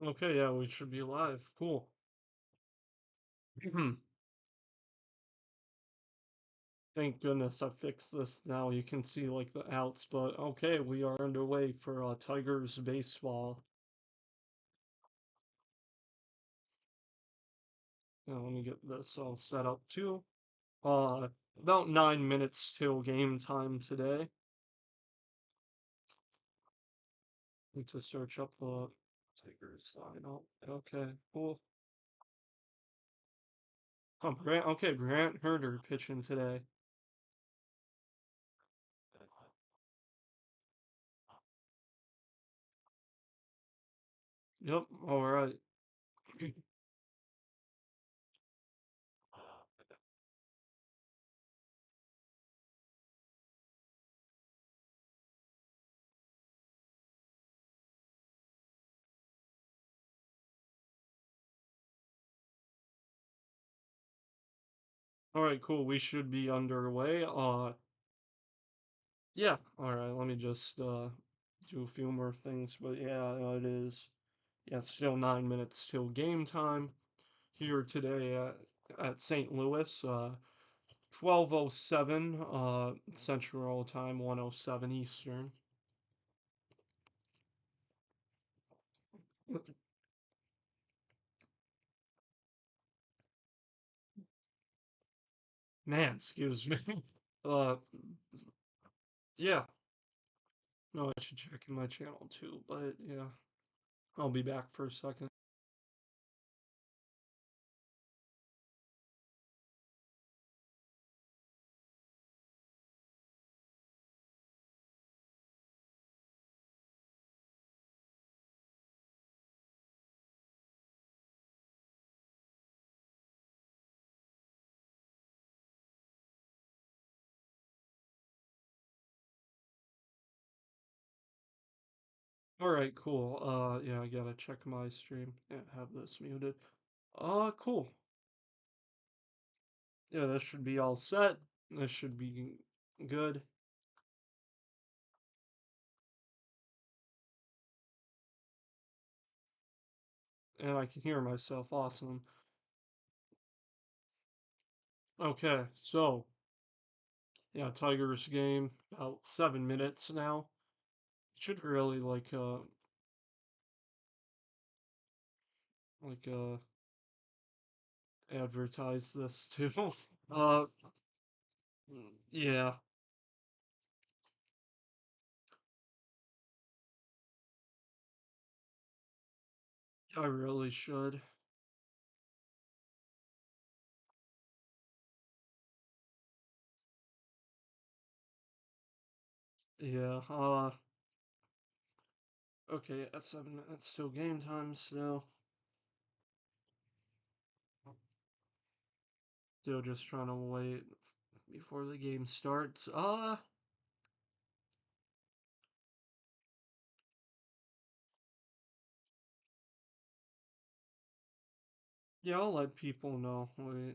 Okay, yeah, we should be live. Cool. Thank goodness I fixed this now. You can see like the outs, but okay, we are underway for Tigers baseball. Let me get this all set up too. Uh, about 9 minutes till game time today. Need to search up the Tigers lineup. Okay, cool. Oh, Grant. Okay, Grant Herder pitching today. Yep. All right. All right. Cool. We should be underway. Yeah, all right, let me just do a few more things, but yeah, it is. Yeah, it's still 9 minutes till game time here today at St. Louis. 12:07 Central Time, 1:07 Eastern. Man, excuse me. Uh, yeah. No, I should check in my channel too, but yeah, I'll be back for a second. All right, cool. Yeah, I gotta check my stream. Yeah, have this muted. Cool. Yeah, this should be all set. This should be good. And I can hear myself. Awesome. Okay, so yeah, Tigers game about 7 minutes now. Should really like advertise this too. uh yeah, I really should. Yeah, okay, at 7 minutes till game time still. Still just trying to wait before the game starts. Yeah, I'll let people know. Wait.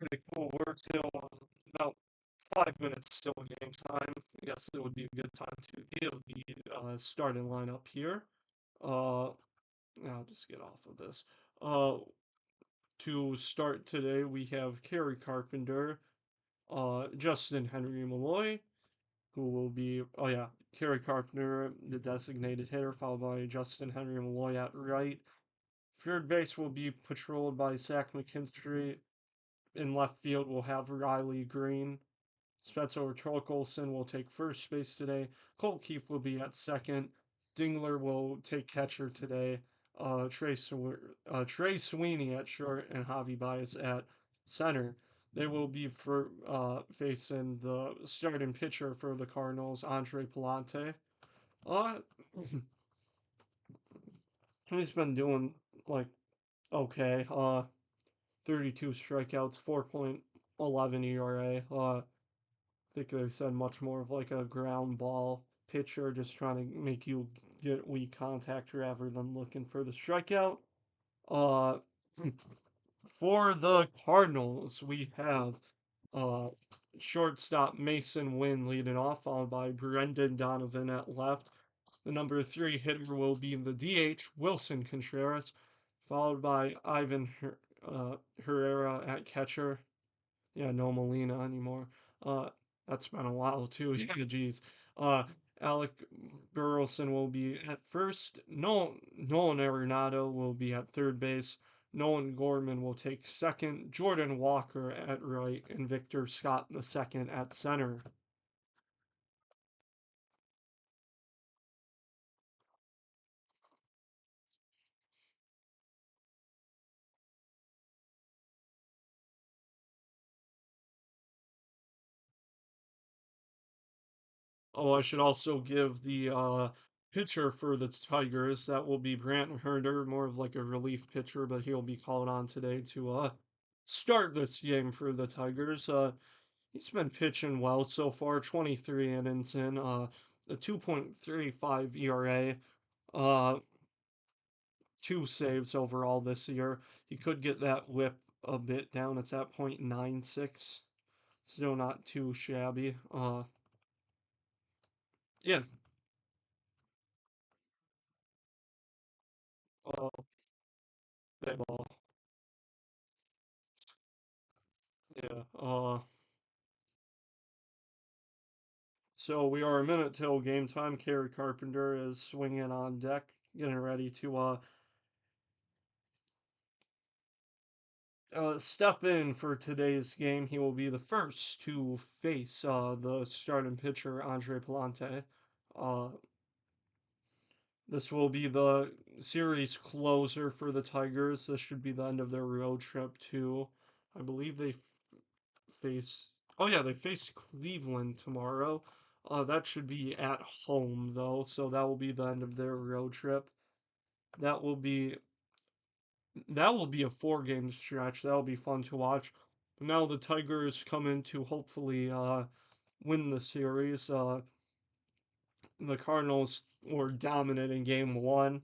pretty cool. We're still about 5 minutes still game time. I guess it would be a good time to give the starting lineup here. Uh, I'll just get off of this. Uh, to start today, we have Kerry Carpenter, Justin Henry Malloy, who will be, oh yeah, Kerry Carpenter, the designated hitter, followed by Justin Henry Malloy at right. Third base will be patrolled by Zach McKinstry. In left field, we'll have Riley Green. Spencer Torkelson will take first base today. Colt Keefe will be at second. Dingler will take catcher today. Trey Sweeney at short and Javi Baez at center. They will be for facing the starting pitcher for the Cardinals, Andre Palante. Uh, he's been doing like okay. 32 strikeouts, 4.11 ERA. Think they said much more of like a ground ball pitcher, just trying to make you get weak contact rather than looking for the strikeout. Uh, for the Cardinals, we have uh, shortstop Mason Wynn leading off, followed by Brendan Donovan at left. The number three hitter will be the DH Wilson Contreras, followed by Herrera at catcher. Yeah, no Molina anymore. Uh, that's been a while too. Yeah, geez. Uh, Alec Burleson will be at first. Nolan Arenado will be at third base. Nolan Gorman will take second. Jordan Walker at right, and Victor Scott the second at center. Oh, I should also give the pitcher for the Tigers. That will be Brant Herder, more of like a relief pitcher, but he'll be called on today to start this game for the Tigers. He's been pitching well so far, 23 innings in, a 2.35 ERA, uh, two saves overall this year. He could get that whip a bit down. It's at .96. Still not too shabby. Yeah. Uh, Play ball. Yeah. So we are a minute till game time. Kerry Carpenter is swinging on deck, getting ready to step in for today's game. He will be the first to face the starting pitcher Andre Palante. Uh, this will be the series closer for the Tigers. This should be the end of their road trip too. I believe they face. Oh yeah, they face Cleveland tomorrow. That should be at home though, so that will be the end of their road trip. That will be that will be a four-game stretch. That'll be fun to watch. Now the Tigers come in to hopefully win the series. The Cardinals were dominant in game one,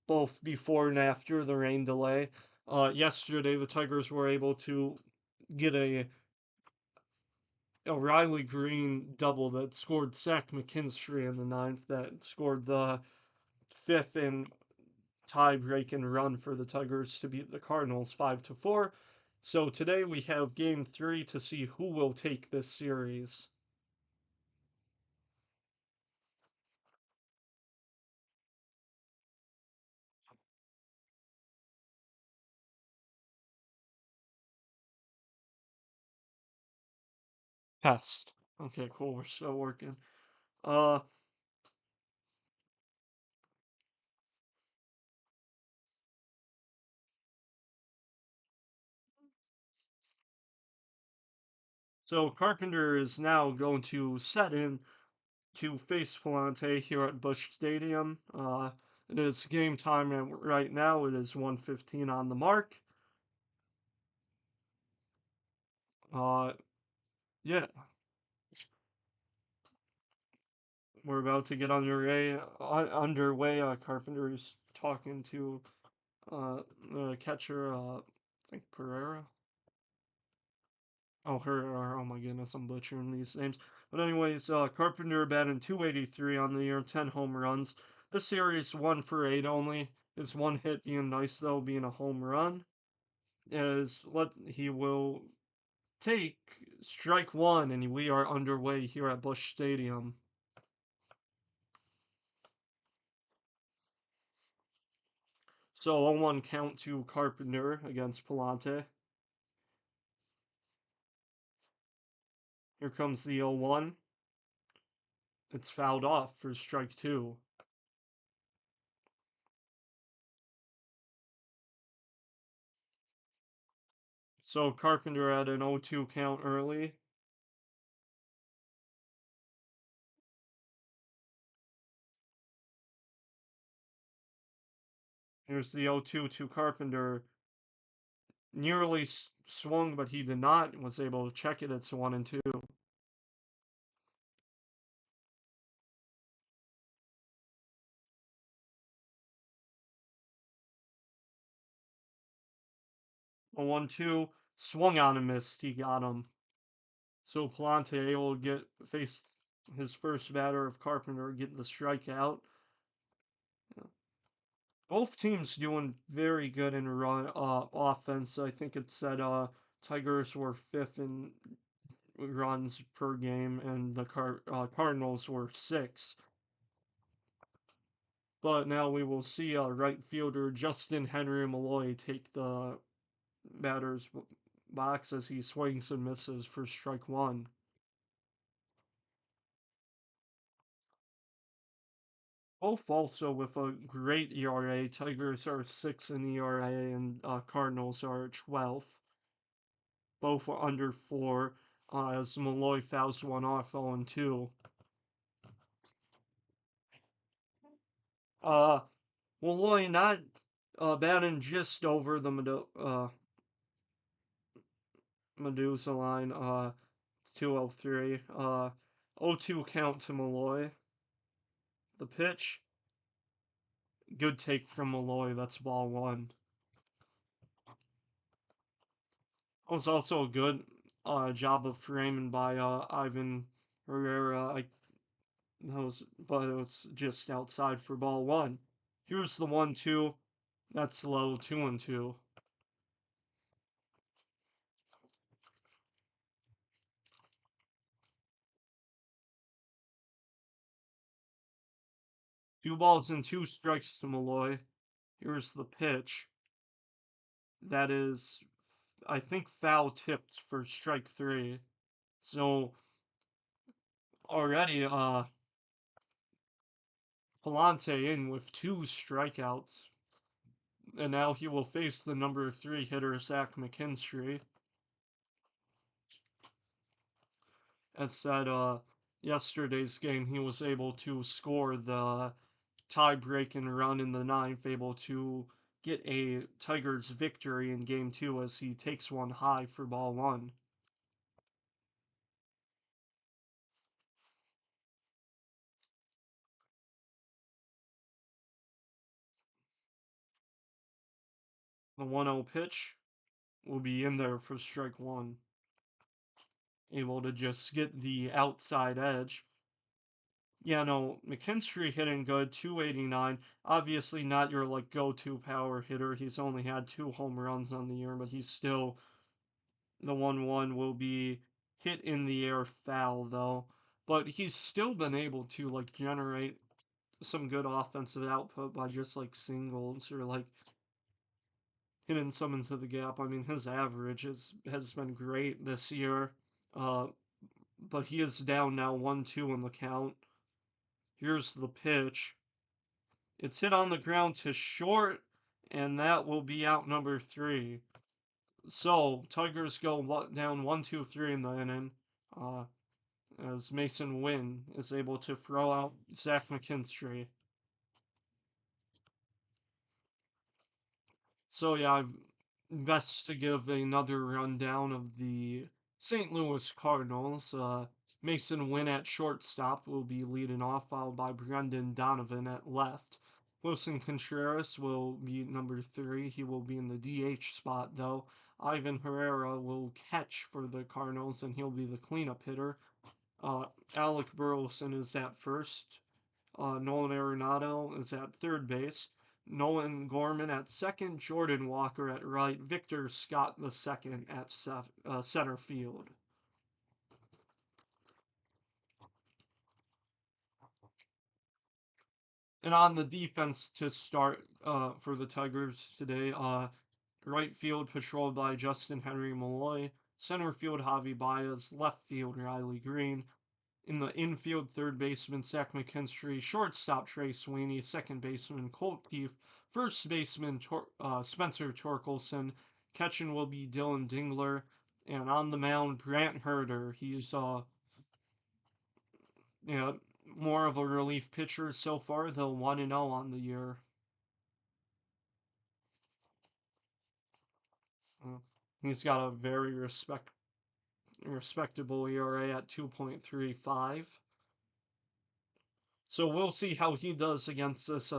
both before and after the rain delay. Yesterday, the Tigers were able to get a Riley Green double that scored Zach McKinstry in the ninth, that scored the fifth and tie-breaking run for the Tigers to beat the Cardinals 5-4. So today we have game three to see who will take this series. Test. Okay, cool. We're still working. Uh, so Carpenter is now going to set in to face Palante here at Busch Stadium. It is game time and right now. It is 1:15 on the mark. Uh, yeah, we're about to get underway. Carpenter is talking to the catcher. I think Pereira. Oh, her. Oh my goodness, I'm butchering these names. But anyways, Carpenter batting 283 on the year, 10 home runs. This series 1 for 8 only. His one hit being nice though, being a home run. He will take strike one, and we are underway here at Busch Stadium. So 0-1 count to Carpenter against Palante. Here comes the 0-1. It's fouled off for strike two. So Carpenter had an 0-2 count early. Here's the 0-2 to Carpenter. Nearly swung, but he did not. Was able to check it. It's 1-2. 1-2. Swung on and missed. He got him. So Palante able to face his first batter of Carpenter, get the strikeout. Both teams doing very good in run offense. I think it said Tigers were fifth in runs per game, and the Cardinals were sixth. But now we will see right fielder Justin Henry Malloy take the batter's box as he swings and misses for strike one. Both also with a great ERA. Tigers are 6 in ERA, and Cardinals are 12th. Both are under 4, as Malloy fouls one off 0-2. Uh, Malloy not batting just over the Medusa line. It's 203. 0-2 count to Malloy. The pitch, good take from Malloy. That's ball one. It was also a good job of framing by Ivan Herrera. But it was just outside for ball one. Here's the 1-2. That's low, 2-2. Two balls and two strikes to Malloy. Here's the pitch. That is, I think, foul tipped for strike three. So already, Palante in with two strikeouts, and now he will face the number three hitter Zach McKinstry. As said, yesterday's game, he was able to score the tie-breaking run in the ninth, able to get a Tigers victory in game two as he takes one high for ball one. The 1-0 pitch will be in there for strike one. Able to just get the outside edge. Yeah, no, McKinstry hitting good, 289. Obviously not your like go-to power hitter. He's only had 2 home runs on the year, but he's still the 1-1 will be hit in the air foul though. But he's still been able to like generate some good offensive output by just like singles or like hitting some into the gap. I mean, his average has been great this year. Uh, but he is down now 1-2 in the count. Here's the pitch. It's hit on the ground to short, and that will be out number three. So Tigers go down 1-2-3 in the inning. Uh, as Mason Wynn is able to throw out Zach McKinstry. So yeah, best to give another rundown of the St. Louis Cardinals. Mason Wynn at shortstop will be leading off, followed by Brendan Donovan at left. Wilson Contreras will be number 3. He will be in the DH spot, though. Ivan Herrera will catch for the Cardinals, and he'll be the cleanup hitter. Uh, Alec Burleson is at first. Nolan Arenado is at third base. Nolan Gorman at second. Jordan Walker at right. Victor Scott the second at center field. And on the defense to start for the Tigers today, right field patrolled by Justin Henry Malloy, center field Javi Baez, left field Riley Green, in the infield third baseman Zach McKinstry, shortstop Trey Sweeney, second baseman Colt Keefe, first baseman Spencer Torkelson, catching will be Dylan Dingler, and on the mound Grant Herder. He's you know, more of a relief pitcher so far, though 1-0 on the year. Uh, He's got a very respectable ERA at 2.35. So we'll see how he does against this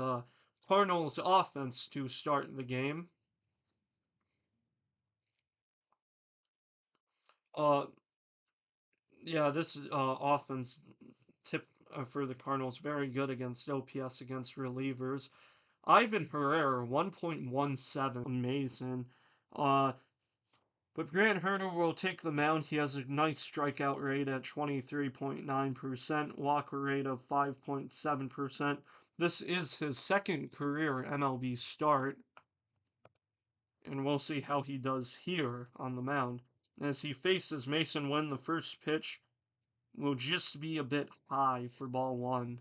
Cardinals offense to start the game. Uh, yeah, this offense tip for the Cardinals very good against OPS against relievers. Ivan Herrera 1.17, amazing. Uh, But Grant Herder will take the mound. He has a nice strikeout rate at 23.9%, walker rate of 5.7%. This is his second career MLB start, and we'll see how he does here on the mound. As he faces Mason Wynn, the first pitch will just be a bit high for ball one.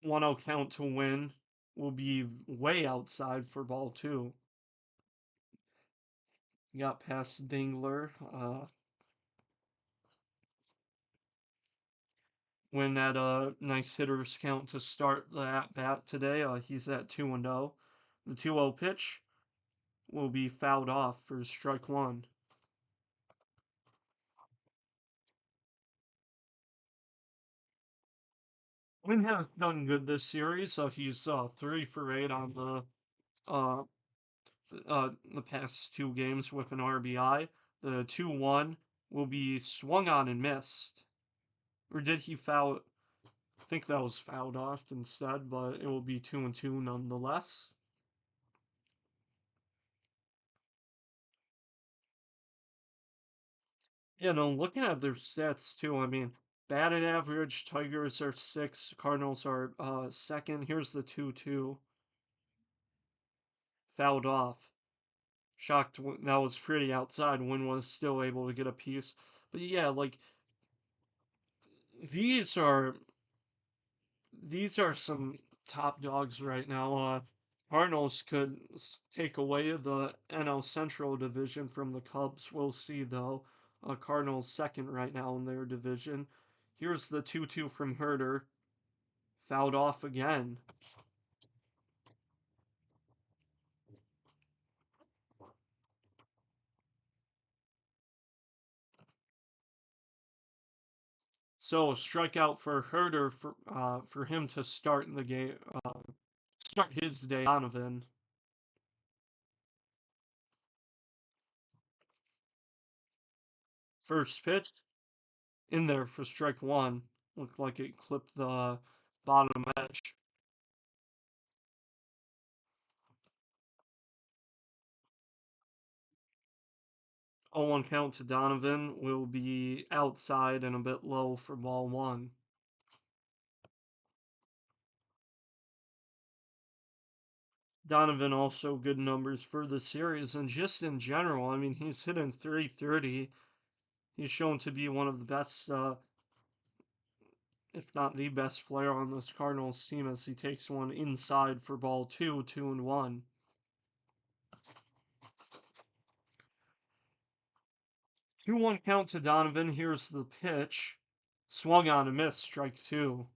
One 0 count to win will be way outside for ball two. Got past Dingler. Win at a nice hitters count to start the at bat today. He's at 2-0. The 2-0 pitch will be fouled off for strike one. Wynn has done good this series, so he's 3 for 8 on uh, the past two games with an RBI. The 2-1 will be swung on and missed. Or did he foul? I think that was fouled off instead, but it will be 2-2 nonetheless. Looking at their stats too, I mean, batted average, Tigers are 6, Cardinals are second. Here's the 2-2. Fouled off. Shocked that was pretty outside. Wynn was still able to get a piece. But yeah, like these are these are some top dogs right now. Cardinals could take away the NL Central division from the Cubs. We'll see though. Cardinals second right now in their division. Here's the 2-2 from Herder. Fouled off again. So a strikeout for Herder for him to start the game, start his day. Donovan. First pitch in there for strike one. Looked like it clipped the bottom edge. 0-1 count to Donovan will be outside and a bit low for ball one. Donovan also good numbers for the series and just in general. I mean, he's hitting 330. He's shown to be one of the best, if not the best player on this Cardinals team as he takes one inside for ball two, 2-1. 2-1 count to Donovan. Here's the pitch. Swung on a miss, strike two.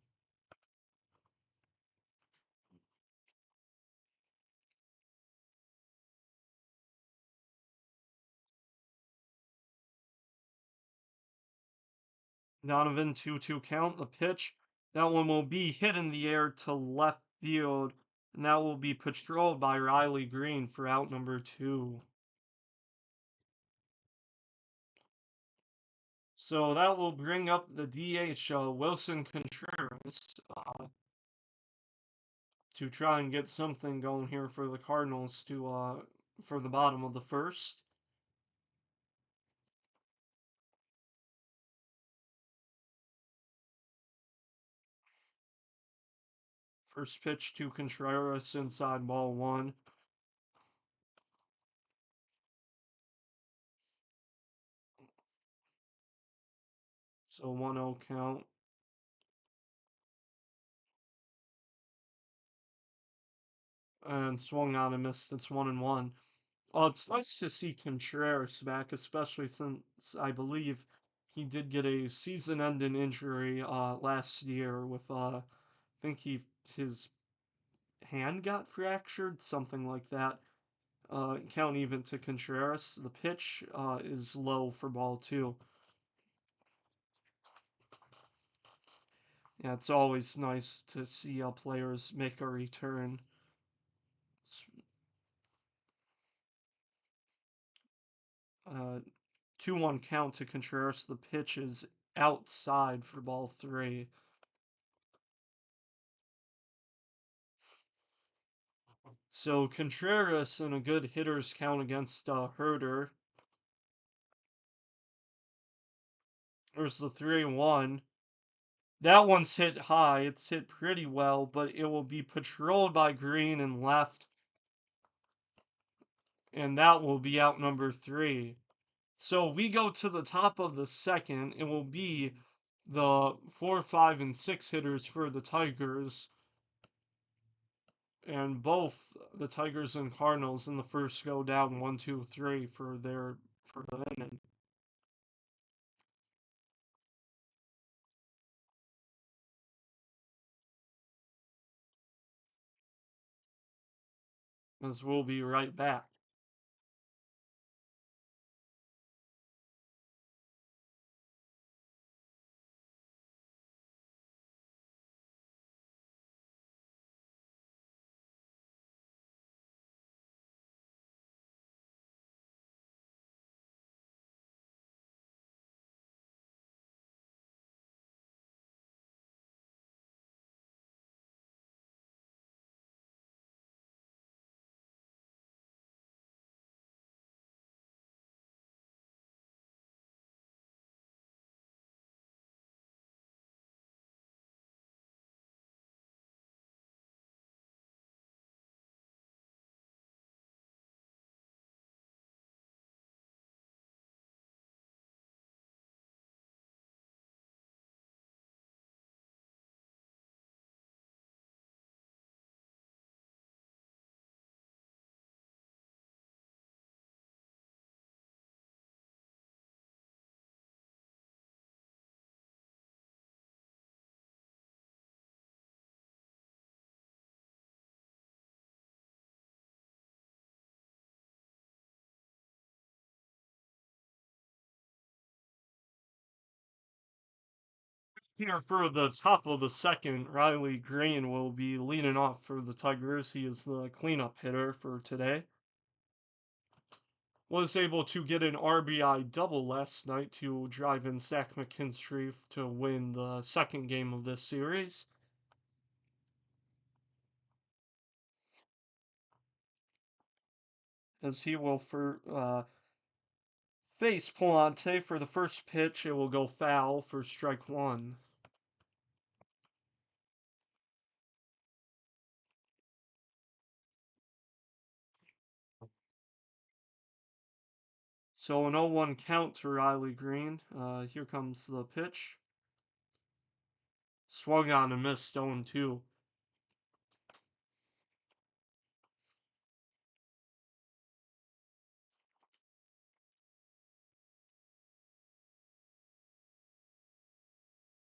Donovan 2-2 count. The pitch. That one will be hit in the air to left field, and that will be patrolled by Riley Green for out number 2. So that will bring up the DH, Wilson Contreras, to try and get something going here for the Cardinals for the bottom of the first. First pitch to Contreras, inside ball 1. So 1-0 count. And swung on and missed. It's 1-1. It's nice to see Contreras back, especially since I believe he did get a season-ending injury last year with I think his hand got fractured, something like that. Count even to Contreras. The pitch is low for ball 2. Yeah, it's always nice to see players make a return. 2-1 count to Contreras. The pitch is outside for ball 3. So Contreras in a good hitter's count against Herder. There's the 3-1. That one's hit high. It's hit pretty well, but it will be patrolled by Green and left, and that will be out number 3. So we go to the top of the second. It will be the 4, 5, and 6 hitters for the Tigers. And both the Tigers and Cardinals in the first go down 1, 2, 3 for the inning. As we'll be right back. Here for the top of the second, Riley Green will be leading off for the Tigers. He is the cleanup hitter for today. Was able to get an RBI double last night to drive in Zach McKinstry to win the second game of this series. As he will face Palante for the first pitch, it will go foul for strike 1. So an 0-1 count to Riley Green. Here comes the pitch. Swung on and missed 0-2.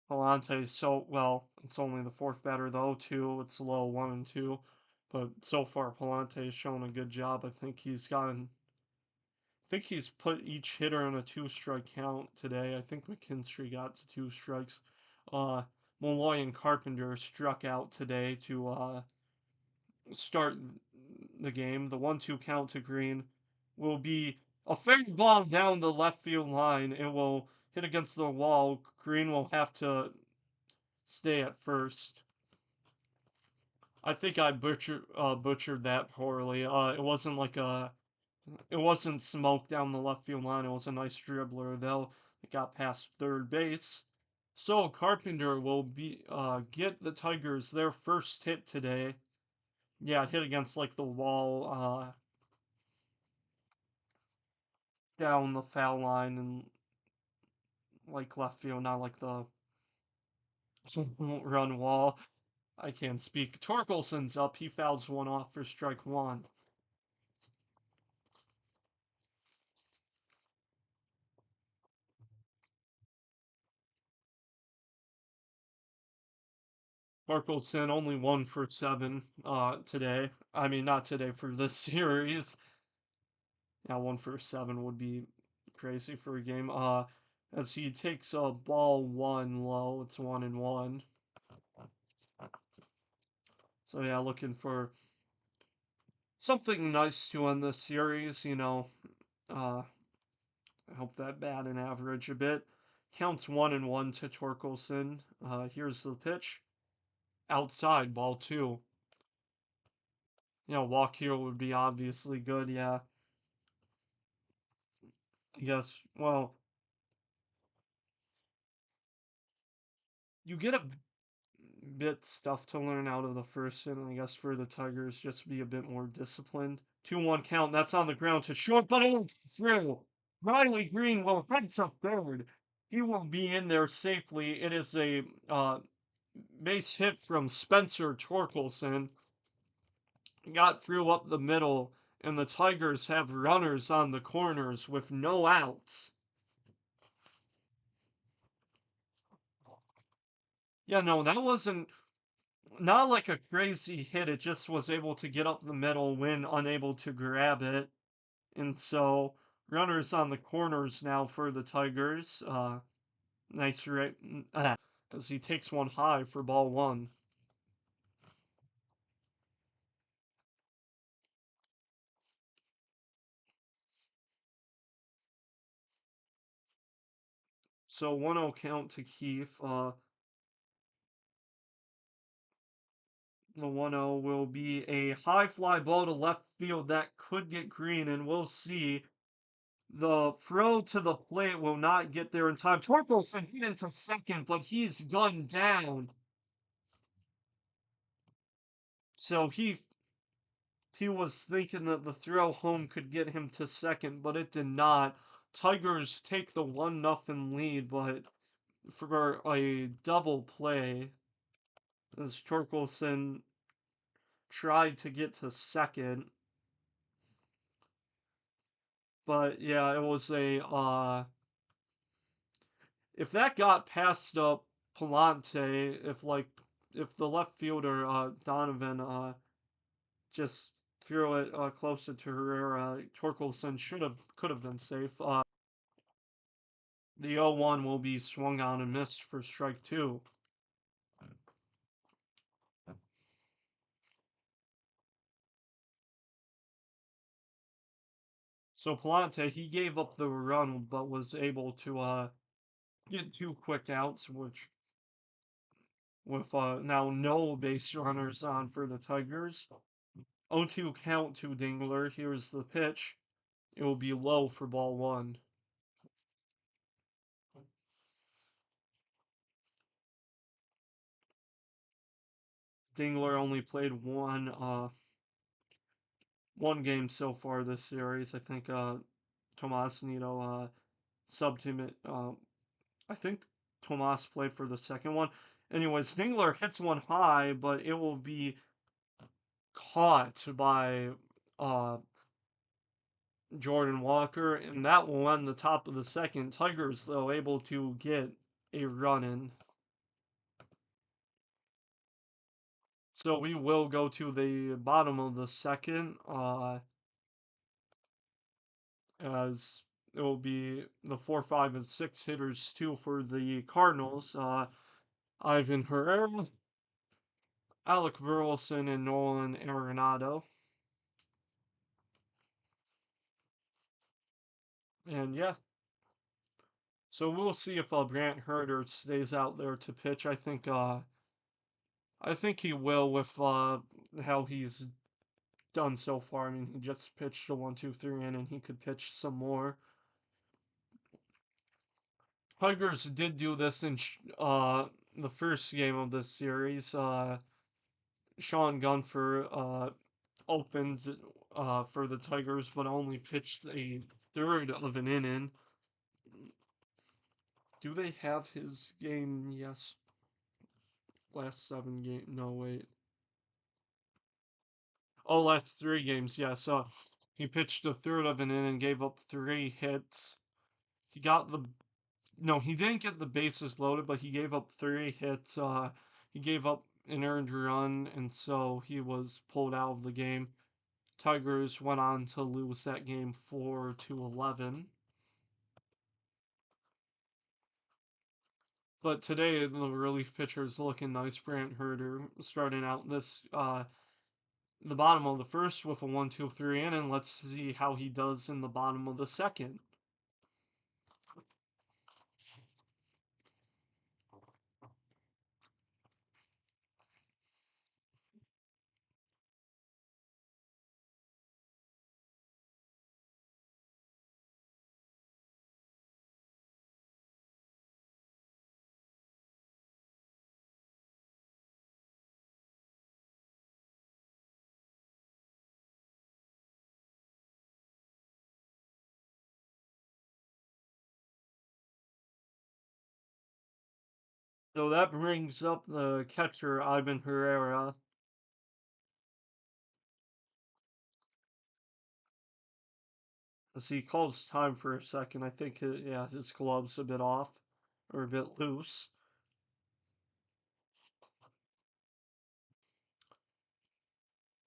Palante, so well, it's only the fourth batter, the 0-2. It's low 1 and 2. But so far, Palante has shown a good job. I think think he's put each hitter on a two-strike count today. I think McKinstry got to two strikes. Uh, Malloy and Carpenter struck out today to start the game. The 1-2 count to Green will be a fair ball down the left field line. It will hit against the wall. Green will have to stay at first. I think I butchered that poorly. It wasn't smoke down the left field line. It was a nice dribbler though. It got past third base. So Carpenter will be get the Tigers their first hit today. Yeah, hit against like the wall, down the foul line and like left field, not like the run wall. I can't speak. Torkelson's up. He fouls one off for strike one. Torkelson only 1 for 7 today. I mean, not today for this series. Yeah, 1 for 7 would be crazy for a game. As he takes a ball one low, it's 1-1. So yeah, looking for something nice to end this series. I hope that batting average a bit. Counts 1-1 to Torkelson. Here's the pitch. Outside, ball two. Walk here would be obviously good. Yeah, I guess. Well, you get a bit stuff to learn out of the first inning, I guess, for the Tigers, just be a bit more disciplined. 2-1 count. That's on the ground to short, but it's through. Riley Green will head to third. He will be in there safely. It is a base hit from Spencer Torkelson. Got through up the middle, and the Tigers have runners on the corners with no outs. Yeah, no, that wasn't not like a crazy hit. It just was able to get up the middle when unable to grab it. And so runners on the corners now for the Tigers. Nice right as he takes one high for ball one. So 1-0 count to Keefe. The 1-0 will be a high fly ball to left field that could get Green, and we'll see. The throw to the plate will not get there in time. Torkelson hit into second, but he's gunned down. So he was thinking that the throw home could get him to second, but it did not. Tigers take the 1-0 lead, but for a double play, as Torkelson tried to get to second. But yeah, it was a if that got past Palante, if the left fielder Donovan just threw it closer to Herrera, Torkelson could have been safe. The 0-1 will be swung on and missed for strike two. So Palante, he gave up the run but was able to get two quick outs, which with now no base runners on for the Tigers. 0-2 count to Dingler. Here's the pitch. It will be low for ball one. Dingler only played one game so far this series. I think Tomas Nito subbed him at I think Tomas played for the second one. Anyways, Dingler hits one high, but it will be caught by uh Jordan Walker, and that will end the top of the second. Tigers though able to get a run in. So we will go to the bottom of the second. as it will be the 4, 5, and 6 hitters too for the Cardinals. Ivan Herrera, Alec Burleson, and Nolan Arenado. And yeah, so we'll see if Brant Herter stays out there to pitch. I think he will with how he's done so far. I mean, he just pitched a 1, 2, 3 inning. He could pitch some more. Tigers did do this in the first game of this series. Sean Gunfer opened for the Tigers, but only pitched a third of an inning. Do they have his game? Yes. Last 7 game. No, wait. Oh, last 3 games. Yeah. So he pitched a third of an inning, gave up 3 hits. He got the No, he didn't get the bases loaded, but he gave up 3 hits. He gave up an earned run, and so he was pulled out of the game. Tigers went on to lose that game 4-11. But today the relief pitcher is looking nice. Brant Herter starting out this the bottom of the first with a 1, 2, 3 in, and let's see how he does in the bottom of the second. So that brings up the catcher Ivan Herrera. As he calls time for a second, I think yeah, his glove's a bit off or a bit loose.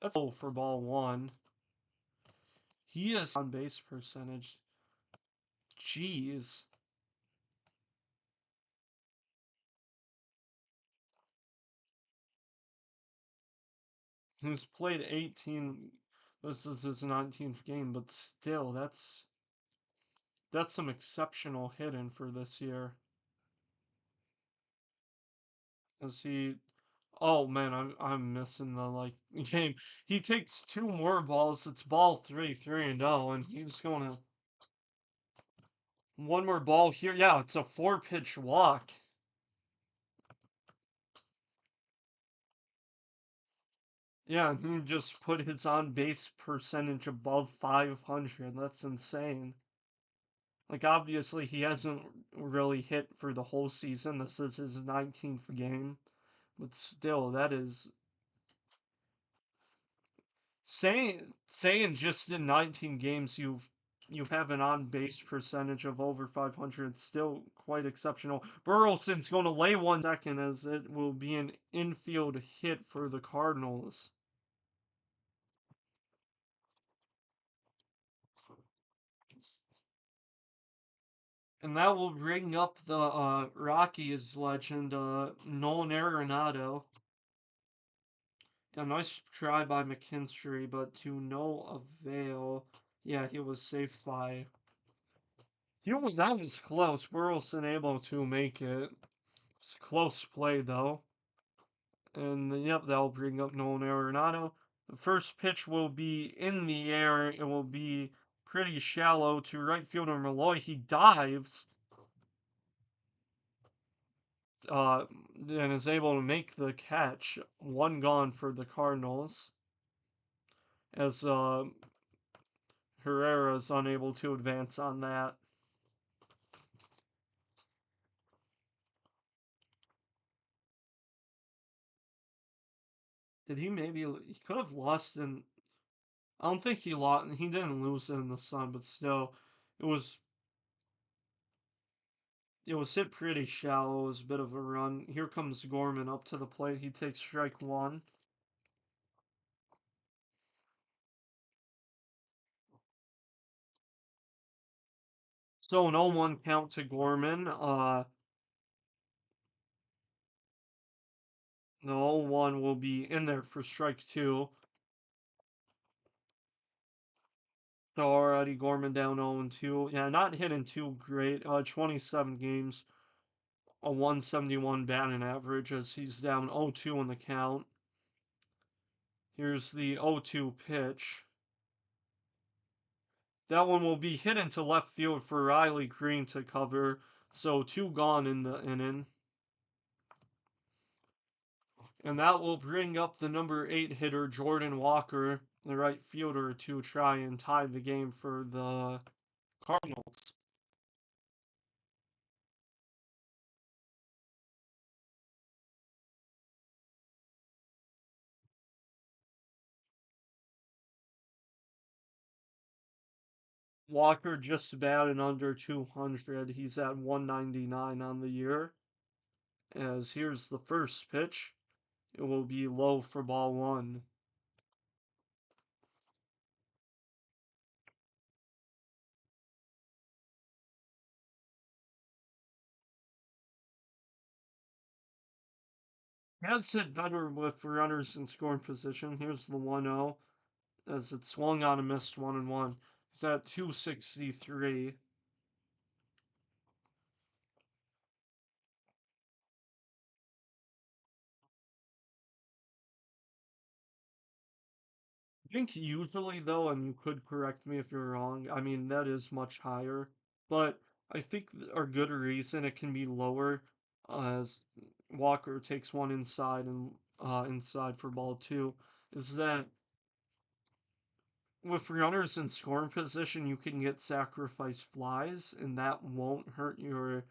That's low for ball one. He is on base percentage. Jeez. He's played 18. This is his 19th game, but still, that's some exceptional hitting for this year. As he, oh man, I'm missing the like game. He takes 2 more balls. It's ball three, 3-0, and he's gonna one more ball here. Yeah, it's a 4 pitch walk. Yeah, he just put his on base percentage above 500. That's insane. Like, obviously, he hasn't really hit for the whole season. This is his 19th game. But still, that is saying just in 19 games you have an on base percentage of over 500. Still quite exceptional. Burleson's going to lay 1 second as it will be an infield hit for the Cardinals. And that will bring up the Rockies legend, Nolan Arenado. A nice try by McKinstry, but to no avail. Yeah, he was saved by. That was close. Burleson able to make it. It's close play, though. And yep, that'll bring up Nolan Arenado. The first pitch will be in the air. It will be pretty shallow to right fielder Malloy. He dives uh, and is able to make the catch. 1 gone for the Cardinals. As Herrera is unable to advance on that. Did he maybe? He could have lost in. I don't think he lost. He didn't lose in the sun, but still, it was it was hit pretty shallow. It was a bit of a run. Here comes Gorman up to the plate. He takes strike one. So an 0-1 count to Gorman. The 0-1 will be in there for strike two. So already Gorman down 0-2. Yeah, not hitting too great. 27 games, a 171 batting average as he's down 0-2 in the count. Here's the 0-2 pitch. That one will be hit into left field for Riley Green to cover. So two gone in the inning. And that will bring up the number 8 hitter, Jordan Walker, the right fielder, to try and tie the game for the Cardinals. Walker just batting under 200. He's at 199 on the year. As here's the first pitch. It will be low for ball one. Has hit better with runners in scoring position. Here's the 1-0 as it swung on and missed 1-1. He's at 263. I think usually though, and you could correct me if you're wrong, I mean that is much higher, but I think a good reason it can be lower as Walker takes one inside and inside for ball two is that with runners in scoring position you can get sacrifice flies and that won't hurt your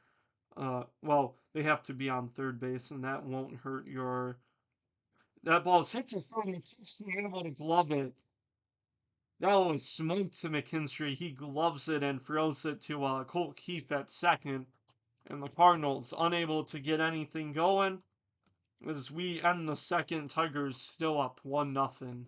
well, they have to be on third base and that won't hurt your that ball's hit your front and just being able to glove it. That was smoke to McKinstry. He gloves it and throws it to Colt Keith at second. And the Cardinals unable to get anything going as we end the second. Tigers still up 1-0.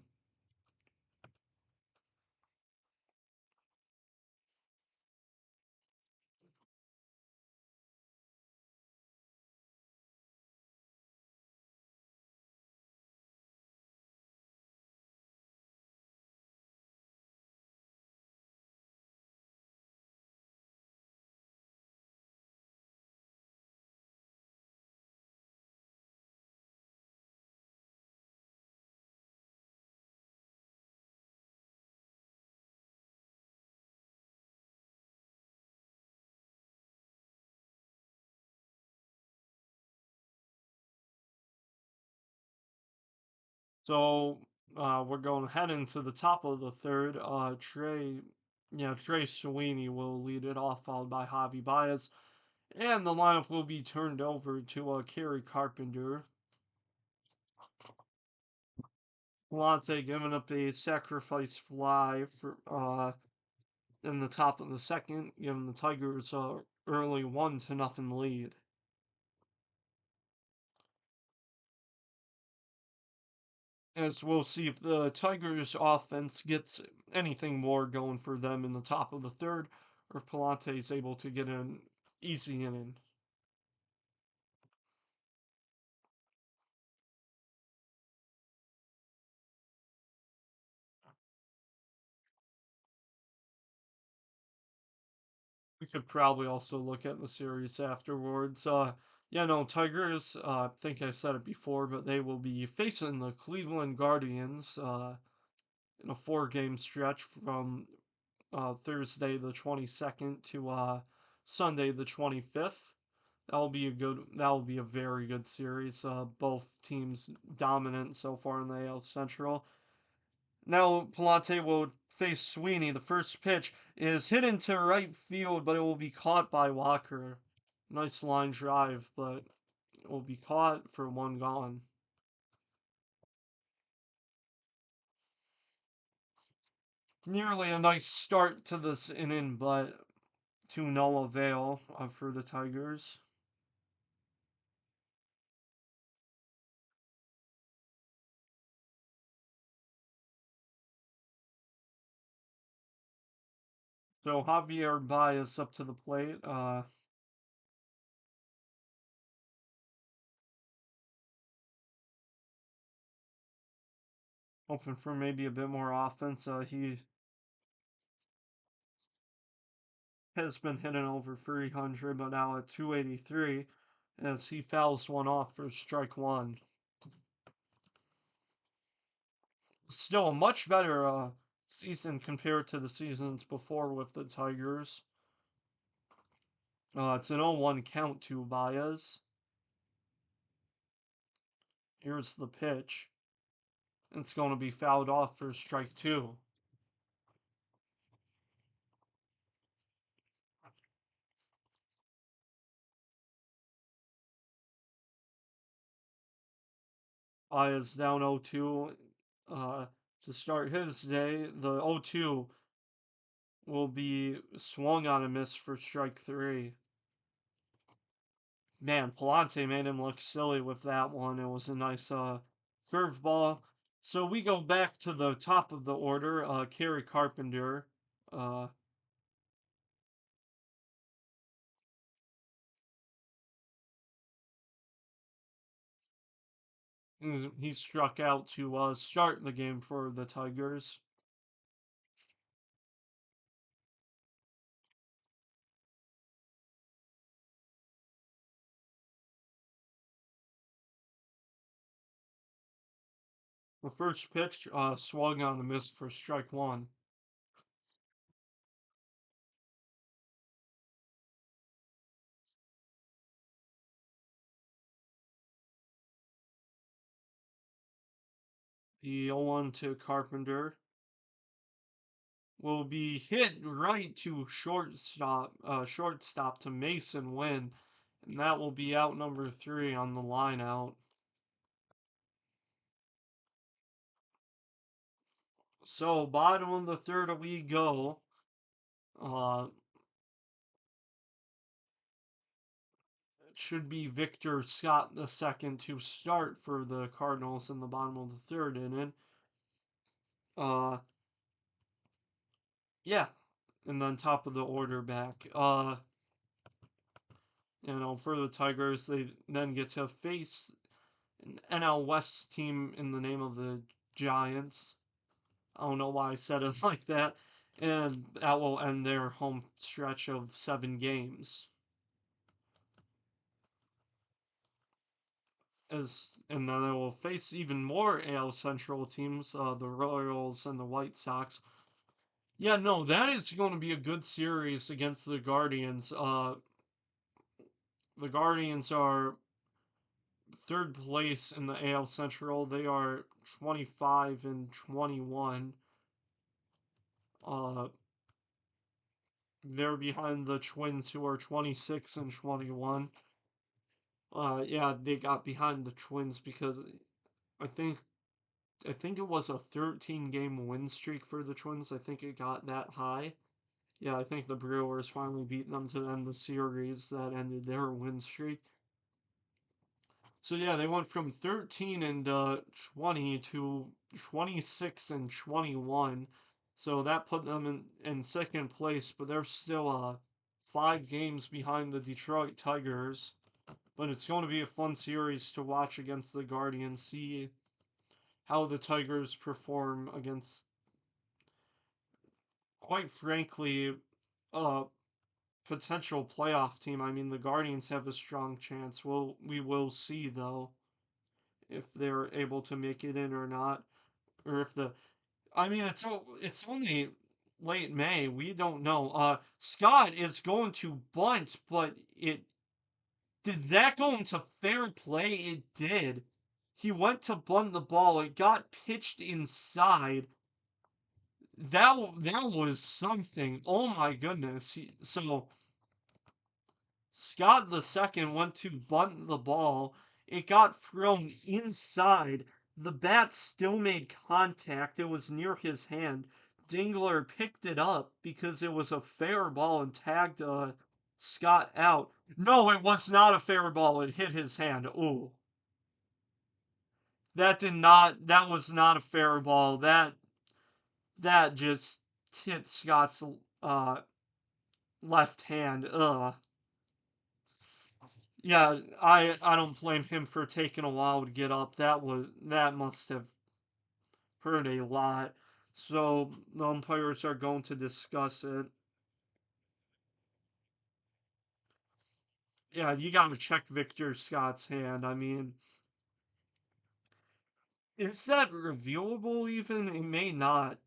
So we're going head into the top of the third. Trey Sweeney will lead it off, followed by Javi Baez. And the lineup will be turned over to Kerry Carpenter. Lante giving up a sacrifice fly for in the top of the second, giving the Tigers a early 1-0 lead. As we'll see if the Tigers offense gets anything more going for them in the top of the third, or if Palante is able to get an easy inning. We could probably also look at the series afterwards. Yeah, no, Tigers, I think I said it before, but they will be facing the Cleveland Guardians in a 4-game stretch from Thursday the 22nd to Sunday the 25th. That will be a very good series. Both teams dominant so far in the AL Central. Now Palante will face Sweeney. The first pitch is hit into right field, but it will be caught by Walker. Nice line drive, but it will be caught for one gone. Nearly a nice start to this inning, but to no avail for the Tigers. So Javier Baez up to the plate. Hoping for maybe a bit more offense. He has been hitting over 300, but now at 283 as he fouls one off for strike one. Still a much better season compared to the seasons before with the Tigers. It's an 0-1 count to Baez. Here's the pitch. It's going to be fouled off for strike two. Baez down 0-2 to start his day. The 0-2 will be swung on a miss for strike three. Man, Palante made him look silly with that one. It was a nice curveball. So we go back to the top of the order. Kerry Carpenter. Uh, he struck out to start the game for the Tigers. The first pitch swung on a miss for strike one. The 0-1 to Carpenter will be hit right to shortstop to Mason Wynn, and that will be out number three on the line out. So bottom of the third we go. Uh, it should be Victor Scott the second to start for the Cardinals in the bottom of the third inning. Uh, yeah, and then top of the order back. For the Tigers, they then get to face an NL West team in the name of the Giants. I don't know why I said it like that. And that will end their home stretch of 7 games. And then they will face even more AL Central teams, the Royals and the White Sox. Yeah, no, that is going to be a good series against the Guardians. The Guardians are third place in the AL Central. They are 25 and 21. Uh, they're behind the Twins, who are 26 and 21. Yeah, they got behind the Twins because I think I think it was a 13 game win streak for the Twins. I think it got that high. Yeah, I think the Brewers finally beat them to end the series that ended their win streak. So yeah, they went from 13 and 20 to 26 and 21. So that put them in second place, but they're still 5 games behind the Detroit Tigers. But it's going to be a fun series to watch against the Guardians, see how the Tigers perform against, quite frankly, a potential playoff team. I mean, the Guardians have a strong chance. We will see though if they're able to make it in or not, or if the. I mean, it's only late May. We don't know. Scott is going to bunt, but it did that go into fair play? It did. He went to bunt the ball. It got pitched inside. That was something. Oh my goodness. So Scott the second went to bunt the ball. It got thrown inside. The bat still made contact. It was near his hand. Dingler picked it up because it was a fair ball and tagged Scott out. No, it was not a fair ball. It hit his hand. Ooh. That was not a fair ball. That just hit Scott's left hand. Ugh. Yeah, I don't blame him for taking a while to get up. That must have hurt a lot. So the umpires are going to discuss it. Yeah, you got to check Victor Scott's hand. I mean, is that reviewable even? It may not.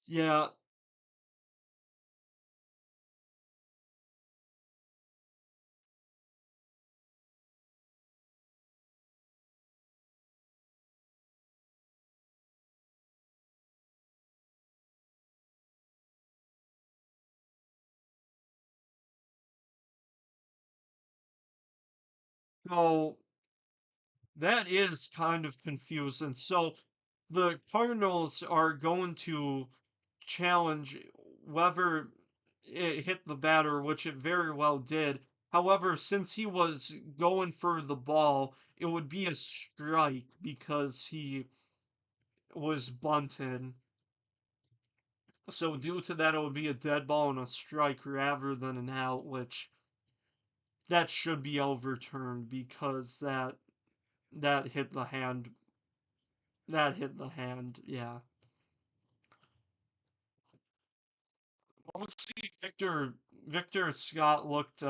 Yeah, so that is kind of confusing. So the Cardinals are going to challenge whether it hit the batter, which it very well did. However, since he was going for the ball, it would be a strike because he was bunted. So due to that, it would be a dead ball and a strike rather than an out, which that should be overturned because that hit the hand. That hit the hand. Yeah. Let's see. Victor Scott looked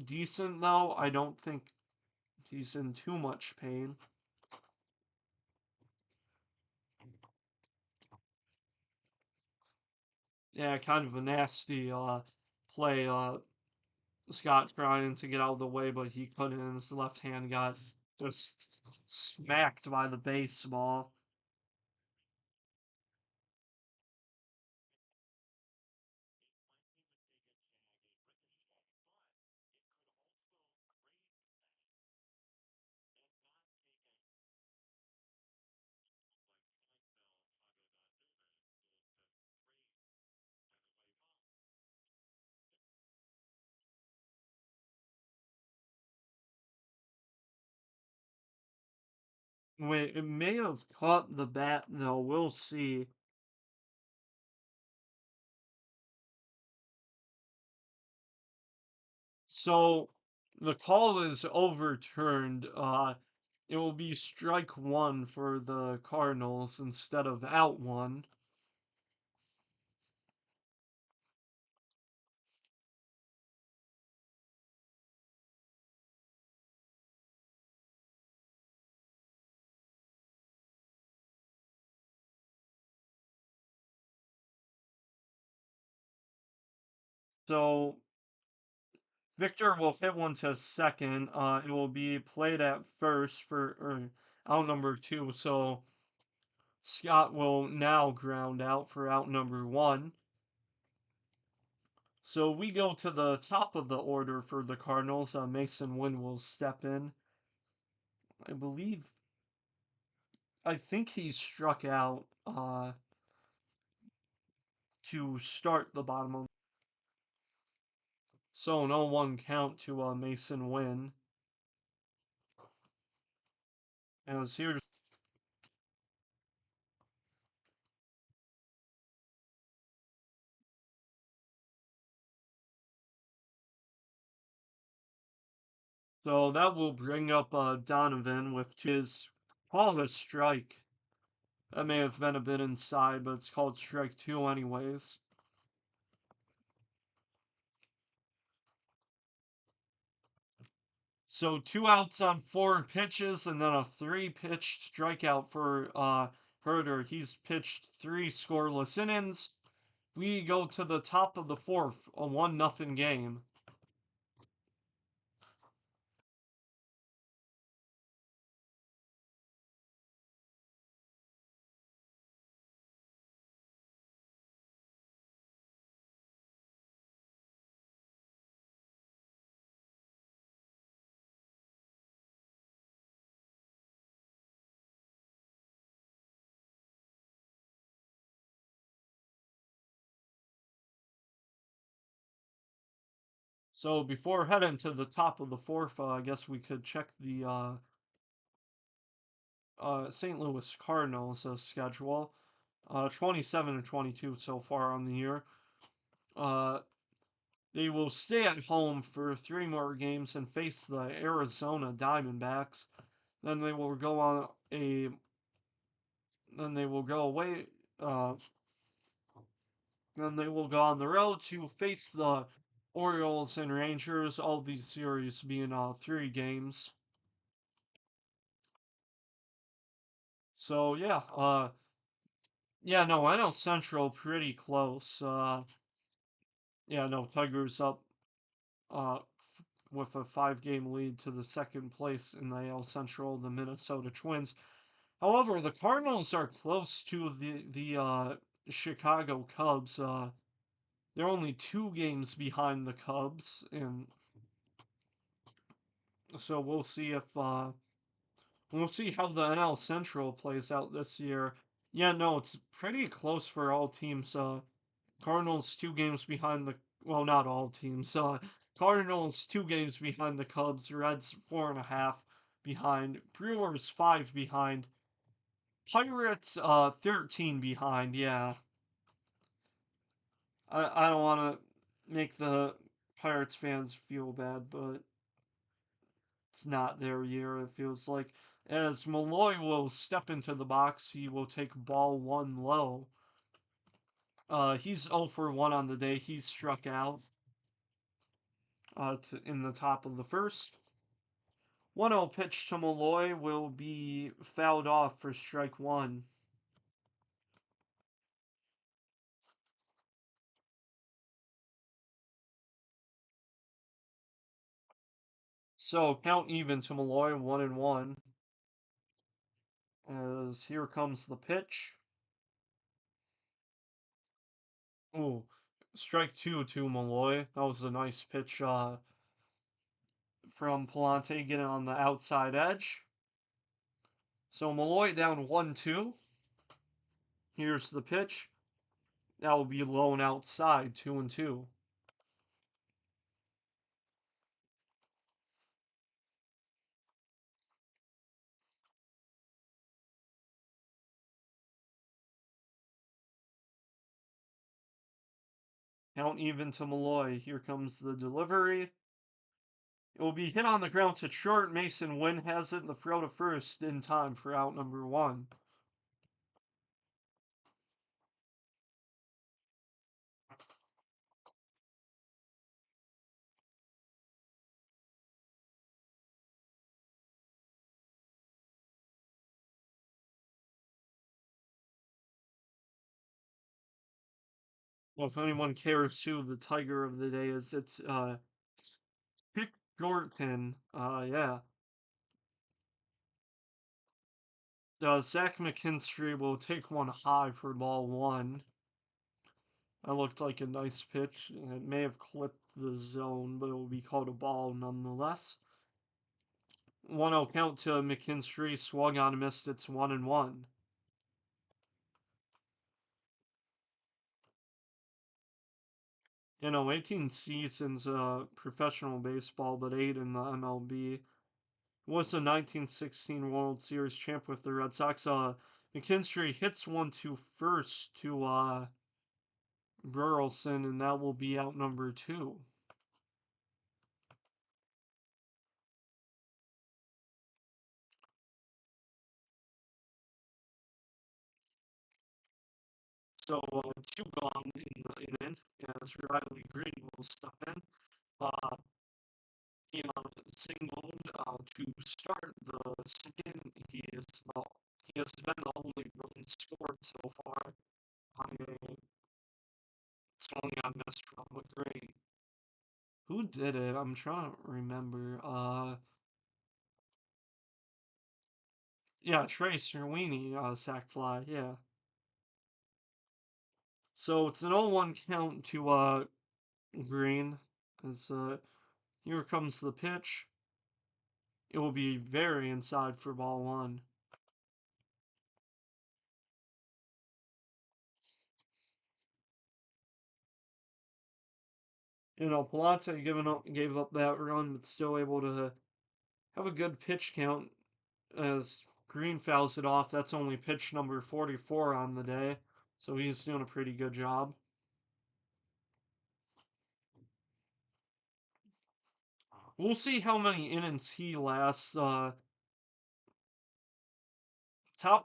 decent though. I don't think he's in too much pain. Yeah, kind of a nasty play. Scott trying to get out of the way, but he couldn't. And his left hand got just smacked by the baseball. Wait, it may have caught the bat though. We'll see. So the call is overturned. It will be strike one for the Cardinals instead of out one. So Victor will hit one to second. It will be played at first for out number two. So Scott will now ground out for out number one. So we go to the top of the order for the Cardinals. Mason Wynn will step in. I believe, I think he struck out to start the bottom of. So no one count to Mason Wynn. As here, so that will bring up Donovan with his call a strike. That may have been a bit inside, but it's called strike two anyways. So two outs on four pitches, and then a three-pitched strikeout for Herder. He's pitched three scoreless innings. We go to the top of the fourth, a 1-0 game. So before heading to the top of the fourth, I guess we could check the St. Louis Cardinals schedule. 27 and 22 so far on the year. Uh, they will stay at home for 3 more games and face the Arizona Diamondbacks. Then they will go on a. Then they will go away. Uh, then they will go on the road to face the Orioles and Rangers. All these series being 3 games. So yeah, yeah, no, NL Central pretty close. Yeah, no, Tigers up with a 5 game lead to the second place in the AL Central, the Minnesota Twins. However, the Cardinals are close to the Chicago Cubs. They're only 2 games behind the Cubs, and so we'll see how the NL Central plays out this year. Yeah, no, it's pretty close for all teams. Cardinals 2 games behind the well, not all teams. Cardinals 2 games behind the Cubs. Reds 4.5 behind. Brewers 5 behind. Pirates 13 behind. Yeah, I don't want to make the Pirates fans feel bad, but it's not their year. It feels like as Malloy will step into the box, he will take ball one low. He's 0 for 1 on the day. He struck out in the top of the first. 1-0 pitch to Malloy will be fouled off for strike one. So count even to Malloy, 1-1. As here comes the pitch. Ooh, strike two to Malloy. That was a nice pitch from Palante getting on the outside edge. So Malloy down 1-2. Here's the pitch. That will be low and outside, 2-2. Count even to Malloy. Here comes the delivery. It will be hit on the ground to short. Mason Wynn has it in the throw to first in time for out number one. Well, if anyone cares who the Tiger of the day is, it's Pick Jordan. Yeah. Zach McKinstry will take one high for ball one. That looked like a nice pitch. It may have clipped the zone, but it will be called a ball nonetheless. 1-0 count to McKinstry. Swung on and missed. It's 1-1. 18 seasons professional baseball, but 8 in the MLB. Was a 1916 World Series champ with the Red Sox. McKinstry hits one to first to Burleson, and that will be out number two. So two gone in the inning as Riley Green will step in. Uh, he singled to start the second. He has been the only run scored so far on a swung on miss from Green. Who did it? I'm trying to remember. Yeah, Trey Serwini, sac fly. Yeah. So it's an 0-1 count to Green. As here comes the pitch. It will be very inside for ball one. Palante gave up that run, but still able to have a good pitch count as Green fouls it off. That's only pitch number 44 on the day. So he's doing a pretty good job. We'll see how many innings he lasts. Top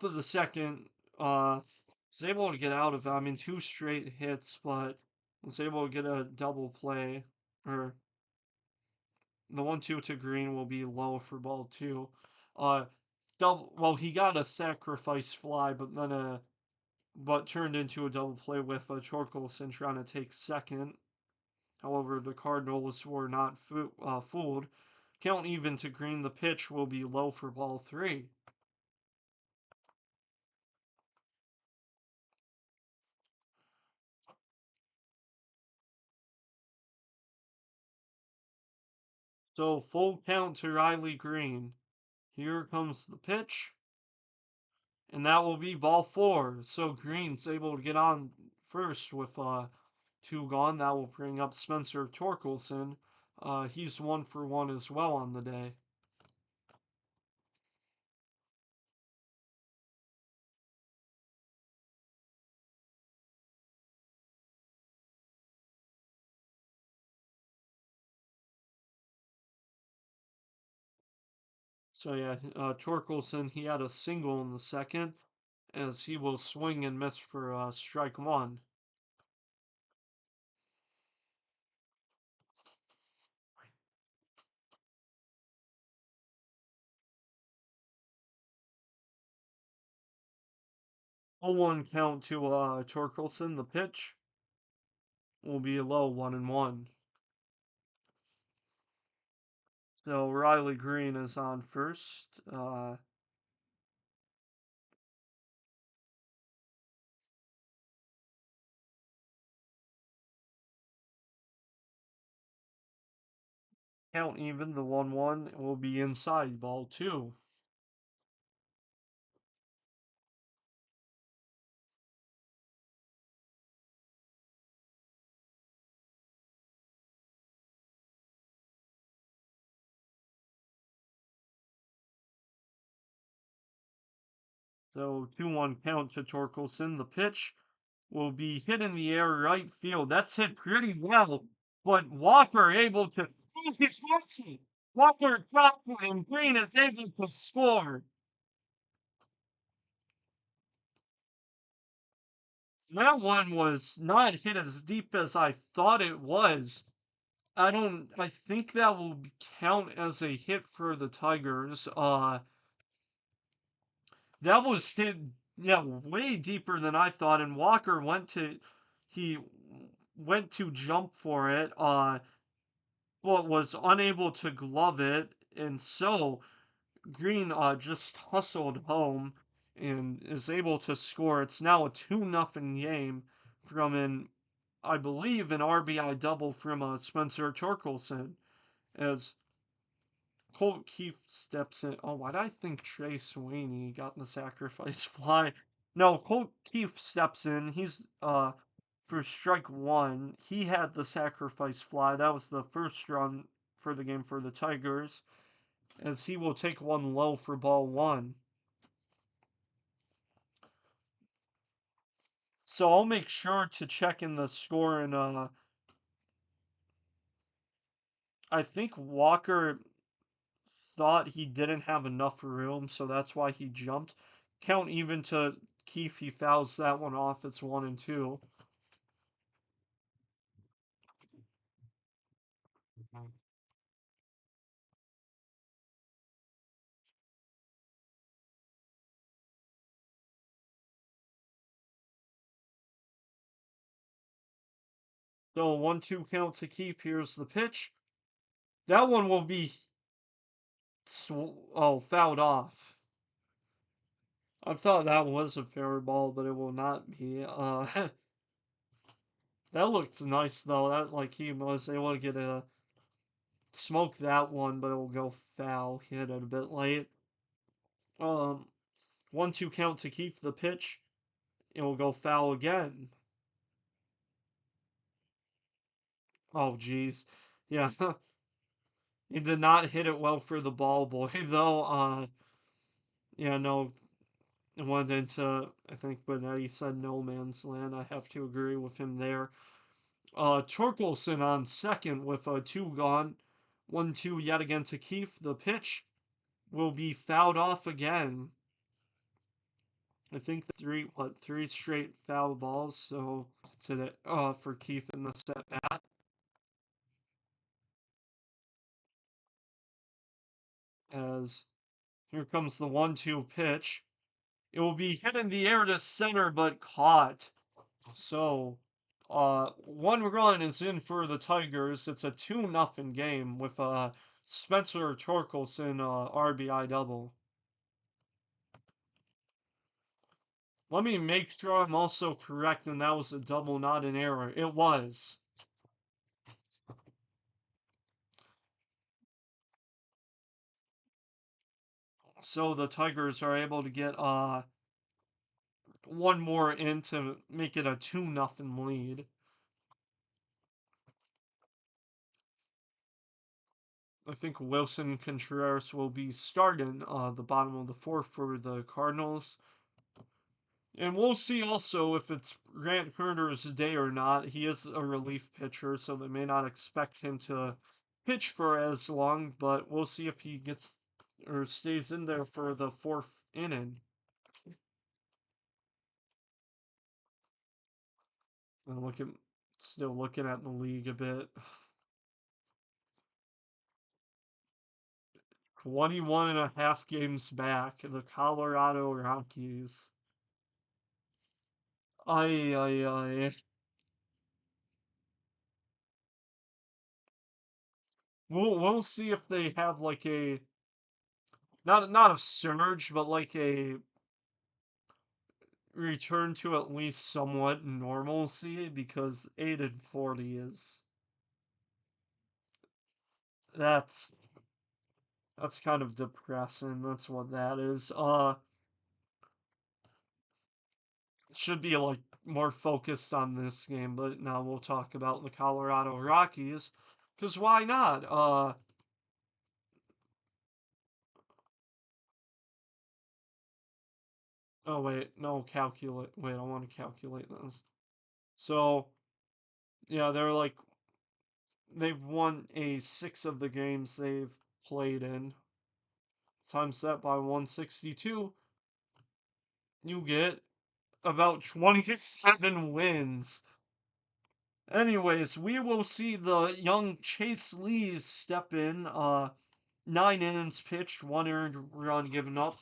of the second, was able to get out of, I mean, two straight hits, but was able to get a double play. Or the 1-2 to Green will be low for ball two. Uh, well, he got a sacrifice fly, but then but turned into a double play with Torkelson trying to take second. However, the Cardinals were not fooled. Count even to Green. The pitch will be low for ball three. So full count to Riley Green. Here comes the pitch, and that will be ball four. So Green's able to get on first with two gone. That will bring up Spencer Torkelson. He's 1 for 1 as well on the day. So yeah, Torkelson, he had a single in the second, as he will swing and miss for strike one. A 1 count to Torkelson. The pitch will be a low 1-1. So Riley Green is on first. Count even. The 1-1 will be inside ball two. So 2-1 count to Torkelson. The pitch will be hit in the air right field. That's hit pretty well, but Walker able to Walker drops it, and Green is able to score. That one was not hit as deep as I thought it was. I think that will count as a hit for the Tigers. That was hit, yeah, way deeper than I thought, and Walker he went to jump for it, but was unable to glove it, and so Green just hustled home and is able to score. It's now a 2-0 game from I believe, an RBI double from Spencer Torkelson, as Colt Keefe steps in. Oh, why did I think Trey Sweeney got the sacrifice fly? No, Colt Keefe steps in. He's for strike one. He had the sacrifice fly. That was the first run for the game for the Tigers, as he will take one low for ball one. So I'll make sure to check in the score, and I think Walker thought he didn't have enough room, so that's why he jumped. Count even to Keefe, he fouls that one off. It's 1-2. So 1-2 count to Keefe. Here's the pitch. That one will be fouled off. I thought that was a fair ball, but it will not be. That looks nice though. That like he was able to get a smoke that one, but it will go foul. He hit it a bit late. Um, 1-2 count to Keefe. The pitch. It will go foul again. Oh, geez. Yeah. He did not hit it well for the ball boy, though. Yeah, no, it went into, I think Benetti said no man's land. I have to agree with him there. Torkelson on second with a two gone. 1-2 yet again to Keefe. The pitch will be fouled off again. I think three straight foul balls. So today, for Keefe in the set back, as here comes the 1-2 pitch. It will be hit in the air to center, but caught. So, one run is in for the Tigers. It's a 2-0 game with Spencer Torkelson RBI double. Let me make sure I'm also correct, and that was a double, not an error. It was. So the Tigers are able to get one more in to make it a 2-0 lead. I think Wilson Contreras will be starting the bottom of the fourth for the Cardinals. And we'll see also if it's Grant Herder's day or not. He is a relief pitcher, so they may not expect him to pitch for as long, but we'll see if he gets or stays in there for the fourth inning. And still looking at the league a bit. 21 and a half games back, the Colorado Rockies. Ay, ay, ay. We'll see if they have like a not a surge, but like a return to at least somewhat normalcy because 8-40 is that's that's kind of depressing. That's what that is. Should be like more focused on this game, but now we'll talk about the Colorado Rockies because why not? Oh wait, no, calculate. Wait, I want to calculate this. So yeah, they've won a six of the games they've played in. Times that by 162, you get about 27 wins. Anyways, we will see the young Chase Lee step in. 9 innings pitched, one earned run given up.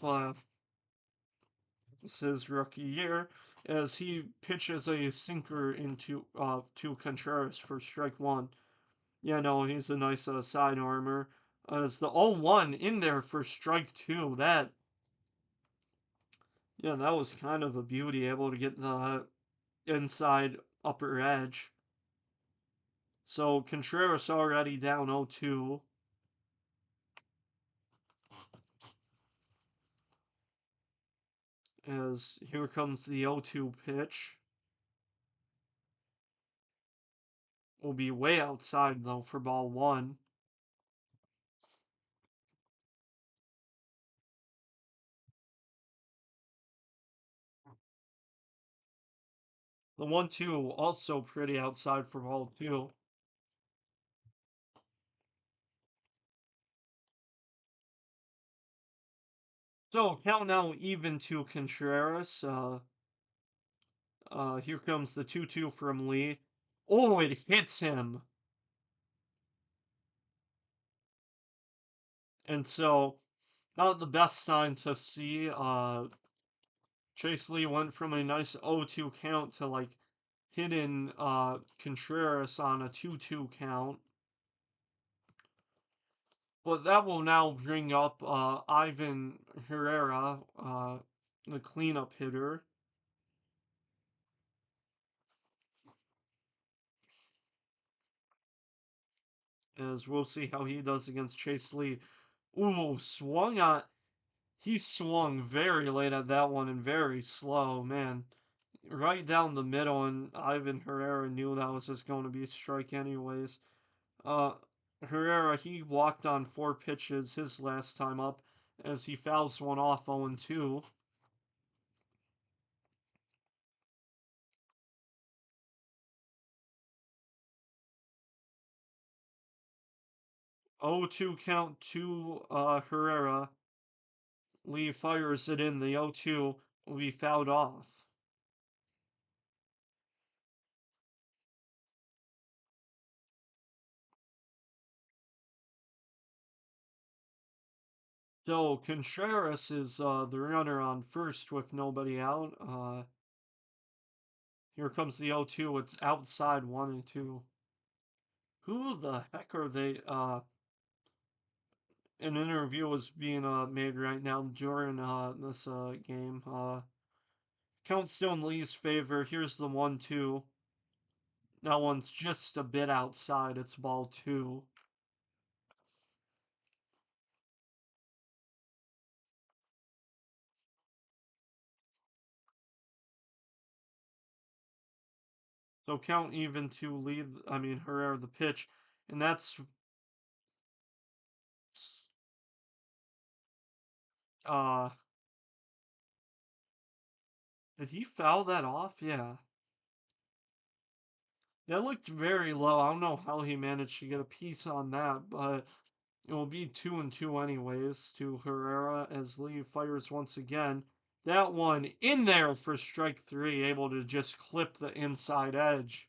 This is his rookie year, as he pitches a sinker into to Contreras for strike one. Yeah, no, he's a nice side armor. As the 0-1 in there for strike two. That was kind of a beauty, able to get the inside upper edge. So Contreras already down 0-2. As here comes the 0-2 pitch. Will be way outside though for ball one. The 1-2 also pretty outside for ball two. So count now even to Contreras. Here comes the 2-2 from Lee. Oh, it hits him. And so, not the best sign to see. Chase Lee went from a nice 0-2 count to like hitting Contreras on a 2-2 count. But that will now bring up Ivan Herrera, the cleanup hitter. As we'll see how he does against Chase Lee. Ooh, he swung very late at that one and very slow, man. Right down the middle, and Ivan Herrera knew that was just going to be a strike anyways. Uh, Herrera, he walked on four pitches his last time up, as he fouls one off 0-2. 0-2 count to Herrera. Lee fires it in. The 0-2 will be fouled off. So Contreras is the runner on first with nobody out. Here comes the 0-2. It's outside 1-2. Who the heck are they? An interview was being made right now during this game. Count still in Lee's favor. Here's the 1-2. That one's just a bit outside. It's ball two. So count even to lead. I mean Herrera the pitch, and that's uh. Did he foul that off? Yeah. That looked very low. I don't know how he managed to get a piece on that, but it will be 2-2 anyways to Herrera as Lee fires once again. That one in there for strike three, able to just clip the inside edge.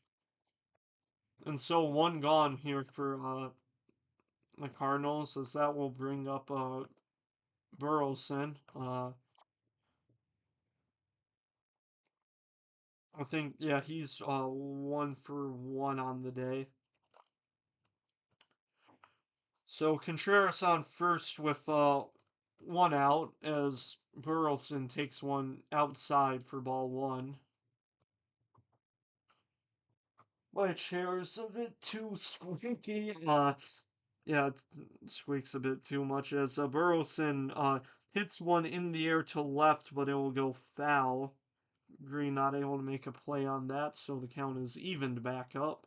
And so one gone here for the Cardinals, as that will bring up Burleson. I think, yeah, he's 1 for 1 on the day. So Contreras on first with one out as Burleson takes one outside for ball one. My chair is a bit too squeaky. Yeah, it squeaks a bit too much as Burleson hits one in the air to left, but it will go foul. Green not able to make a play on that, so the count is evened back up.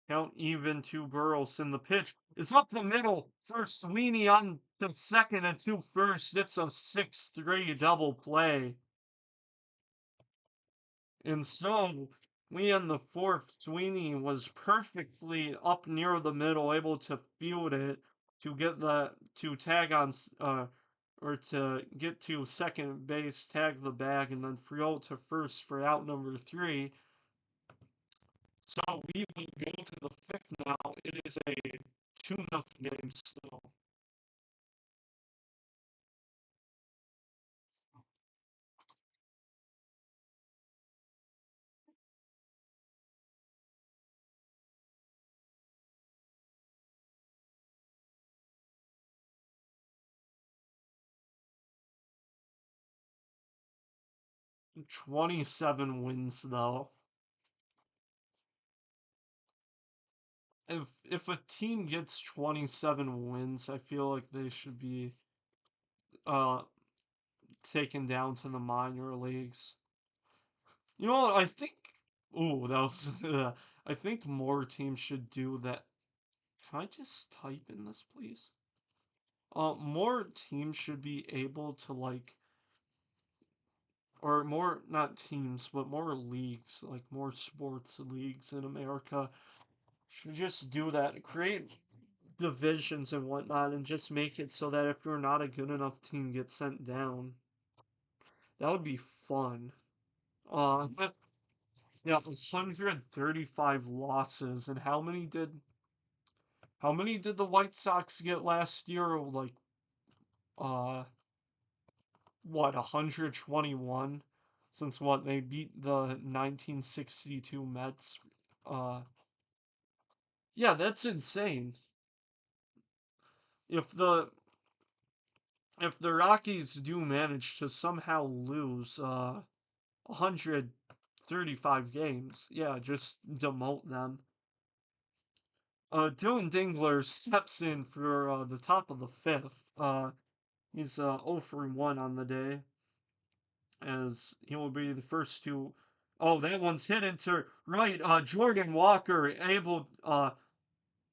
Count even to Burleson. The pitch is up the middle for Sweeney on the second and two first. It's a 6-3 double play. And so we in the fourth, Sweeney was perfectly up near the middle, able to field it to get to tag on or to get to second base, tag the bag, and then free out to first for out number three. So we will go to the fifth now. It is a 2-0 game still. Mm. 27 wins though. If a team gets 27 wins, I feel like they should be uh taken down to the minor leagues. You know what? I think. Ooh, that was. I think more teams should do that. Can I just type in this, please? More teams should be able to like, or more not teams, but more leagues, like more sports leagues in America should just do that. Create divisions and whatnot, and just make it so that if you're not a good enough team, get sent down. That would be fun. Uh, Yeah, 135 losses. And how many did the White Sox get last year? Like uh what, 121? Since what, they beat the 1962 Mets. Uh yeah, that's insane. If the if the Rockies do manage to somehow lose 135 games, yeah, just demote them. Dylan Dingler steps in for the top of the fifth. He's 0 for 1 on the day, as he will be the first to. Oh, that one's hit into right. Jordan Walker able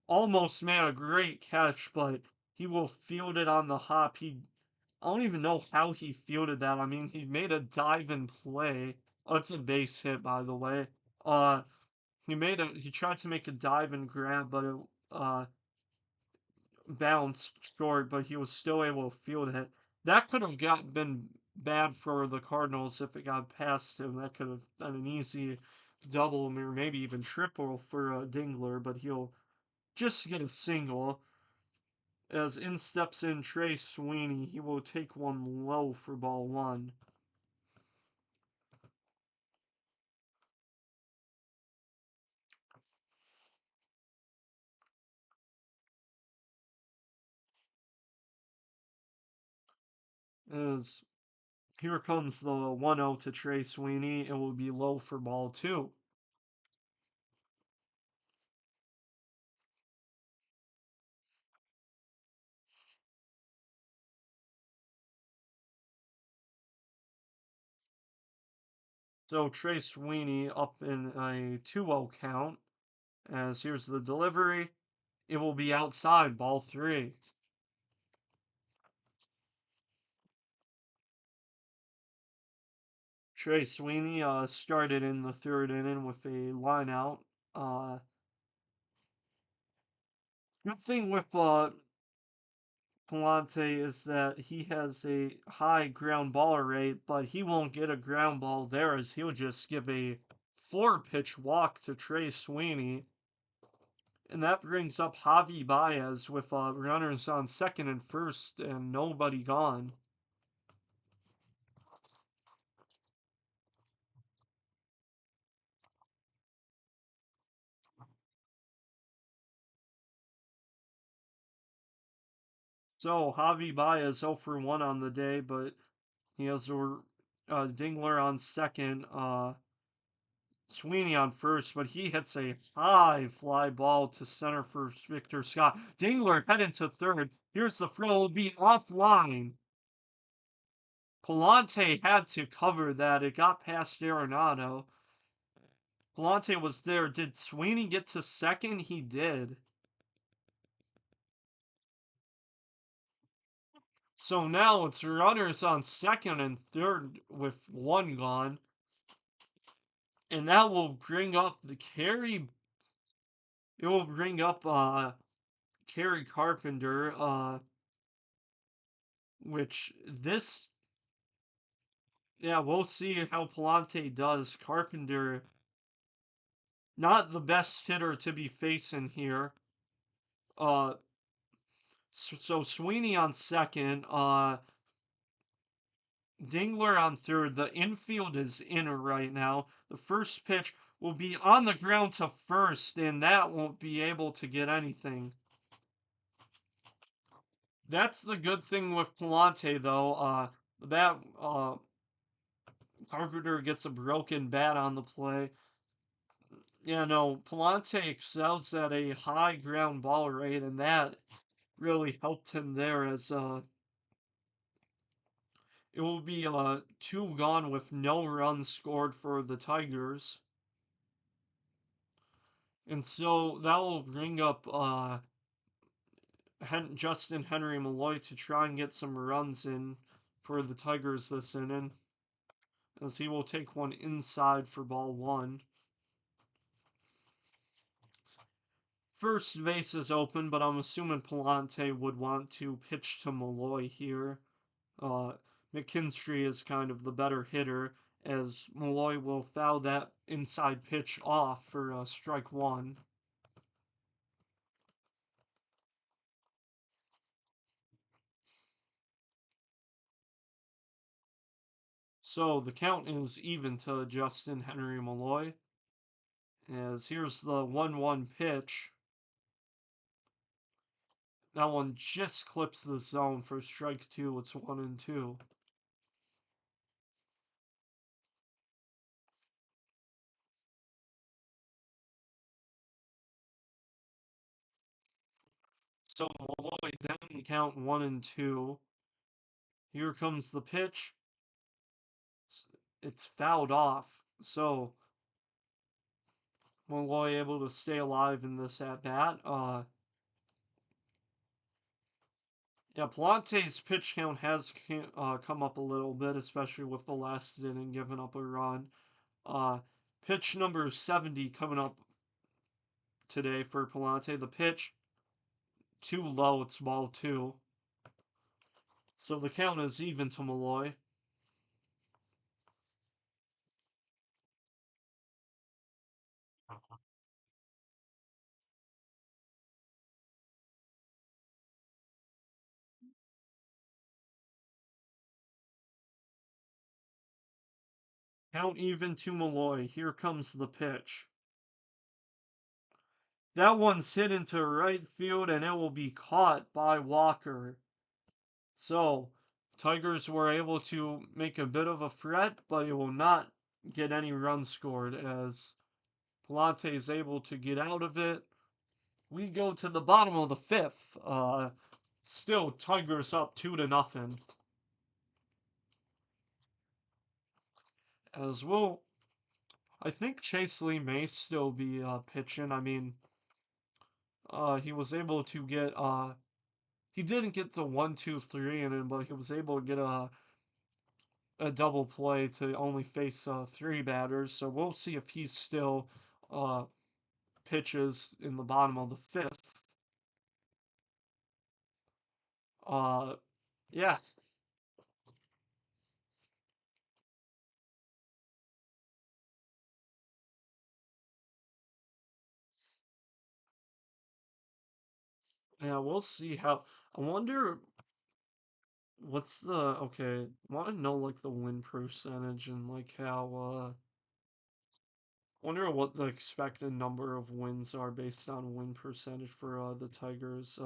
almost made a great catch, but he will field it on the hop. I don't even know how he fielded that. I mean, he made a dive and play. Oh, it's a base hit, by the way. Uh, he tried to make a dive and grab, but it bounced short, but he was still able to field it. That could have been bad for the Cardinals if it got past him. That could have been an easy double or maybe even triple for Dingler, but he'll just get a single. As in steps in Trey Sweeney, he will take one low for ball one. As here comes the 1-0 to Trey Sweeney, it will be low for ball two. So Trey Sweeney up in a 2-0 count. As here's the delivery. It will be outside, ball three. Trey Sweeney started in the third inning with a line out. Good thing with Palante is that he has a high ground ball rate, but he won't get a ground ball there as he'll just give a 4-pitch walk to Trey Sweeney. And that brings up Javi Baez with runners on second and first and nobody gone. So Javi Baez 0 for 1 on the day, but he has a Dingler on second, Sweeney on first, but he hits a high fly ball to center for Victor Scott. Dingler heading to third. Here's the throw, will be offline. Palante had to cover that. It got past Arenado. Palante was there. Did Sweeney get to second? He did. So now it's runners on second and third with one gone. And that will bring up the carry. It will bring up Kerry Carpenter, which this, yeah, we'll see how Palante does. Carpenter, not the best hitter to be facing here. Uh, so Sweeney on second, Dingler on third. The infield is in right now. The first pitch will be on the ground to first, and that won't be able to get anything. That's the good thing with Palante, though. That Carpenter gets a broken bat on the play. Yeah, no, Palante excels at a high ground ball rate, and that really helped him there. As it will be 2 gone with no runs scored for the Tigers, and so that will bring up Justin Henry Malloy to try and get some runs in for the Tigers this inning, as he will take one inside for ball one. First base is open, but I'm assuming Palante would want to pitch to Malloy here. Uh, McKinstry is kind of the better hitter, as Malloy will foul that inside pitch off for strike one. So the count is even to Justin Henry Malloy, as here's the 1-1 pitch. That one just clips the zone for strike two. It's 1-2. So Malloy down the count 1-2. Here comes the pitch. It's fouled off. So Malloy able to stay alive in this at bat. Yeah, Palante's pitch count has come up a little bit, especially with the last inning giving up a run. Uh, Pitch number 70 coming up today for Palante. The pitch too low, it's ball two. So the count is even to Malloy. Count even to Malloy. Here comes the pitch. That one's hit into right field and it will be caught by Walker. So, Tigers were able to make a bit of a threat, but it will not get any runs scored as Palante is able to get out of it. We go to the bottom of the fifth. Still Tigers up 2-0. As well, I think Chase Lee may still be pitching. I mean, he was able to get he didn't get the 1, 2, 3 in him, but he was able to get a double play to only face three batters. So we'll see if he still uh pitches in the bottom of the fifth. Uh, yeah, yeah, we'll see how. I wonder what's the okay. I want to know like the win percentage and like how. Wonder what the expected number of wins are based on win percentage for the Tigers.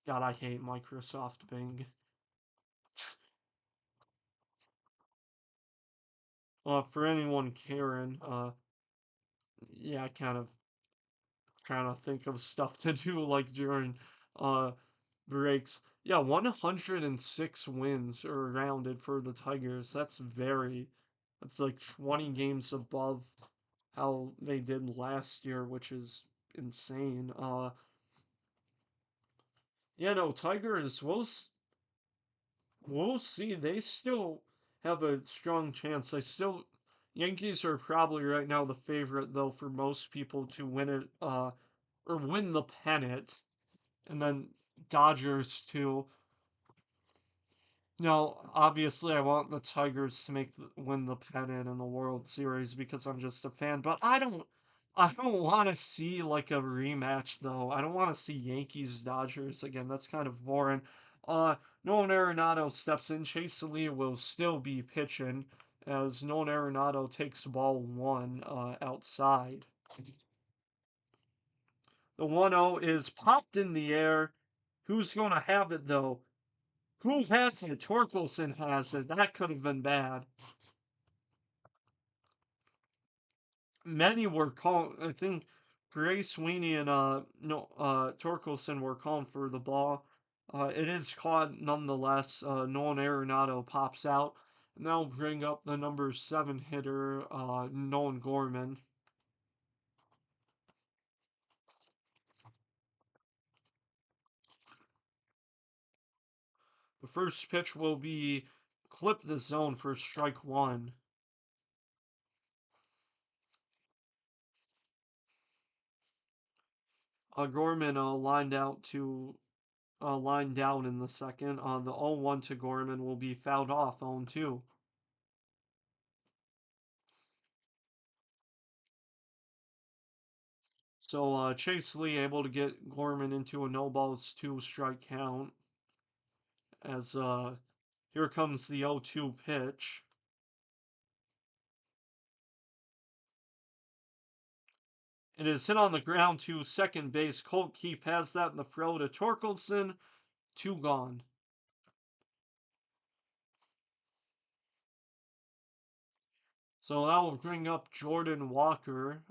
God, I hate Microsoft Bing. For anyone caring, yeah, kind of trying to think of stuff to do like during uh breaks. Yeah, 106 wins are rounded for the Tigers. That's like 20 games above how they did last year, which is insane. Yeah, no, Tigers, we'll see. They still have a strong chance. Yankees are probably right now the favorite though for most people to win it, or win the pennant, and then Dodgers too. No, obviously I want the Tigers to win the pennant in the World Series because I'm just a fan, but I don't want to see like a rematch though. I don't want to see Yankees Dodgers again. That's kind of boring. Nolan Arenado steps in. Chase Lee will still be pitching as Nolan Arenado takes ball one outside. The 1-0 is popped in the air. Who's going to have it though? Who has it? Torkelson has it. That could have been bad. Many were calling. I think Gray Sweeney and no Torkelson were calling for the ball. It is caught nonetheless. Nolan Arenado pops out, and that'll bring up the number 7 hitter, Nolan Gorman. The first pitch will be clip the zone for strike one. Gorman lined down in the second. The 0-1 to Gorman will be fouled off 0-2. So Chase Lee able to get Gorman into a no balls two strike count as here comes the 0-2 pitch. It is hit on the ground to second base. Colt Keith has that in the throw to Torkelson. Two gone. So that will bring up Jordan Walker.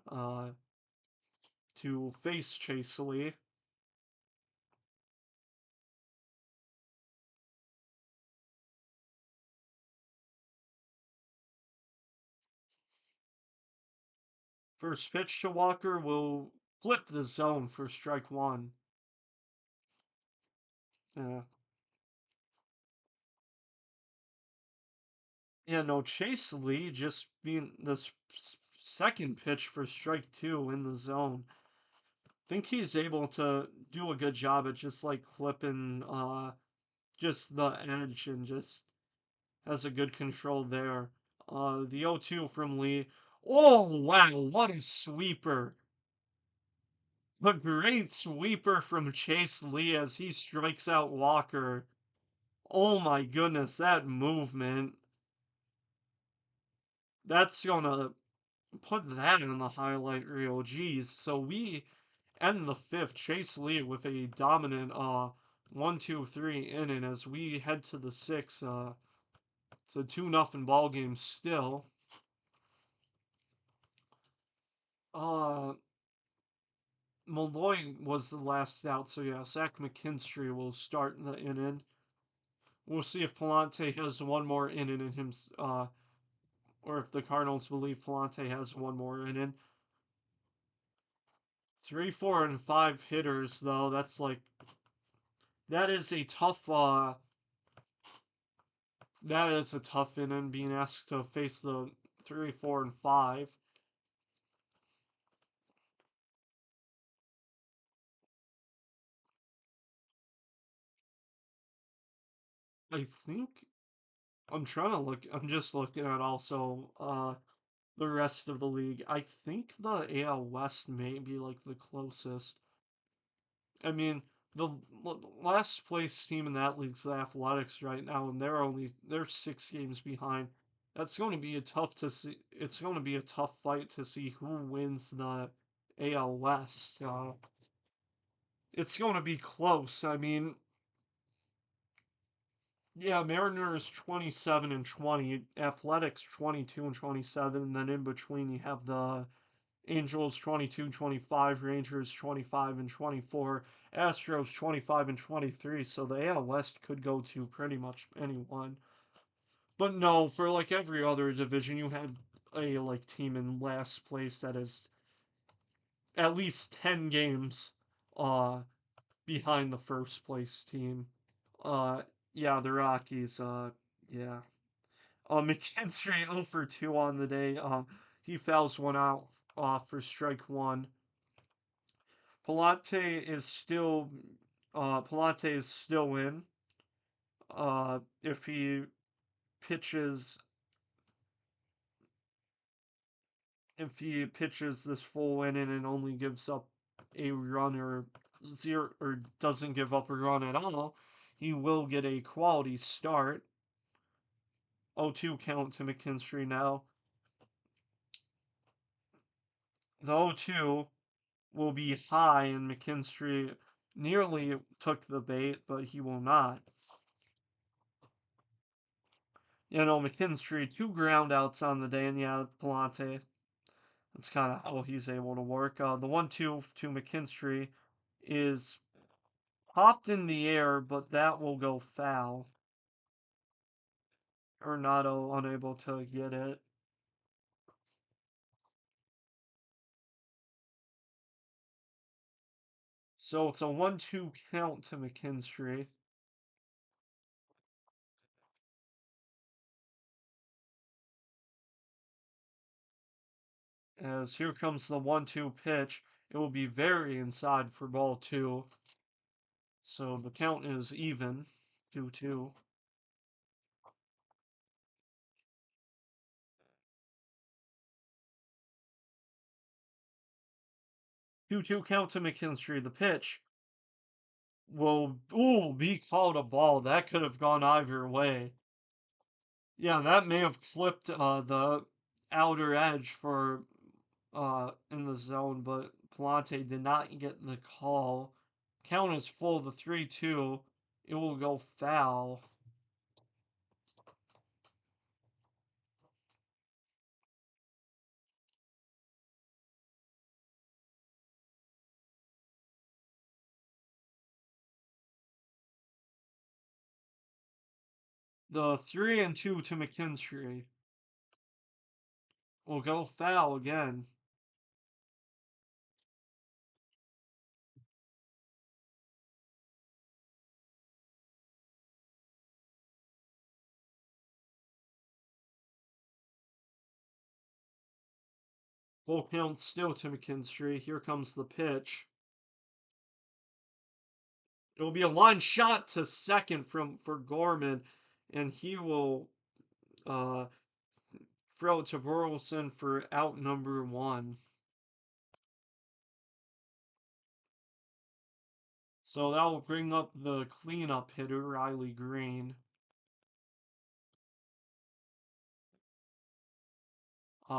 to face Chase Lee. First pitch to Walker will flip the zone for strike one. Yeah. Yeah, no, Chase Lee just being the second pitch for strike two in the zone. Think he's able to do a good job at just like clipping just the edge and just has a good control there. The 0-2 from Lee. Oh wow, what a sweeper. A great sweeper from Chase Lee as he strikes out Walker. Oh my goodness, that movement. That's gonna put that in the highlight reel. Geez. So we end the fifth. Chase Lee with a dominant 1-2-3 inning as we head to the sixth. It's a 2-0 ball game still. Uh Malloy was the last out, so yeah, Zach McKinstry will start the inning. We'll see if Palante has one more inning in him, or if the Cardinals believe Palante has one more inning. 3, 4, and 5 hitters, though. That's like that is a tough. That is a tough inning being asked to face the 3, 4, and 5. I think I'm trying to look. I'm just looking at also the rest of the league. I think the AL West may be like the closest. I mean, the last place team in that league's the Athletics right now, and they're 6 games behind. That's going to be a tough to see. It's going to be a tough fight to see who wins the AL West. It's going to be close. I mean, yeah, Mariners 27 and 20, Athletics 22 and 27, and then in between you have the Angels 22, 25, Rangers 25 and 24, Astros 25 and 23. So the AL West could go to pretty much anyone. But no, for like every other division, you had a like team in last place that is at least 10 games uh behind the first place team. Uh yeah, the Rockies yeah. McKinstry 0 for 2 on the day. He fouls one out for strike one. Palate is still in. If he pitches this full inning and only gives up a run or zero or doesn't give up a run at all, he will get a quality start. 0-2 count to McKinstry now. The 0-2 will be high, and McKinstry nearly took the bait, but he will not. McKinstry, 2 groundouts on the day, and yeah, Palante. That's kind of how he's able to work. The 1-2 to McKinstry is popped in the air, but that will go foul. Ornato unable to get it. So it's a 1-2 count to McKinstry. As here comes the 1-2 pitch. It will be very inside for ball two. So the count is even. 2-2. 2-2 count to McKinstry. The pitch will be called a ball. That could have gone either way. Yeah, that may have flipped the outer edge for in the zone, but Palante did not get the call. Count is full. The 3-2. It will go foul. The 3-2 to McKinstry will go foul again. Full count still to McKinstry. Here comes the pitch. It will be a line shot to second for Gorman, and he will uh, throw it to Burleson for out number 1. So that will bring up the cleanup hitter, Riley Green.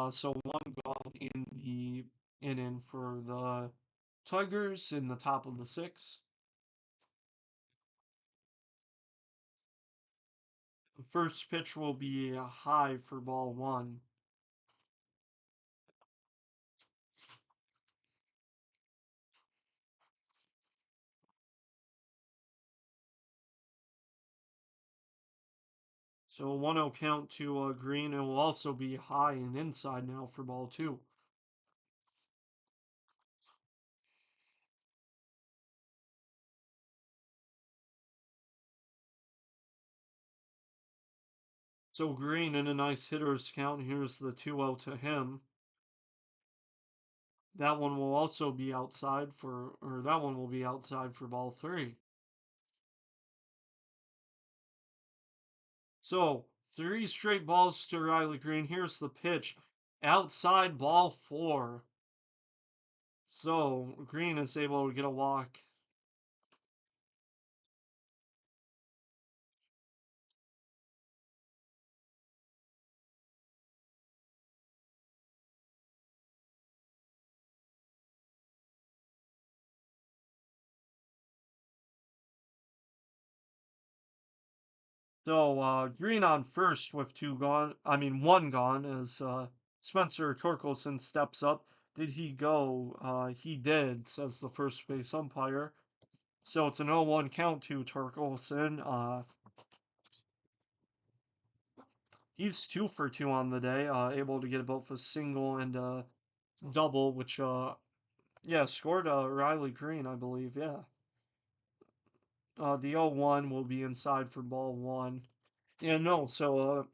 So 1 gone in the inning for the Tigers in the top of the 6th. The first pitch will be a high for ball 1. So a 1-0 count to Green. It will also be high and inside now for ball 2. So Green in a nice hitter's count. Here's the 2-0 to him. That one will also be outside or that one will be outside for ball 3. So 3 straight balls to Riley Green. Here's the pitch. Outside ball 4. So Green is able to get a walk. So Green on first with 2 gone. I mean 1 gone as Spencer Torkelson steps up. Did he go? He did, says the first base umpire. So it's an 0-1 count to Torkelson. He's 2 for 2 on the day, able to get both a single and a double, which yeah, scored Riley Green, I believe. Yeah. The 0-1 will be inside for ball 1. Yeah, no. So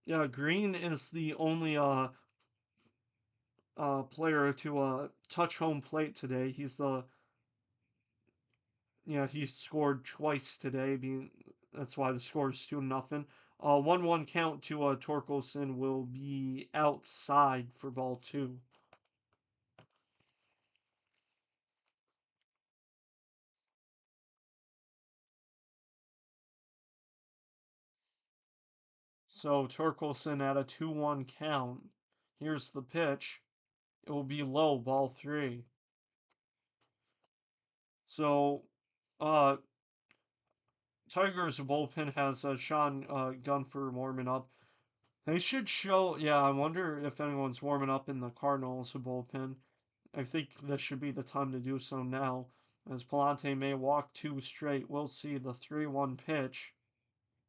yeah, Green is the only player to touch home plate today. He's the he scored twice today. Being that's why the score is 2-0. 1-1 count to Torkelson will be outside for ball 2. So Torkelson at a 2-1 count. Here's the pitch. It will be low, ball 3. So uh Tigers bullpen has Sean Gunfer warming up. They should show. Yeah, I wonder if anyone's warming up in the Cardinals bullpen. I think this should be the time to do so now, as Palante may walk 2 straight. We'll see. The 3-1 pitch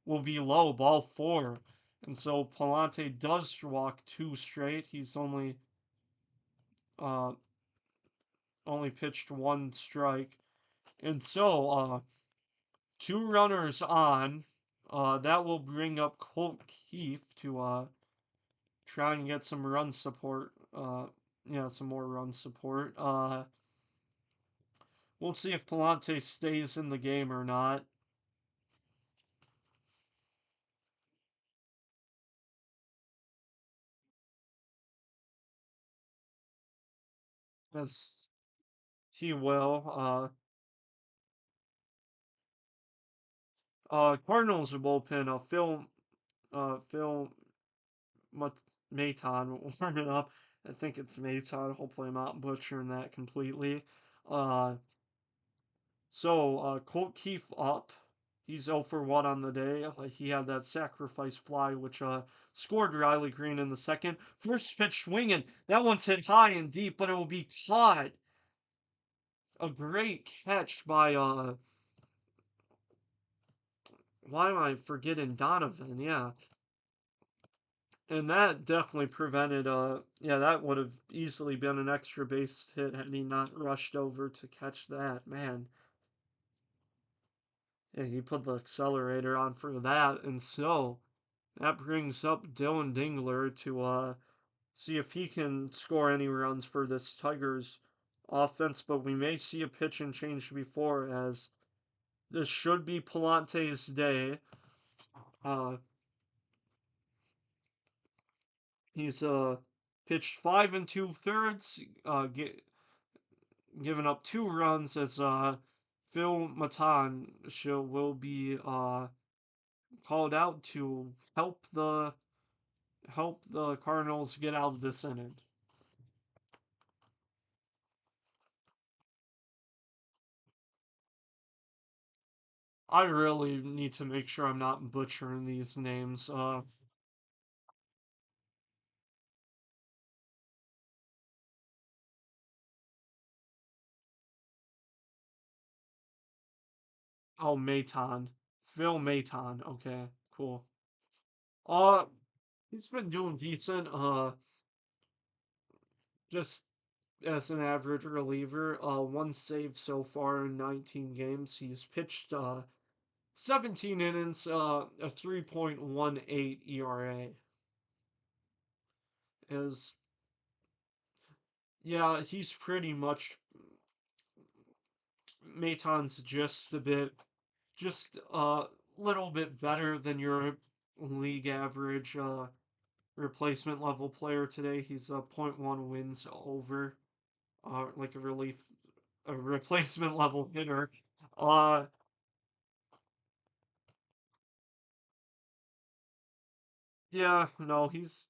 will be low, ball 4. And so Palante does walk 2 straight. He's uh only pitched 1 strike. And so 2 runners on. That will bring up Colt Keefe to try and get some run support. Yeah, some more run support. We'll see if Palante stays in the game or not. As he will. Cardinals bullpen. Phil Maton warming up. I think it's Maton. Hopefully, I'm not butchering that completely. Uh, Colt Keefe up. He's 0 for 1 on the day. He had that sacrifice fly, which scored Riley Green in the second. First pitch swinging. That one's hit high and deep, but it will be caught. A great catch by why am I forgetting Donovan? Yeah. And that definitely prevented yeah, that would have easily been an extra base hit had he not rushed over to catch that. Man. Yeah, he put the accelerator on for that, and so that brings up Dylan Dingler to see if he can score any runs for this Tigers offense, but we may see a pitch and change before as this should be Palante's day. Uh he's pitched 5 2/3, giving up 2 runs as Phil Matan will be called out to help the Cardinals get out of this inning. I really need to make sure I'm not butchering these names. Oh, Maton. Phil Maton. Okay, cool. Uh, he's been doing decent. Just as an average reliever. 1 save so far in 19 games. He's pitched 17 innings, a 3.18 ERA. Is Yeah, he's pretty much Maton's just a little bit better than your league average replacement level player today. He's a point .1 wins over like a replacement level hitter. Uh yeah, no, his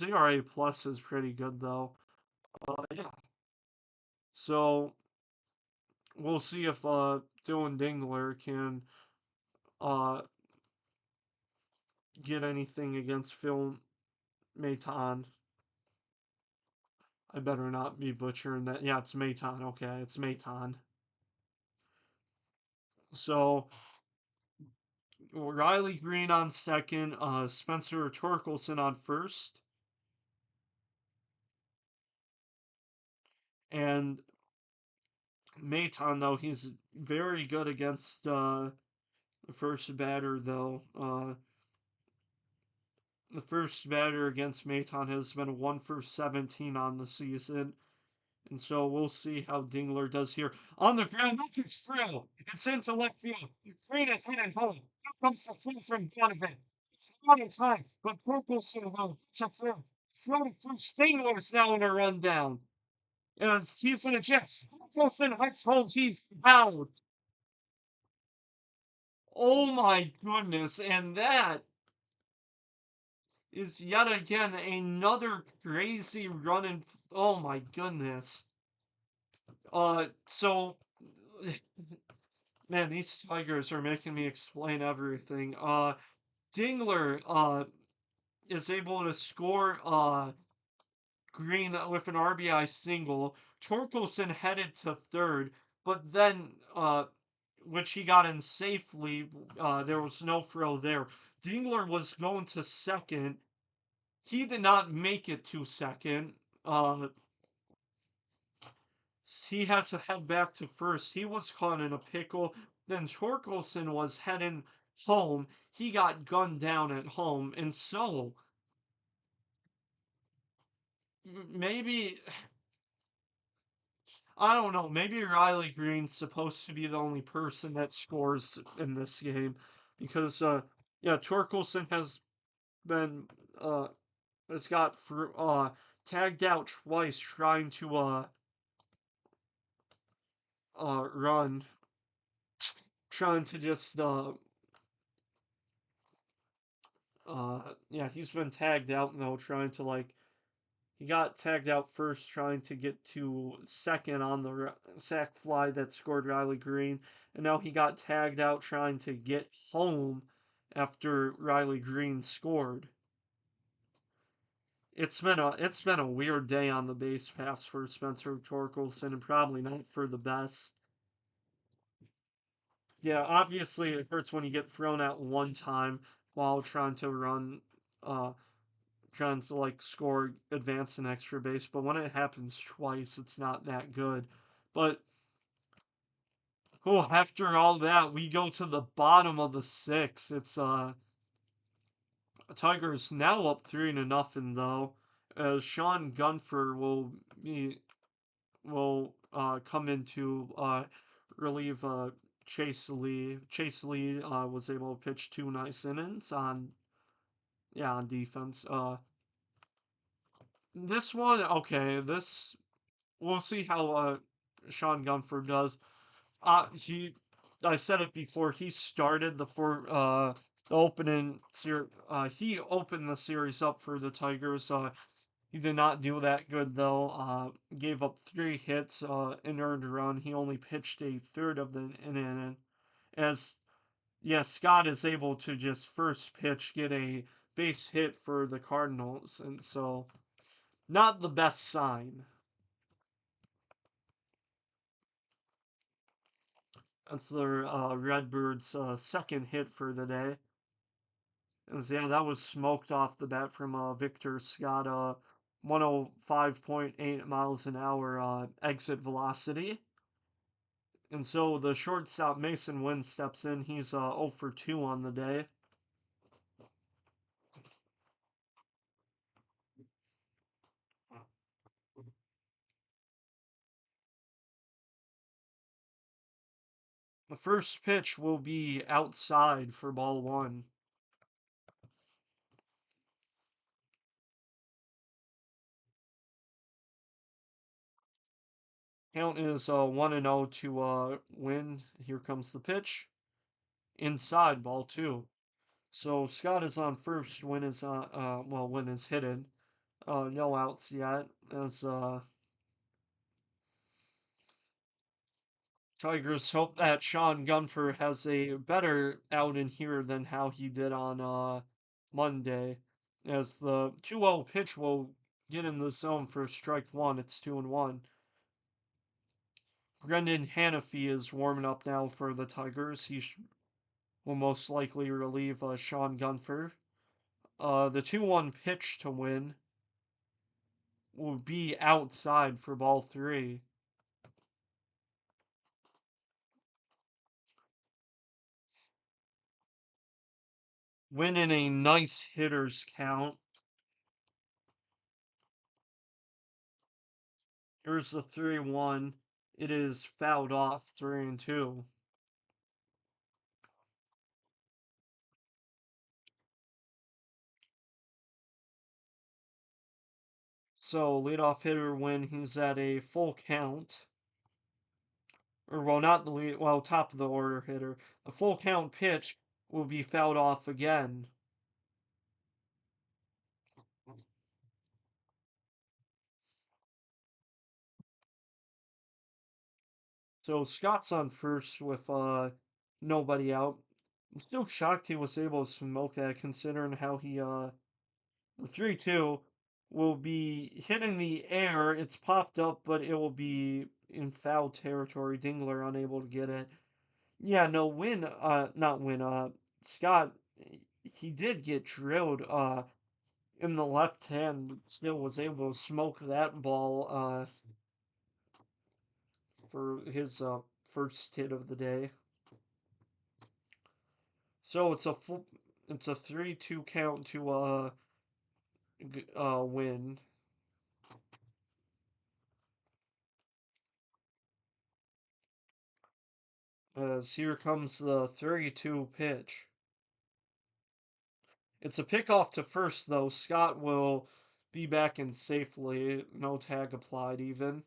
ERA plus is pretty good though. Yeah. So we'll see if Dylan Dingler can uh get anything against Phil Maton. I better not be butchering that. Yeah, it's Maton. Okay, it's Maton. So Riley Green on second, Spencer Torkelson on first, and Maton though he's very good against the first batter though. The first batter against Maton has been 1 for 17 on the season. And so we'll see how Dingler does here. On the ground, look, it's through. It's into left field. Green it, hit it home. Here comes the throw from Donovan. It's not in time, but Torkelson will to throw. Throw to first. Dingler's now in a rundown. As he's in a jet. Torkelson hits home. He's out. Oh my goodness. And that is yet again another crazy run in. Oh my goodness. So Man, these Tigers are making me explain everything. Dingler is able to score Green with an RBI single. Torkelson headed to third, but then which he got in safely. There was no throw there. Dingler was going to second. He did not make it to second. Uh, he had to head back to first. He was caught in a pickle. Then Torkelson was heading home. He got gunned down at home. And so maybe, I don't know, maybe Riley Green's supposed to be the only person that scores in this game. Because, yeah, Torkelson been, uh, has got, tagged out twice trying to, run, trying to just, yeah, he's been tagged out though, trying to like he got tagged out first, trying to get to second on the sack fly that scored Riley Green, and now he got tagged out trying to get home after Riley Green scored. It's been a weird day on the base paths for Spencer Torkelson, and probably not for the best. Yeah, obviously it hurts when you get thrown out one time while trying to run, uh, trying to like score, advance an extra base. But when it happens twice, it's not that good. But oh, after all that, we go to the bottom of the six. It's Tigers now up 3-0 though, as Sean Gunfer be will come in to relieve Chase Lee. Chase Lee was able to pitch two nice innings on defense. This one, okay, this we'll see how Sean Gunfer does. He I said it before. He started the opening series. He opened the series up for the Tigers. He did not do that good though. Gave up three hits, an earned run. He only pitched a third of the inning. As yeah, Scott is able to just first pitch get a base hit for the Cardinals, and so not the best sign. That's the Redbirds' second hit for the day. And yeah, that was smoked off the bat from Victor Scott. 105.8 miles an hour exit velocity. And so the shortstop Mason Wynn steps in. He's 0 for 2 on the day. The first pitch will be outside for ball one. Count is 1-0 to Wynn. Here comes the pitch. Inside ball two. So Scott is on first. Wynn is Wynn is hidden. No outs yet. As Tigers hope that Sean Gunfer has a better out in here than how he did on Monday. As the 2-0 pitch will get in the zone for strike one. It's 2-1. Brendan Hanafy is warming up now for the Tigers. Will most likely relieve Sean Gunfer. The 2-1 pitch to Win will be outside for ball three. Win in a nice hitter's count. Here's the 3-1. It is fouled off 3-2. So leadoff hitter when he's at a full count. Or well, not the lead. Well, top of the order hitter. The full count pitch will be fouled off again. So Scott's on first with nobody out. I'm still shocked he was able to smoke that considering how the 3-2 will be hitting the air. It's popped up, but it will be in foul territory. Dingler unable to get it. Yeah, no, not win, Scott, he did get drilled, in the left hand, still was able to smoke that ball, for his, first hit of the day. So it's a 3-2 count to, win. As here comes the 3-2 pitch. It's a pickoff to first, though. Scott will be back in safely. No tag applied, even.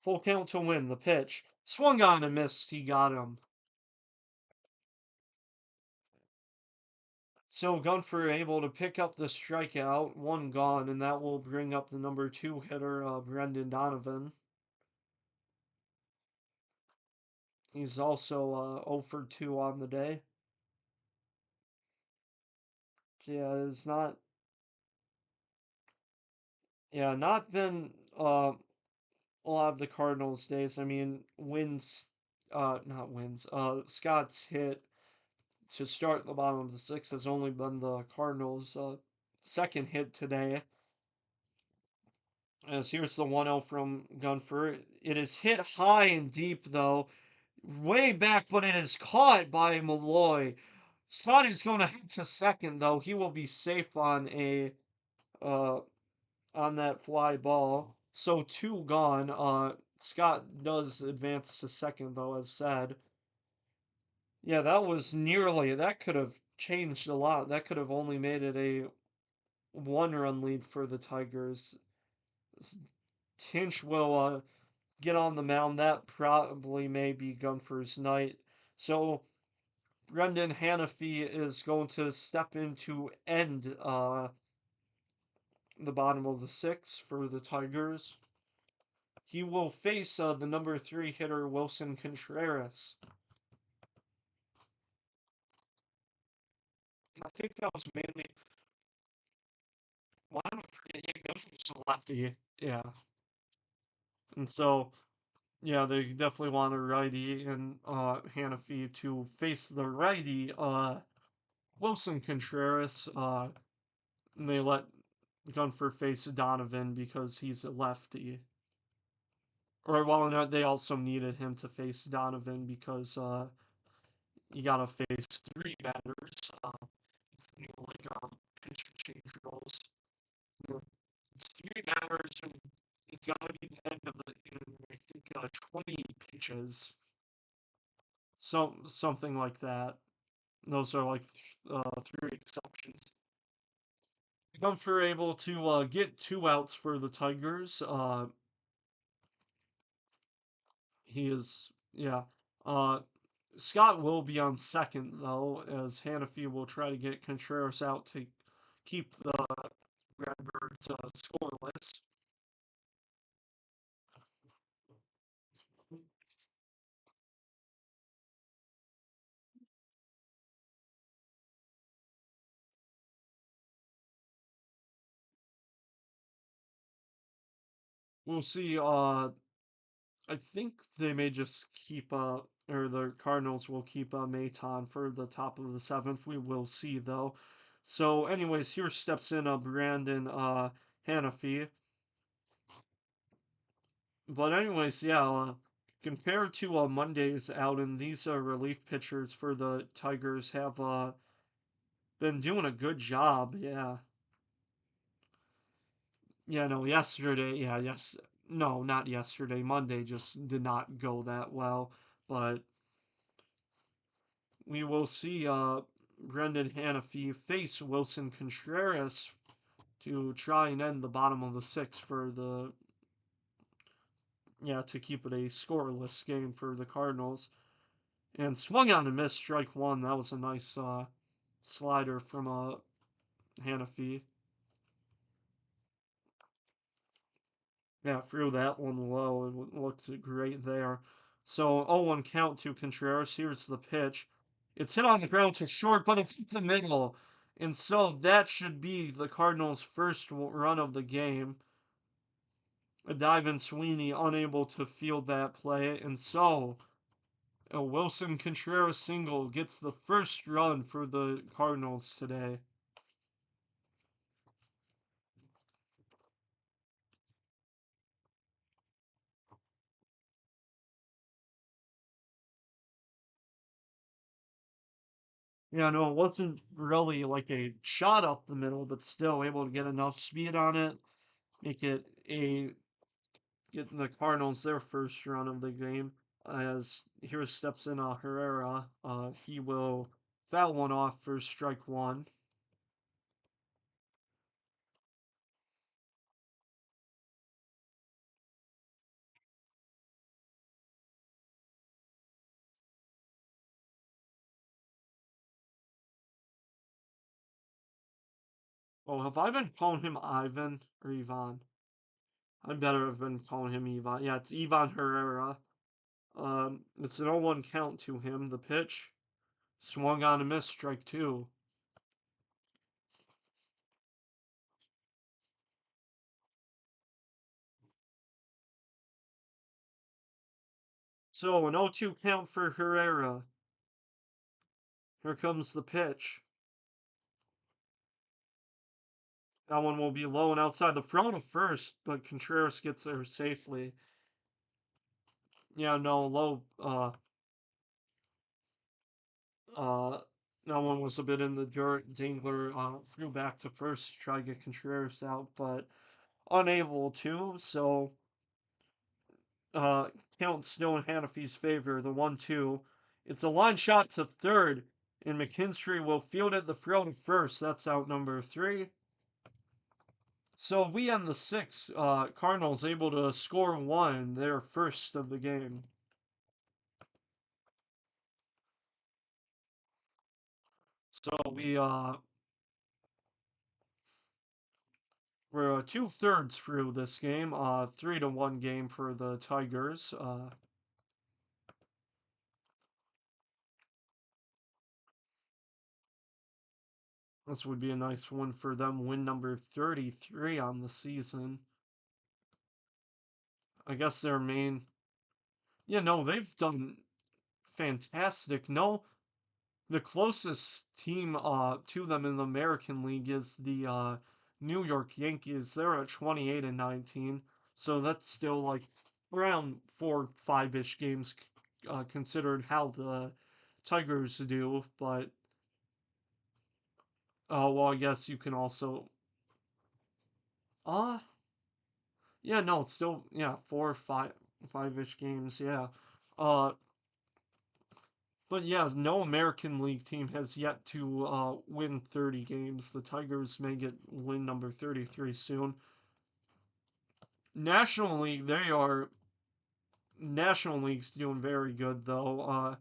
Full count to win. The pitch. Swung on and missed. He got him. So Gunfer able to pick up the strikeout. One gone, and that will bring up the number two hitter, Brendan Donovan. He's also 0 for 2 on the day. Yeah, it's not Yeah, not been a lot of the Cardinals days. I mean, not wins. Scott's hit to start the bottom of the sixth has only been the Cardinals' second hit today. As here's the 1-0 from Gunfer. It is hit high and deep though, way back, but it is caught by Malloy. Scott is going to hit to second though. He will be safe uh on that fly ball. So two gone. Scott does advance to second though, as said. Yeah, that could have changed a lot. That could have only made it a one-run lead for the Tigers. Tinch will get on the mound. That probably may be Gunfer's night. So Brendan Hanafy is going to step in to end the bottom of the sixth for the Tigers. He will face the number 3 hitter Wilson Contreras. I think that was mainly. Why don't I forget? Yeah, Wilson's a lefty. Yeah, and so yeah, they definitely want a righty and Hanafy to face the righty Wilson Contreras. And they let Gunfer face Donovan because he's a lefty. Or well, no, they also needed him to face Donovan because you gotta face three batters. Like pitch change roles. You know, it's three batters and it's gotta be the end of the I think 20 pitches. Something like that. Those are like three exceptions. Gunfer able to get two outs for the Tigers. He is, yeah. Uh, Scott will be on second, though, as Hanafy will try to get Contreras out to keep the Redbirds scoreless. We'll see. I think they may just keep, or the Cardinals will keep Maton for the top of the seventh. We will see, though. So, anyways, here steps in Brandon Hanafy. But anyways, yeah, compared to Monday's outing, these relief pitchers for the Tigers have been doing a good job. Yeah, yeah. No, yesterday, yeah, yes, no, not yesterday. Monday just did not go that well. But we will see Brendan Hanafy face Wilson Contreras to try and end the bottom of the sixth for the to keep it a scoreless game for the Cardinals. And swung on and missed strike one. That was a nice slider from Hanafy. Yeah, threw that one low. It looked great there. So 0-1 count to Contreras. Here's the pitch. It's hit on the ground to short, but it's in the middle. And so that should be the Cardinals' first run of the game. A dive in Sweeney unable to field that play. And so a Wilson Contreras single gets the first run for the Cardinals today. Yeah, no, it wasn't really like a shot up the middle, but still able to get enough speed on it, make it a getting the Cardinals their first run of the game. As here steps in Herrera, he will foul one off for strike one. Oh, have I been calling him Ivan or Ivan? I better have been calling him Ivan. Yeah, it's Ivan Herrera. It's an 0-1 count to him. The pitch swung on a miss, strike two. So an 0-2 count for Herrera. Here comes the pitch. That one will be low and outside the front of first, but Contreras gets there safely. Yeah, no, low. Uh, that one was a bit in the dirt. Dingler threw back to first to try to get Contreras out, but unable to. So uh, count still in Hanafy's favor. The 1-2. It's a line shot to third, and McKinstry will field it the throw to first. That's out number 3. So we end the 6th. Cardinals able to score 1, their first of the game. So we're 2/3 through this game. 3-1 game for the Tigers. This would be a nice win for them. Win number 33 on the season. I guess their main. Yeah, no, they've done fantastic. No, the closest team to them in the American League is the New York Yankees. They're at 28-19, so that's still like around 4-5-ish games considered how the Tigers do. But well, I guess you can also uh yeah, no, it's still yeah 4 or 5-ish games. Yeah, uh but yeah, no American League team has yet to win 30 games. The Tigers may get win number 33 soon. National League, they are National League's doing very good though.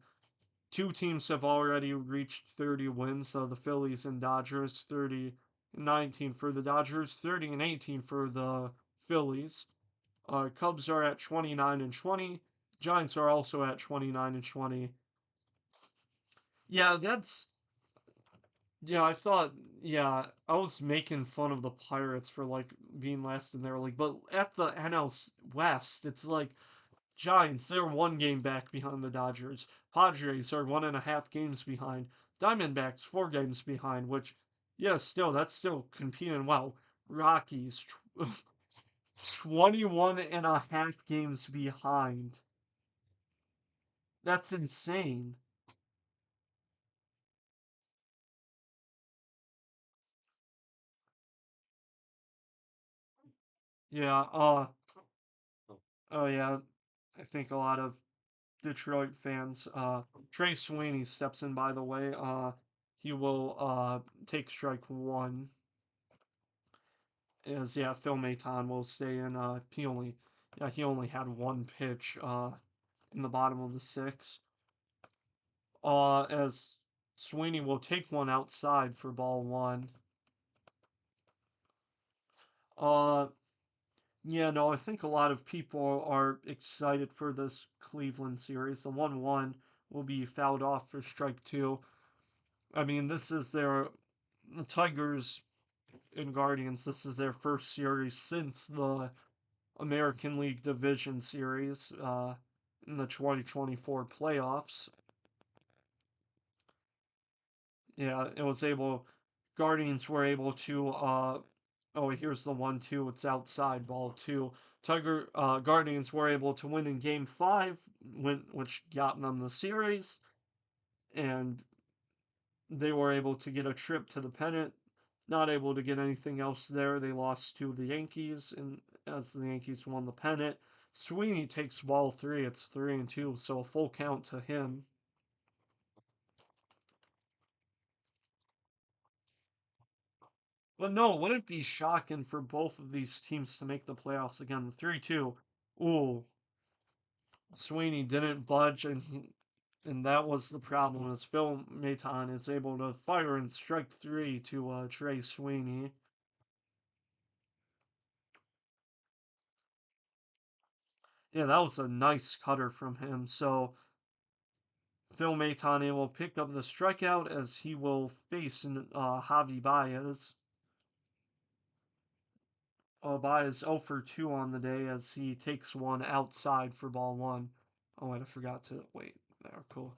Two teams have already reached 30 wins. The Phillies and Dodgers, 30-19 for the Dodgers, 30-18 for the Phillies. Cubs are at 29-20. Giants are also at 29-20. Yeah, that's Yeah, I thought, yeah, I was making fun of the Pirates for like being last in their league, but at the NL West, it's like Giants, they're 1 game back behind the Dodgers. Padres are 1.5 games behind. Diamondbacks 4 games behind, which, yeah, still, that's still competing well. Rockies, 21.5 games behind. That's insane. Yeah, oh yeah, I think a lot of Detroit fans. Trey Sweeney steps in, by the way. He will take strike 1. As yeah, Phil Maton will stay in. He only had 1 pitch in the bottom of the 6th. As Sweeney will take one outside for ball 1. Uh, yeah, no, I think a lot of people are excited for this Cleveland series. The 1-1 will be fouled off for strike 2. I mean, this is the Tigers and Guardians. This is their first series since the American League Division Series in the 2024 playoffs. Yeah, it was able. Guardians were able to. Oh, here's the 1-2. It's outside ball 2. Guardians were able to win in Game 5, which got them the series, and they were able to get a trip to the pennant. Not able to get anything else there. They lost to the Yankees, and as the Yankees won the pennant, Sweeney takes ball 3. It's 3-2, so a full count to him. But no, wouldn't it be shocking for both of these teams to make the playoffs again? The 3-2. Ooh, Sweeney didn't budge, and that was the problem. As Phil Maton is able to fire in strike 3 to Trey Sweeney. Yeah, that was a nice cutter from him. So Phil Maitane will pick up the strikeout as he will face Javi Baez. Baez 0 for 2 on the day as he takes one outside for ball 1. Oh wait, I forgot to wait. There, cool.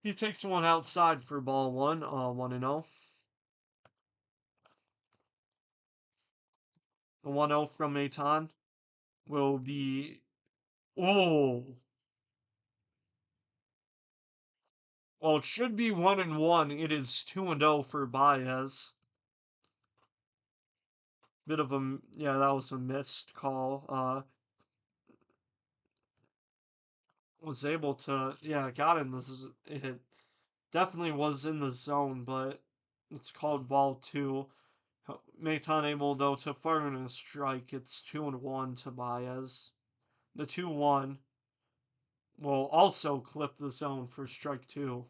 He takes one outside for ball one. 1-0. The 1-0 from Maton will be. Oh, well, it should be 1-1. It is 2-0 for Baez. Bit of a yeah, that was a missed call. Was able to got in this. It definitely was in the zone, but it's called ball two. Maton able though to fire in a strike. It's 2-1 to Baez. The 2-1 will also clip the zone for strike two.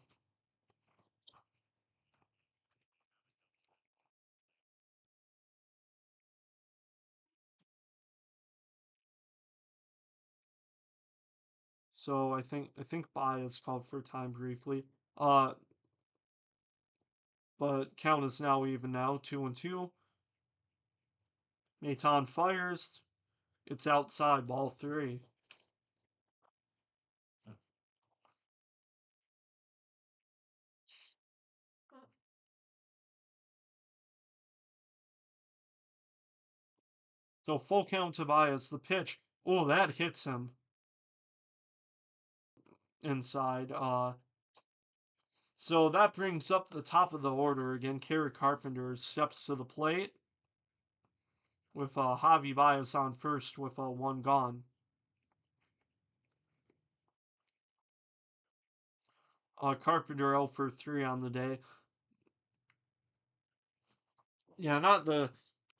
So I think Baez called for time briefly. Uh, but count is now even now 2-2. Maton fires. It's outside ball three. So full count to Baez. The pitch. Oh, that hits him inside. So that brings up the top of the order again. Kerry Carpenter steps to the plate with Javi Baez on first with one gone. Carpenter 0 for 3 on the day. Yeah, not the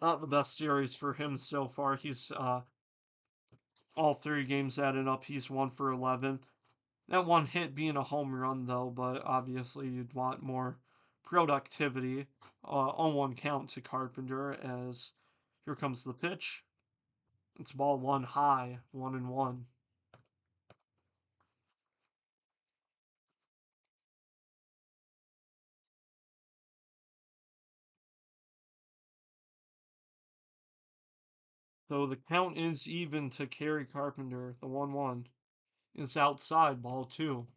best series for him so far. He's all three games added up. He's 1 for 11. That one hit being a home run though, but obviously you'd want more productivity. 0-1 count to Carpenter as here comes the pitch. It's ball one high, 1-1. So the count is even to Kerry Carpenter. The 1-1 is outside ball two.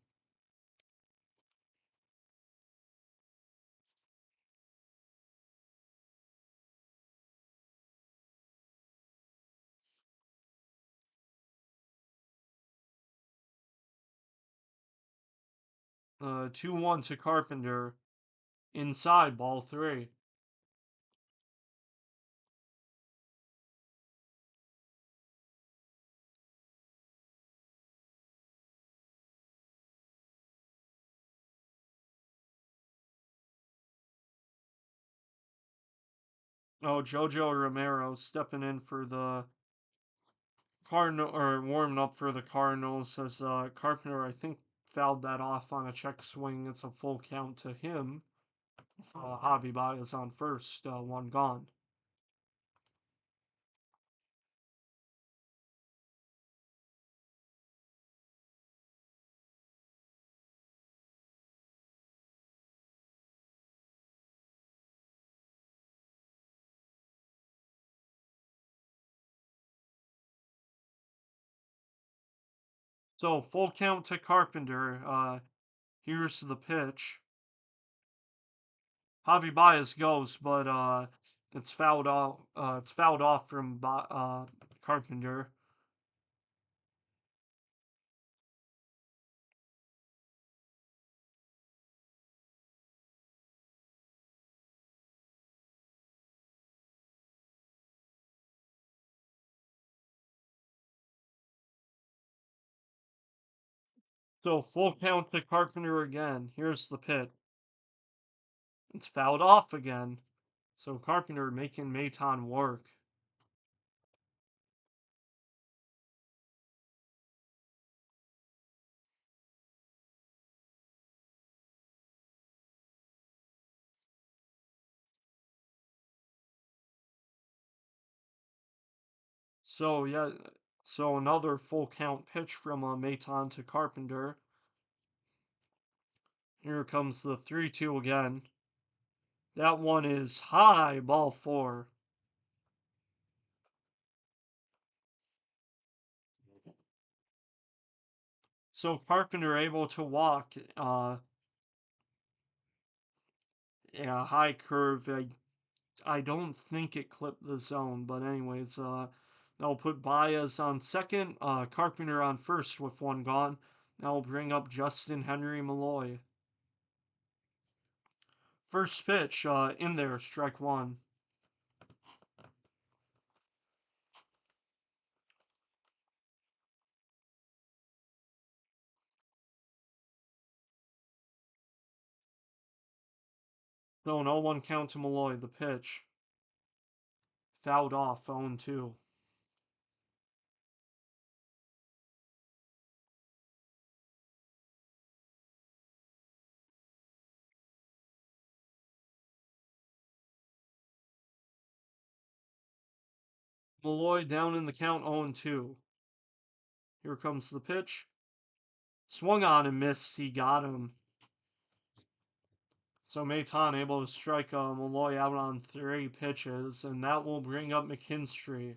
2-1 to Carpenter. Inside ball three. Oh, Jojo Romero stepping in for the Cardinal or warming up for the Cardinals as Carpenter I think fouled that off on a check swing. It's a full count to him. Javi Baez on first, one gone. So full count to Carpenter. Here's the pitch. Javi Baez goes, but it's fouled off. It's fouled off from Carpenter. So full count to Carpenter again. Here's the pitch. It's fouled off again. So Carpenter making Maton work. So yeah, so another full count pitch from Maton to Carpenter. Here comes the 3-2 again. That one is high, ball four. So Carpenter able to walk. Yeah, high curve. I don't think it clipped the zone, but anyways, I'll put Baez on second, Carpenter on first with one gone. Now we'll bring up Justin Henry Malloy. First pitch, in there, strike one. No, 0-1 count to Malloy. The pitch. Fouled off, 0-2. Malloy down in the count, 0-2. Here comes the pitch. Swung on and missed. He got him. So Maton able to strike Malloy out on 3 pitches, and that will bring up McKinstry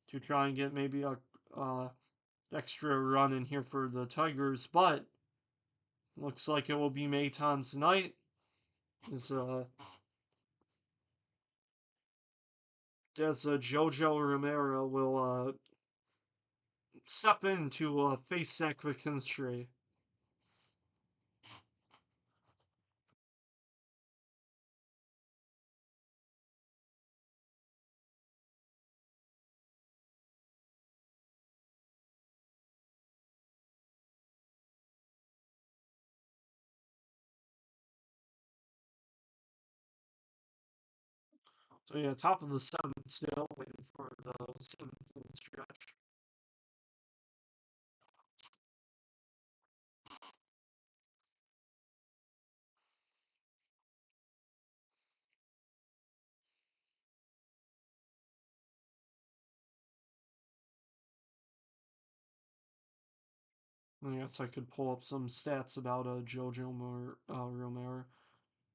to try and get maybe a uh, extra run in here for the Tigers. But looks like it will be Maton's night. As Jojo Romero will step in to face Zach McKinstry. So yeah, top of the seventh still, waiting for the seventh inning stretch. I guess I could pull up some stats about Romero.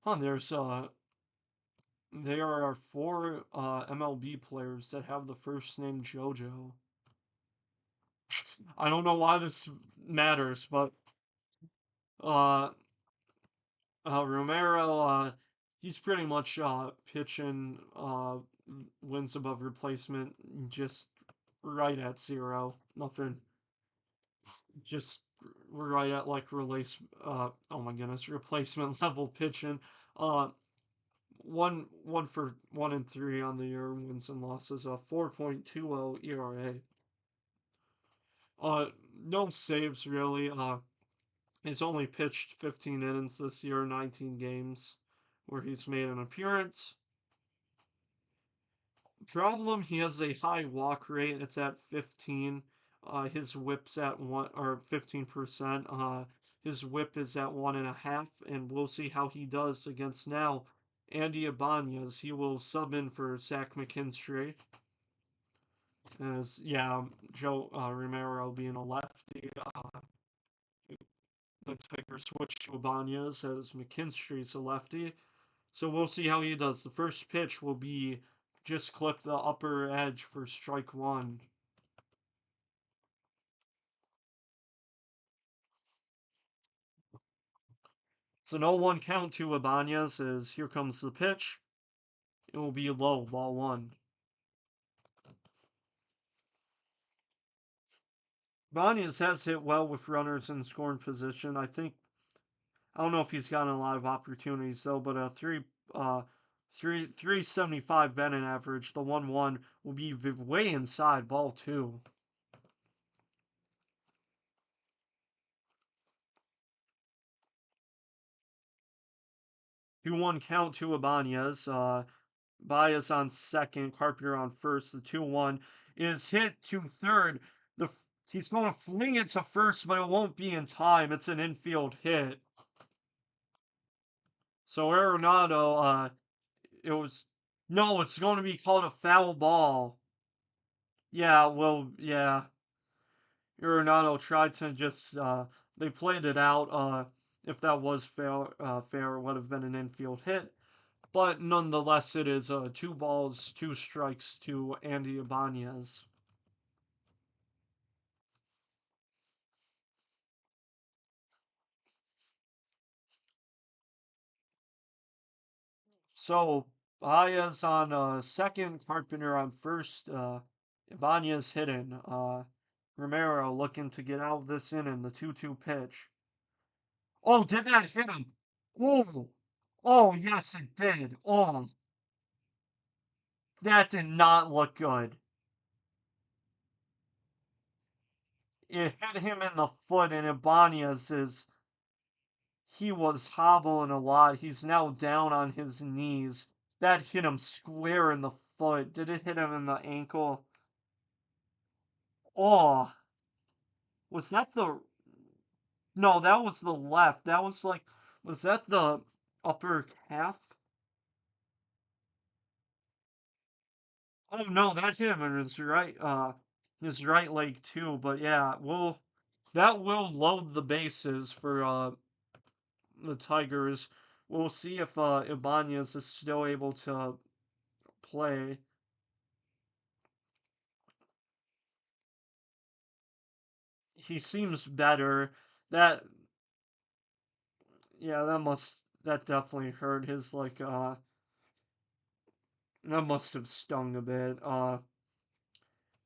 Huh, there are 4 MLB players that have the first name JoJo. I don't know why this matters, but uh, Romero, he's pretty much pitching wins above replacement, just right at 0. Nothing, just right at like oh my goodness, replacement level pitching. Uh, one for 1-3 on the year, wins and losses. 4.20 ERA. Uh, no saves really. He's only pitched 15 innings this year, 19 games where he's made an appearance. Problem, he has a high walk rate. It's at 15. His whip's at 15%. His whip is at 1.5, and we'll see how he does against now Andy Ibanez. He will sub in for Zach McKinstry. As yeah, Joe Romero being a lefty, the Tigers switch to Ibanez as McKinstry's a lefty. So we'll see how he does. The first pitch will be just clip the upper edge for strike one. It's an 0-1 count to Ibanez as here comes the pitch. It will be low, ball one. Ibanez has hit well with runners in scoring position. I don't know if he's gotten a lot of opportunities though, but a 375 batting average. The 1-1 will be way inside, ball two. 2-1 count to Ibanez. Baez on second, Carpenter on first. The 2-1 is hit to third. He's going to fling it to first, but it won't be in time. It's an infield hit. So Arenado, it was no, it's going to be called a foul ball. Yeah, well, yeah. Arenado tried to just they played it out. If that was fair, it would have been an infield hit. But nonetheless, it is 2 balls, 2 strikes to Andy Ibanez. So Baez on second, Carpenter on first. Ibanez hitting. Romero looking to get out of this inning. The 2-2 pitch. Oh, did that hit him? Oh, oh yes, it did. Oh, that did not look good. It hit him in the foot, and Ibanez is he was hobbling a lot. He's now down on his knees. That hit him square in the foot. Did it hit him in the ankle? Oh, was that the no, that was the left. That was like, was that the upper calf? Oh no, that hit him in his right leg too. But yeah, that will load the bases for the Tigers. We'll see if Ibanez is still able to play. He seems better. That yeah, that definitely hurt his like that must have stung a bit.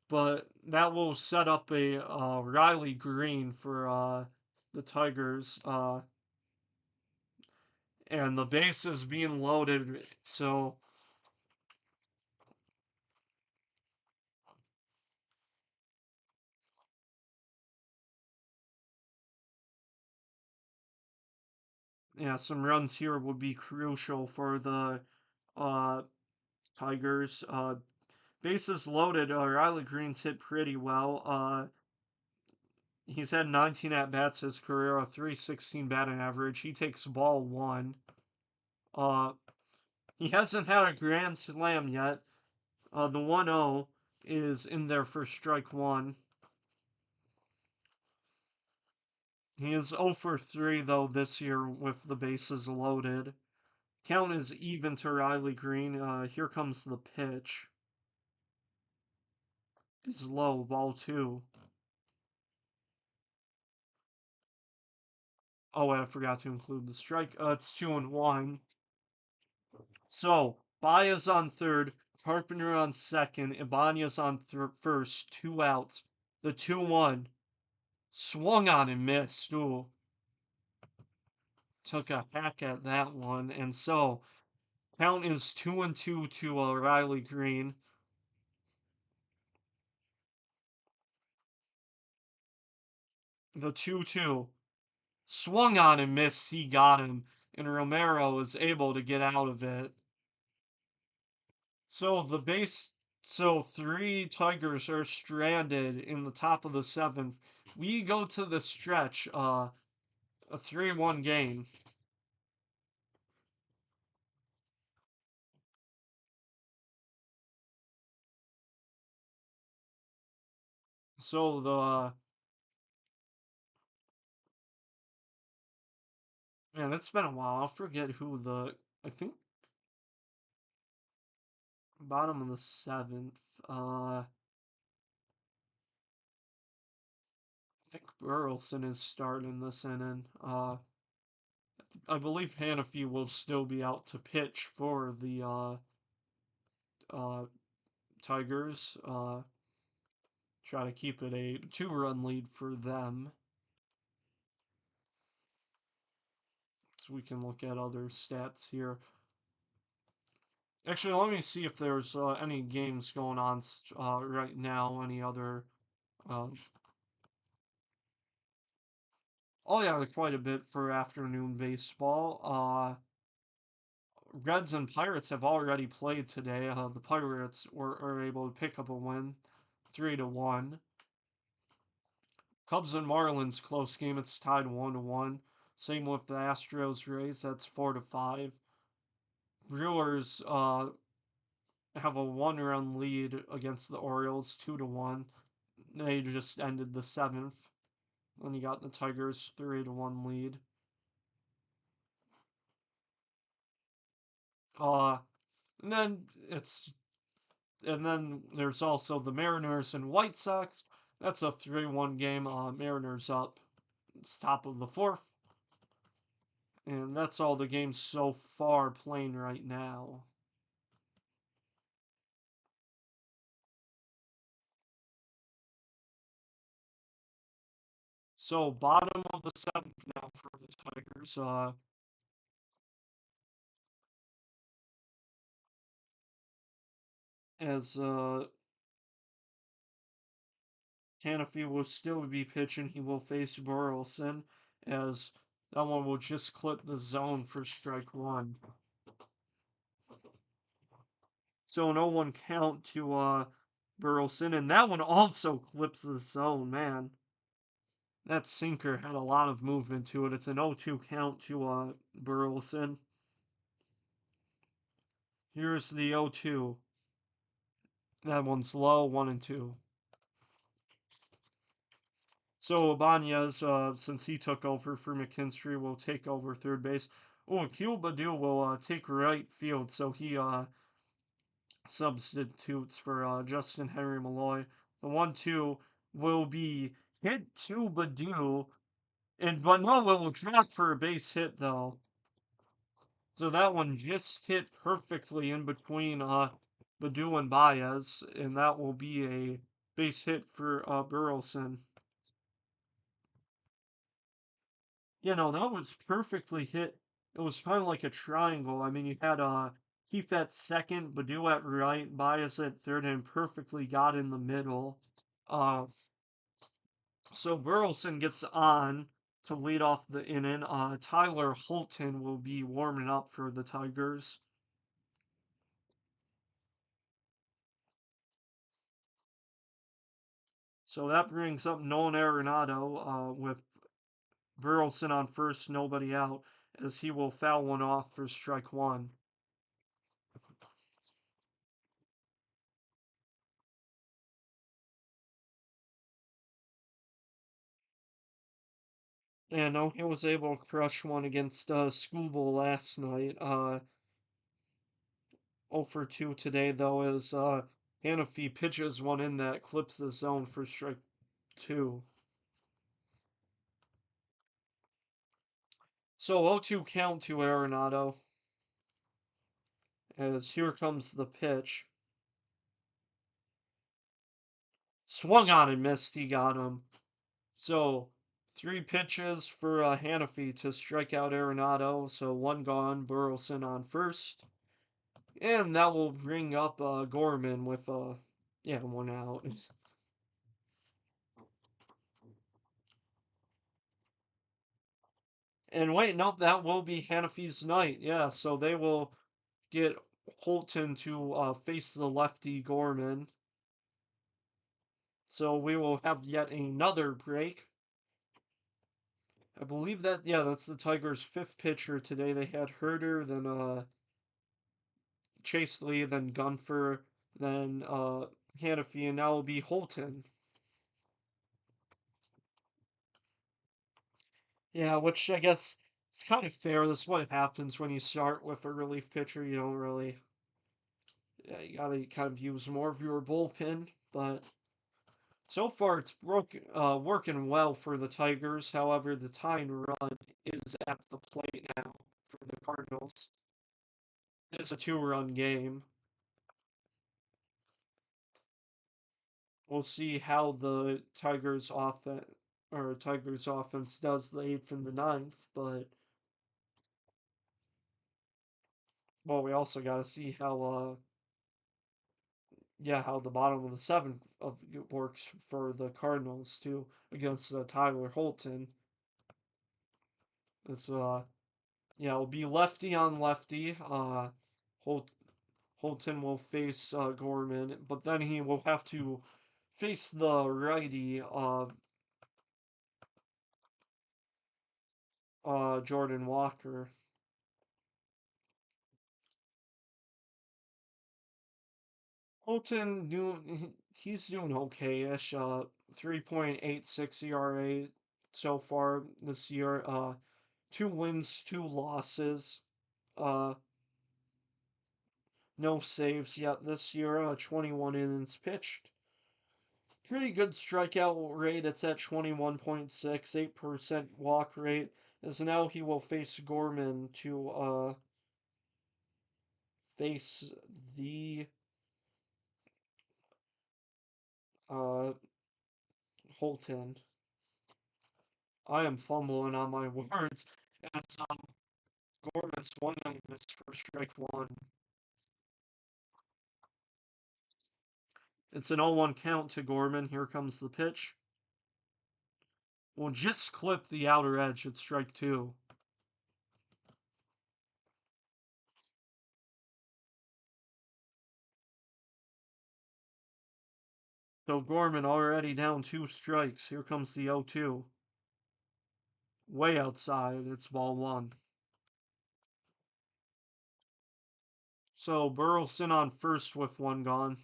But that will set up a Riley Green for the Tigers. And the base is being loaded, so yeah, some runs here would be crucial for the uh, Tigers. Bases loaded. Riley Green's hit pretty well. He's had 19 at bats his career, a 316 batting average. He takes ball one. Uh, he hasn't had a grand slam yet. The 1-0 is in there for strike one. He is 0 for 3 though this year with the bases loaded. Count is even to Riley Green. Here comes the pitch. It's low, ball two. Oh, I forgot to include the strike. It's 2-1. So, Baez on third, Carpenter on second, Ibanez on first, two outs. The 2-1 swung on and missed. Ooh, took a hack at that one. And so, count is 2-2 to Riley Green. The 2-2 swung on and missed. He got him, and Romero was able to get out of it. So the base, so three Tigers are stranded in the top of the seventh. We go to the stretch, a 3-1 game. So man, it's been a while. I forget who I think bottom of the seventh. I think Burleson is starting this inning. I believe Hannafy will still be out to pitch for the uh, Tigers. Try to keep it a 2-run lead for them. So we can look at other stats here. Actually, let me see if there's any games going on right now. Any other? Uh, oh yeah, quite a bit for afternoon baseball. Reds and Pirates have already played today. The Pirates are able to pick up a win, 3-1. Cubs and Marlins close game. It's tied 1-1. Same with the Astros Rays. That's 4-5. Brewers have a 1-run lead against the Orioles, 2-1. They just ended the seventh. Then you got the Tigers 3-1 lead. Uh, and then there's also the Mariners and White Sox. That's a 3-1 game. Mariners up. It's top of the fourth. And that's all the games so far playing right now. So bottom of the seventh now for the Tigers. As Hannafy will still be pitching, he will face Burleson, as that one will just clip the zone for strike one. So no one count to Burleson, and that one also clips the zone, man. That sinker had a lot of movement to it. It's an 0-2 count to Burleson. Here's the 0-2. That one's low, 1-2. So Ibanez, since he took over for McKinstry, will take over third base. Oh, Akil Badu will take right field, so he substitutes for Justin Henry Malloy. The 1-2 will be hit to Badu, but no, it will drop for a base hit though. So that one just hit perfectly in between Badu and Baez, and that will be a base hit for Burleson. That was perfectly hit. It was kind of like a triangle. I mean, you had Keith at second, Badu at right, Baez at third, and perfectly got in the middle. Uh, so Burleson gets on to lead off the inning. Tyler Holton will be warming up for the Tigers. So that brings up Nolan Arenado with Burleson on first, nobody out, as he will foul one off for strike one. And no, he was able to crush one against Schoolboy last night. 0 for 2 today, though, as Hannafy pitches one in that clips the zone for strike two. So 0-2 count to Arenado, as here comes the pitch. Swung on and missed, he got him. So 3 pitches for Hannafy to strike out Arenado, so one gone, Burleson on first. And that will bring up Gorman with one out. And wait, nope, that will be Hannafy's night. Yeah, so they will get Holton to face the lefty Gorman. So we will have yet another break. I believe that's the Tigers' fifth pitcher today. They had Herder, then Chase Lee, then Gunfer, then Hannafy, and now will be Holton. Yeah, which I guess it's kind of fair. That's what happens when you start with a relief pitcher. You don't really, yeah, you gotta kind of use more of your bullpen. But so far, it's working well for the Tigers. However, the tying run is at the plate now for the Cardinals. It's a two-run game. We'll see how the Tigers offense does the eighth and the ninth, but well, we also got to see how the bottom of the seventh works for the Cardinals too against Tyler Holton. It's it'll be lefty on lefty. Holt, Holton will face Gorman, but then he will have to face the righty Jordan Walker. Holton he's doing okay-ish. 3.86 ERA so far this year. 2 wins, 2 losses. Uh, no saves yet this year. 21 innings pitched. Pretty good strikeout rate. It's at 21.6, 8% walk rate. as now he will face Gorman to face the uh Holton. I am fumbling on my words as Gorman swung on this for strike one. It's an 0-1 count to Gorman. Here comes the pitch. Will just clip the outer edge at strike two. So Gorman already down 2 strikes. Here comes the 0-2. Way outside. It's ball one. So Burleson on first with one gone.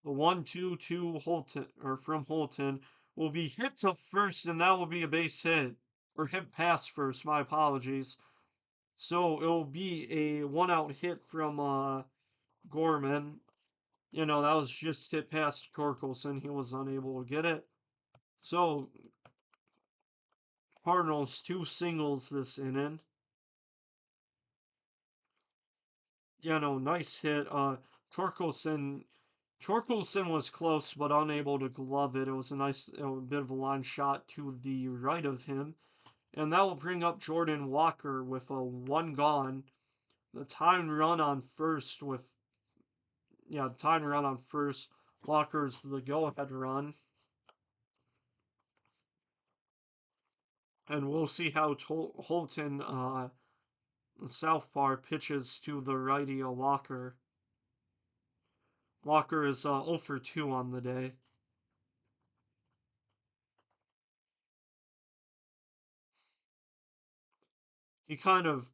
The 1-2-2 Holton or from Holton will be hit to first, and that will be a base hit. Or hit past first, my apologies. So it'll be a 1-out hit from Gorman. That was just hit past Torkelson. He was unable to get it. So Cardinals 2 singles this inning. Nice hit. Torkelson was close but unable to glove it. It was a bit of a line shot to the right of him. And that will bring up Jordan Walker with a one gone. The tying run on first Walker's the go-ahead run. And we'll see how Holton, southpaw, pitches to the righty Walker. Walker is 0 for 2 on the day. He kind of,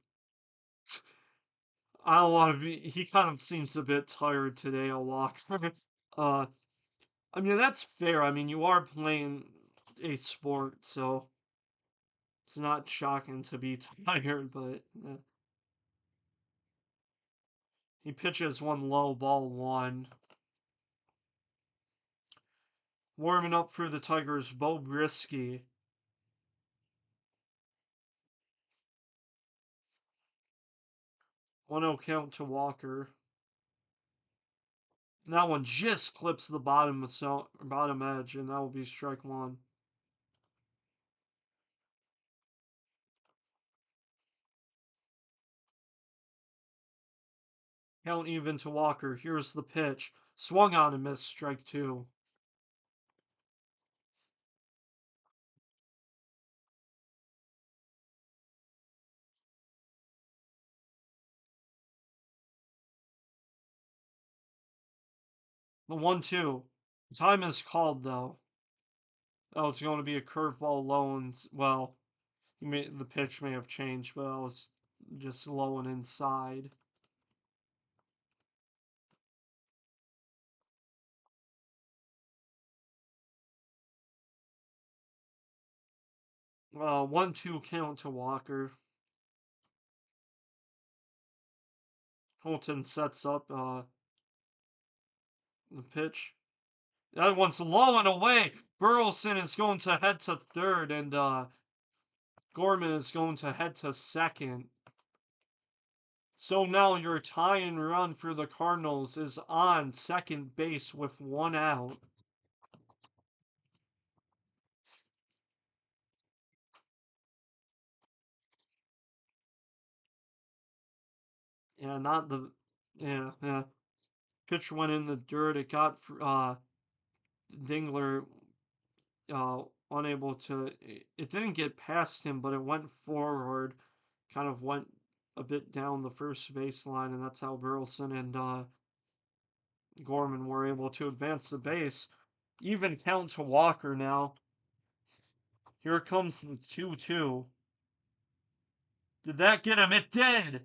I don't want to be, he kind of seems a bit tired today, Walker. uh, I mean, that's fair. I mean, you are playing a sport, so it's not shocking to be tired, but he pitches one low, ball one. Warming up for the Tigers, Bo Brisky. 1-0 count to Walker. And that one just clips the bottom edge, and that will be strike one. Count even to Walker. Here's the pitch. Swung on and missed, strike two. The 1-2. Time is called, though. That was going to be a curveball low, and, well, the pitch may have changed, but that was just low and inside. Well, 1-2 count to Walker. Holton sets up the pitch. That one's low and away. Burleson is going to head to third, and Gorman is going to head to second. So now your tie-in run for the Cardinals is on second base with 1 out. Yeah, not the yeah. Pitch went in the dirt. It got Dingler unable to. It didn't get past him, but it went forward. Kind of went a bit down the first baseline, and that's how Burleson and Gorman were able to advance the base. Even count to Walker now. Here comes the 2-2. Did that get him? It did!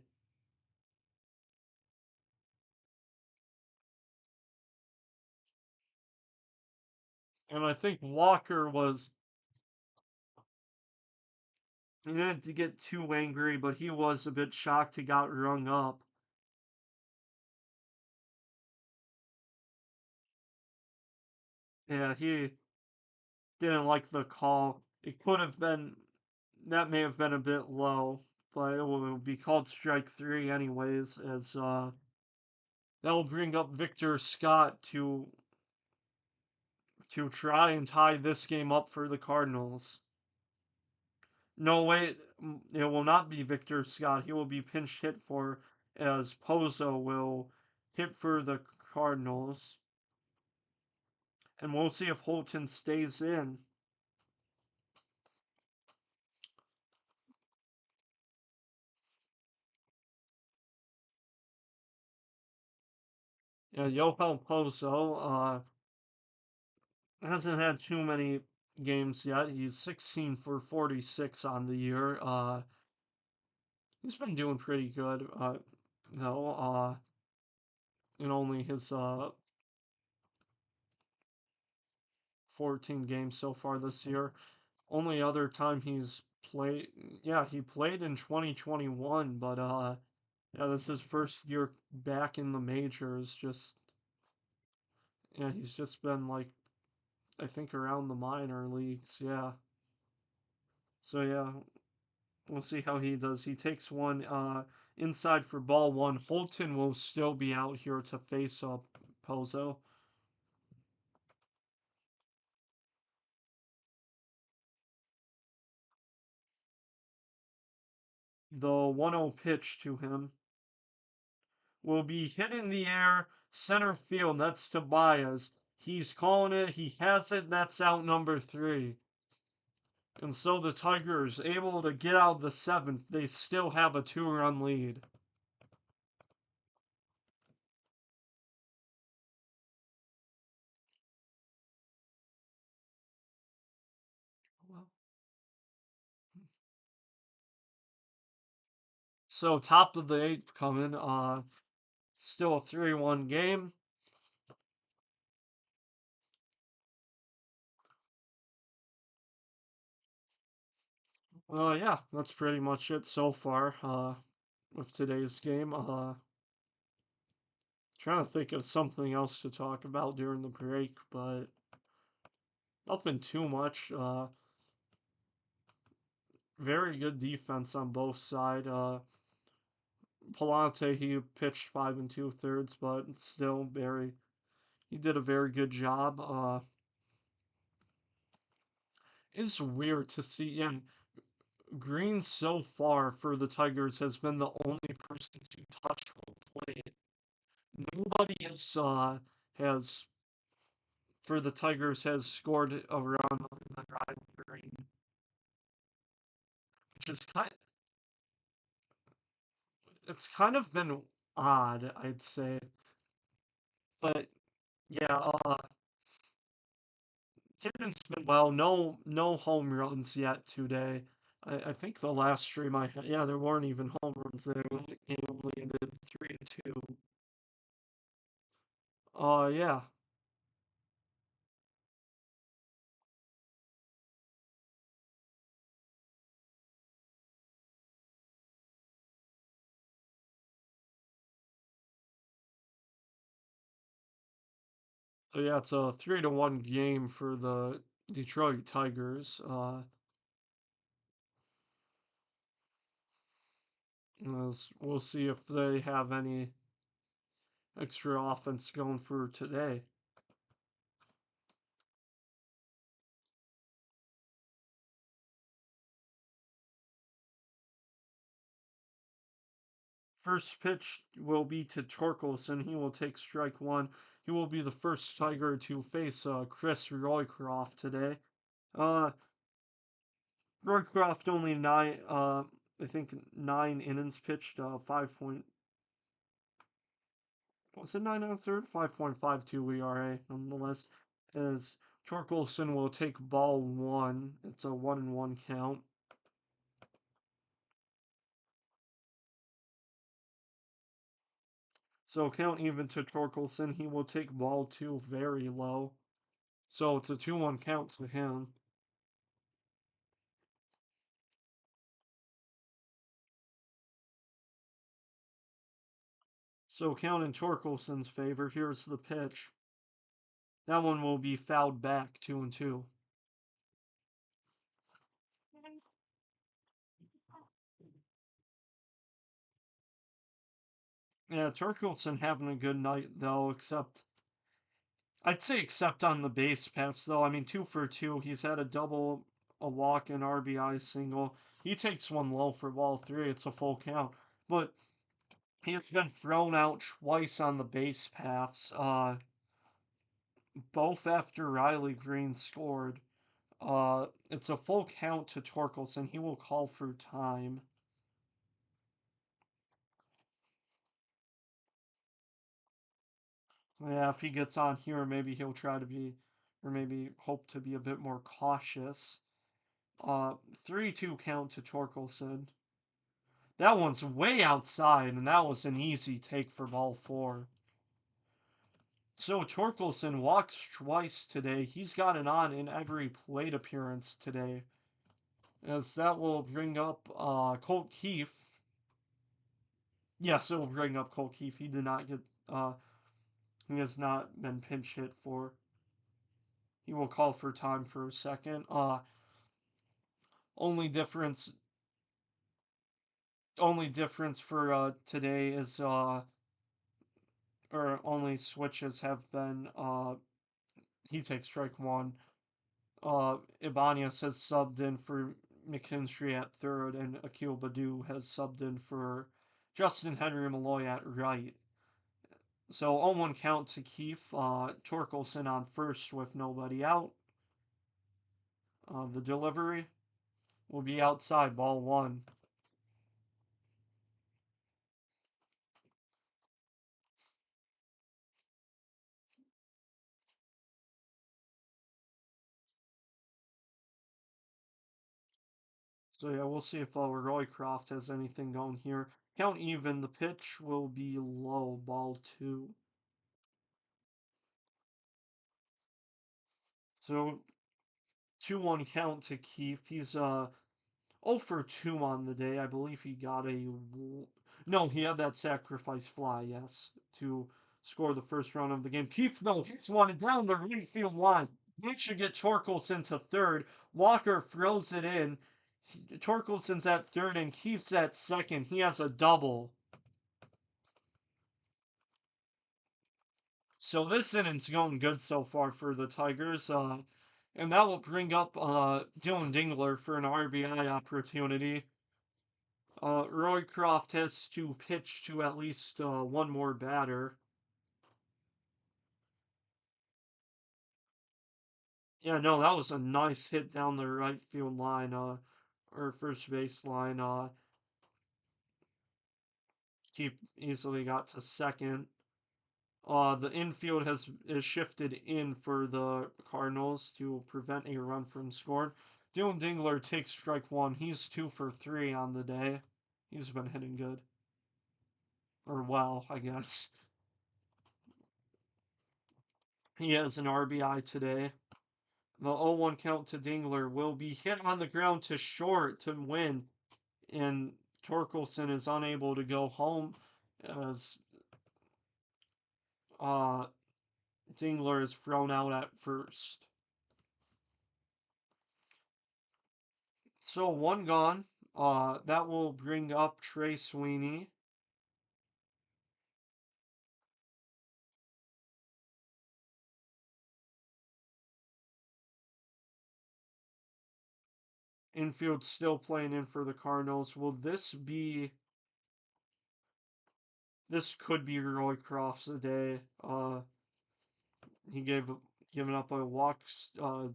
And I think Walker was. He didn't get too angry, but he was a bit shocked he got rung up. Yeah, he didn't like the call. It could have been, that may have been a bit low, but it will be called strike three anyways, as that will bring up Victor Scott to try and tie this game up for the Cardinals. No way, it will not be Victor Scott. He will be pinch hit for, as Pozo will hit for the Cardinals. And we'll see if Holton stays in. Yeah, Yoel Pozo hasn't had too many games yet. He's 16 for 46 on the year. He's been doing pretty good, though, in only his 14 games so far this year. Only other time he's played, yeah, he played in 2021, but yeah, this is his first year back in the majors. Just yeah, he's just been like I think around the minor leagues. Yeah, so yeah, we'll see how he does. He takes one inside for ball one. Holton will still be out here to face up Pozo. The 1-0 pitch to him will be hit in the air, center field. That's Tobias. He's calling it. He has it. That's out number three. And so the Tigers able to get out the seventh. They still have a 2-run lead. So top of the eighth coming. Still a 3-1 game. Yeah, that's pretty much it so far. With today's game. Trying to think of something else to talk about during the break, but nothing too much. Very good defense on both sides. Palante, he pitched 5 2/3, but still very. He did a very good job. It's weird to see. Yeah, Green so far for the Tigers has been the only person to touch home plate. Nobody else has for the Tigers has scored a run other than Ryan Green, which is it's kind of been odd, I'd say. But yeah, Tippin's been well. No home runs yet today. I think the last stream I had, yeah, there weren't even home runs there. The game only ended 3-2. Yeah. So yeah, it's a 3-1 game for the Detroit Tigers. We'll see if they have any extra offense going for today. First pitch will be to Torkelson. He will take strike one. He will be the first Tiger to face Chris Roycroft today. Uh, Roycroft only I think 9 innings pitched. 5 point. Was it 9 1/3? 5.52 ERA. Nonetheless, as Torkelson will take ball one. It's a 1-1 count. So count even to Torkelson. He will take ball two very low. So it's a 2-1 count to him. So count in Torkelson's favor. Here's the pitch. That one will be fouled back 2-2. Yeah, Torkelson having a good night though, except I'd say except on the base paths though. I mean 2 for 2. He's had a double, a walk, and RBI single. He takes one low for ball three. It's a full count. But he has been thrown out twice on the base paths. Both after Riley Green scored. It's a full count to Torkelson. He will call for time. Yeah, if he gets on here, maybe he'll try to be, or maybe hope to be a bit more cautious. 3-2 count to Torkelson. That one's way outside, and that was an easy take for ball four. So Torkelson walks twice today. He's got it on in every plate appearance today. As that will bring up Colt Keefe. Yes, it will bring up Colt Keefe. He did not get he has not been pinch hit for. He will call for time for a second. Only difference only difference for today is or only switches have been he takes strike one. Ibanez has subbed in for McKinstry at third, and Akil Badu has subbed in for Justin Henry Malloy at right. So 0-1 count to Keefe. Torkelson on first with nobody out. The delivery will be outside, ball one. So yeah, we'll see if Roycroft has anything going here. Count even. The pitch will be low, ball two. So 2-1 count to Keefe. He's 0 for 2 on the day. I believe he got a. No, he had that sacrifice fly, yes, to score the first run of the game. Keefe, though, hits one down the right field line. That should get Torkelson to third. Walker throws it in. Torkelson's at third and Keefe's at second. He has a double. So this inning's going good so far for the Tigers. And that will bring up Dylan Dingler for an RBI opportunity. Roycroft has to pitch to at least one more batter. Yeah, no, that was a nice hit down the right field line, or first base line. Keep easily got to second. The infield is shifted in for the Cardinals to prevent a run from scoring. Dylan Dingler takes strike one. He's 2 for 3 on the day. He's been hitting good. Or well, I guess. He has an RBI today. The 0-1 count to Dingler will be hit on the ground to short to win, and Torkelson is unable to go home as uh, Dingler is thrown out at first. So one gone. That will bring up Trey Sweeney. Infield still playing in for the Cardinals. Will this be? This could be Roycroft's day. He given up a walk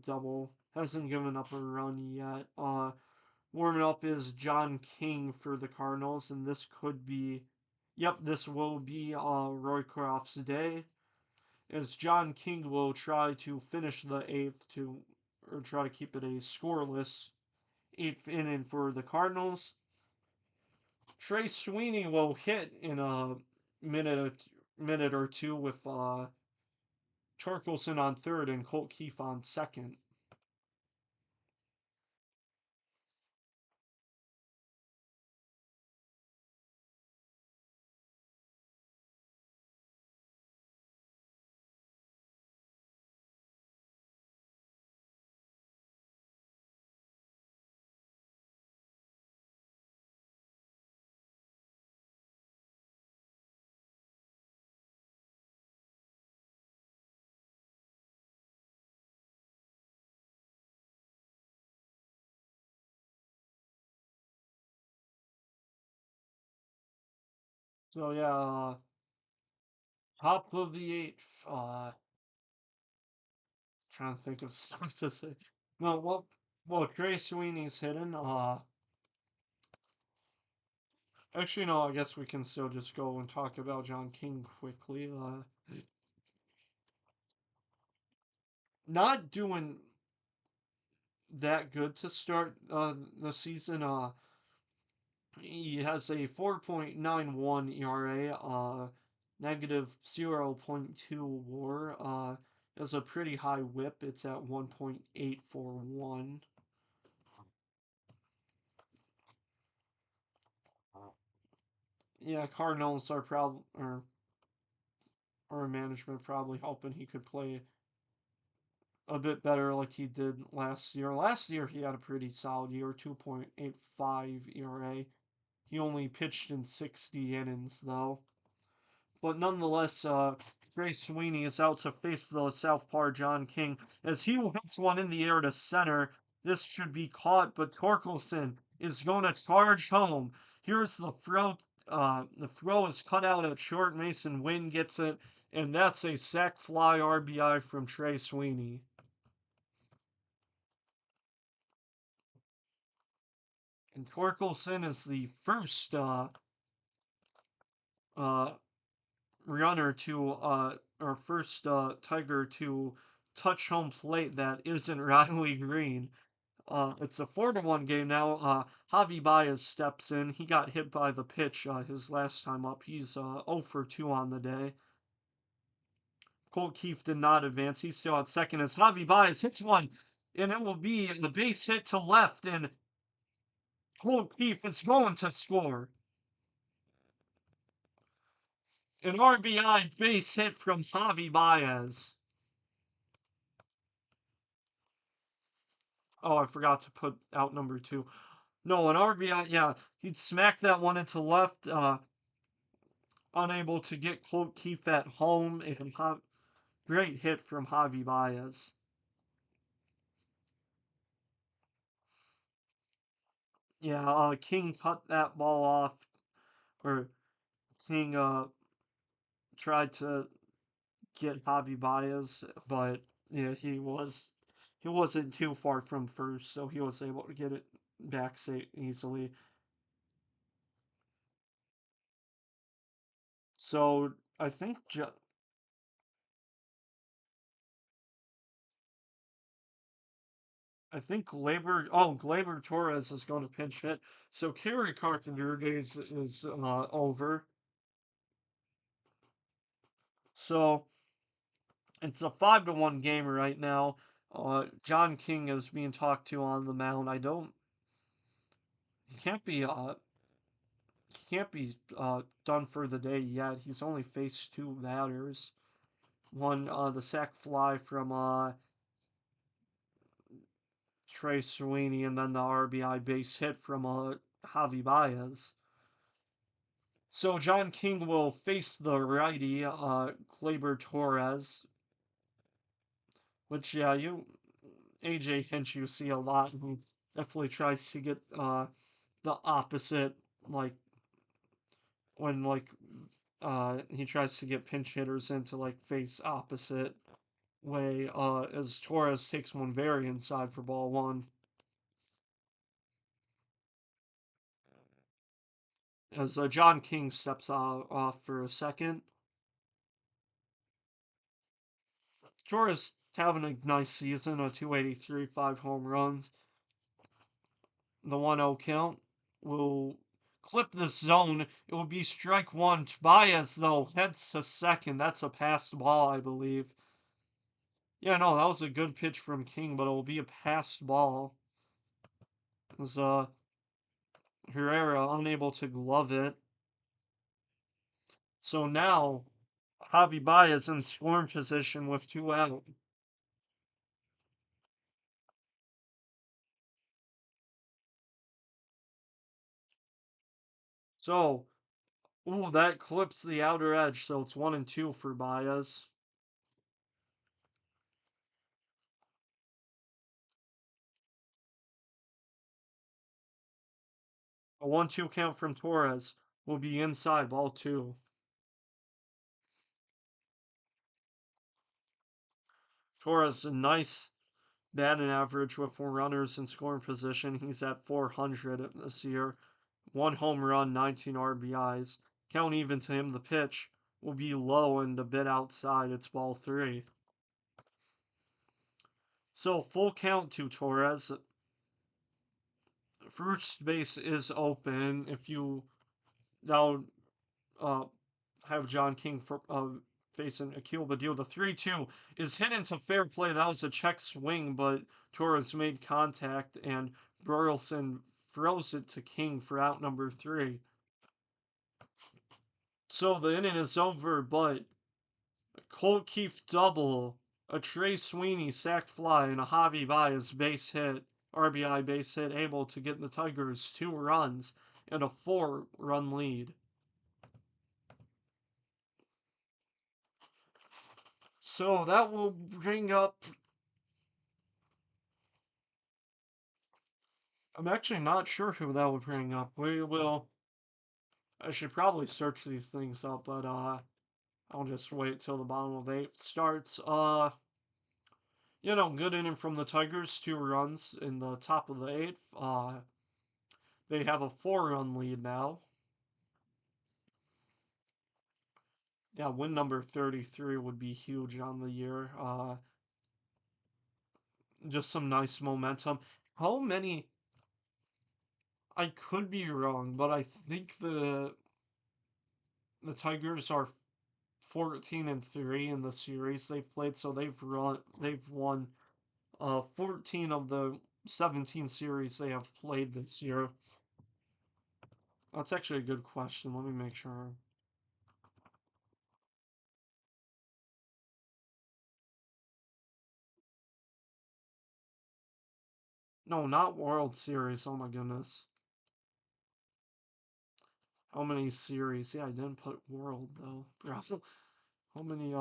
double. Hasn't given up a run yet. Warming up is John King for the Cardinals, and this could be. Yep, this will be Roycroft's day, as John King will try to finish the eighth or try to keep it a scoreless eighth inning for the Cardinals. Trey Sweeney will hit in a minute or two with Torkelson on third and Colt Keefe on second. So yeah, top of the eighth. Trying to think of stuff to say. No, well, Trey Sweeney's hidden. Actually, no. I guess we can still just go and talk about John King quickly. Not doing that good to start the season. He has a 4.91 ERA, negative 0.2 WAR. Has a pretty high WHIP. It's at 1.841. Yeah, Cardinals are probably or management probably hoping he could play a bit better like he did last year. Last year he had a pretty solid year, 2.85 ERA. He only pitched in 60 innings though. But nonetheless, Trey Sweeney is out to face the southpaw John King as he hits one in the air to center. This should be caught, but Torkelson is going to charge home. Here's the throw. The throw is cut out at short. Mason Wynn gets it, and that's a sac fly RBI from Trey Sweeney. And Torkelson is the first uh, runner to or first Tiger to touch home plate that isn't Riley Green. It's a 4-1 game now. Javi Baez steps in. He got hit by the pitch his last time up. He's 0 for 2 on the day. Colt Keefe did not advance. He's still at second as Javi Baez hits one, and it will be the base hit to left, and Colt Keefe is going to score. An RBI base hit from Javi Baez. Oh, I forgot to put out number two. No, an RBI. Yeah, he'd smack that one into left. Unable to get Colt Keefe at home, and great hit from Javi Baez. Yeah, King cut that ball off, or King tried to get Javi Baez, but yeah, he wasn't too far from first, so he was able to get it back easily. So I think Glaber Torres is going to pinch hit. So Kerry Carpenter days is over. So it's a 5-1 game right now. John King is being talked to on the mound. I don't. He can't be. He can't be done for the day yet. He's only faced two batters. One, the sac fly from Trey Sweeney, and then the RBI base hit from Javi Baez. So John King will face the righty, Glaber Torres, which yeah, AJ Hinch you see a lot. Who definitely tries to get the opposite, like when he tries to get pinch hitters into like face opposite way. As Torres takes one very inside for ball one. As John King steps off for a second. Torres having a nice season, a 283, 5 home runs. The 1-0 count will clip this zone. It will be strike one. Baez, though, heads to second. That's a passed ball, I believe. Yeah, no, that was a good pitch from King, but it will be a passed ball. As Herrera unable to glove it. So now Javi Baez in scoring position with 2 out. So, ooh, that clips the outer edge, so it's 1-2 for Baez. A 1-2 count from Torres. will be inside ball two. Torres, a nice batting average with four runners in scoring position. He's at 400 this year. One home run, 19 RBIs. Count even to him, the pitch will be low and a bit outside. It's ball three. So full count to Torres. First base is open. If you now uh, have John King for, facing Akil Badil, the 3-2 is hit into fair play. That was a check swing, but Torres made contact and Burleson throws it to King for out number three. So the inning is over, but Colt Keith double, a Trey Sweeney sac fly, and a Javi Baez base hit, RBI base hit, able to get the Tigers 2 runs and a 4-run lead. So that will bring up. I'm actually not sure who that would bring up. We will. I should probably search these things up, but I'll just wait till the bottom of the eighth starts. Good inning from the Tigers, 2 runs in the top of the eighth. They have a 4-run lead now. Yeah, win number 33 would be huge on the year. Just some nice momentum. How many? I could be wrong, but I think the Tigers are 14-3 in the series they've played, so they've won 14 of the 17 series they have played this year. That's actually a good question. Let me make sure. No, not World Series. Oh my goodness. How many series? Yeah, I didn't put World though. How many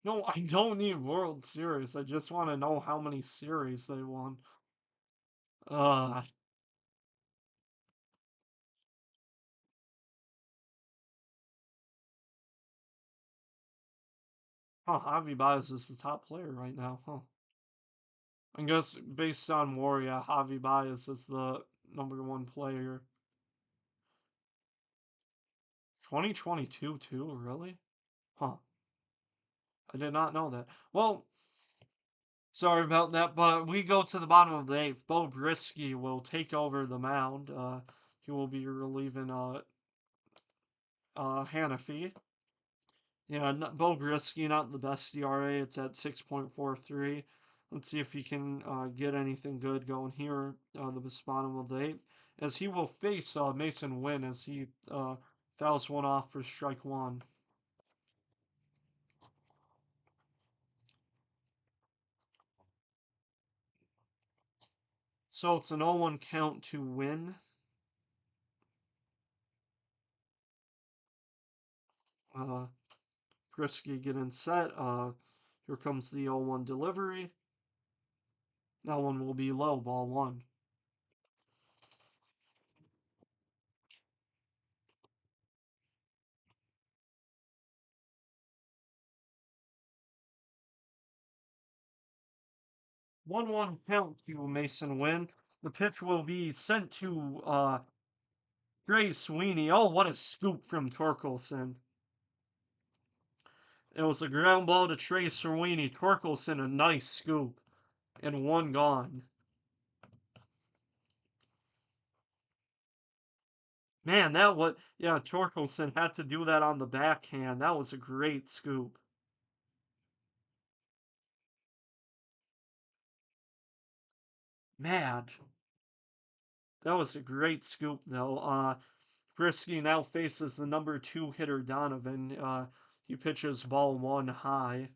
No, I don't need World Series. I just want to know how many series they won. Uh, Javi Baez is the top player right now, huh? I guess based on Warrior, Javi Baez is the #1 player. 2022 too, really? Huh. I did not know that. Well, sorry about that, but we go to the bottom of the eighth. Bo Brisky will take over the mound. He will be relieving Hanafi. Yeah, Bo Brisky, not the best ERA. It's at 6.43. Let's see if he can get anything good going here, the bottom of the eighth, as he will face Mason Wynn as he fouls one off for strike one. So it's an 0-1 count to Win. Uh, Brisky getting set. Here comes the 0-1 delivery. That one will be low, ball one. One count to Mason Wynn. The pitch will be sent to Trey Sweeney. Oh, what a scoop from Torkelson. It was a ground ball to Trey Sweeney. Torkelson, a nice scoop. And one gone. Man, yeah, Torkelson had to do that on the backhand. That was a great scoop. Man, that was a great scoop, though. Brisky now faces the #2 hitter, Donovan. He pitches ball one high.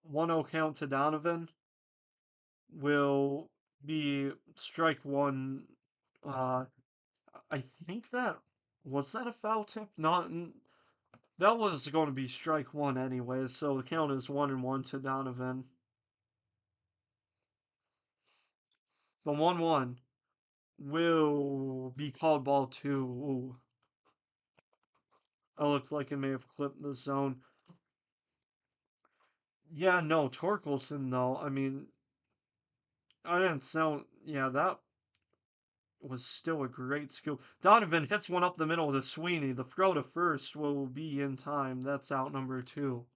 1-0 count to Donovan will be strike one Uh, I think that was that a foul tip? Not that was going to be strike one anyway, so the count is 1-1 to Donovan. The 1-1 will be called ball two. Ooh, that looked like it may have clipped the zone. Yeah, no, Torkelson though. I mean, I didn't sound. Yeah, that was still a great skill. Donovan hits one up the middle to Sweeney. The throw to first will be in time. That's out number two.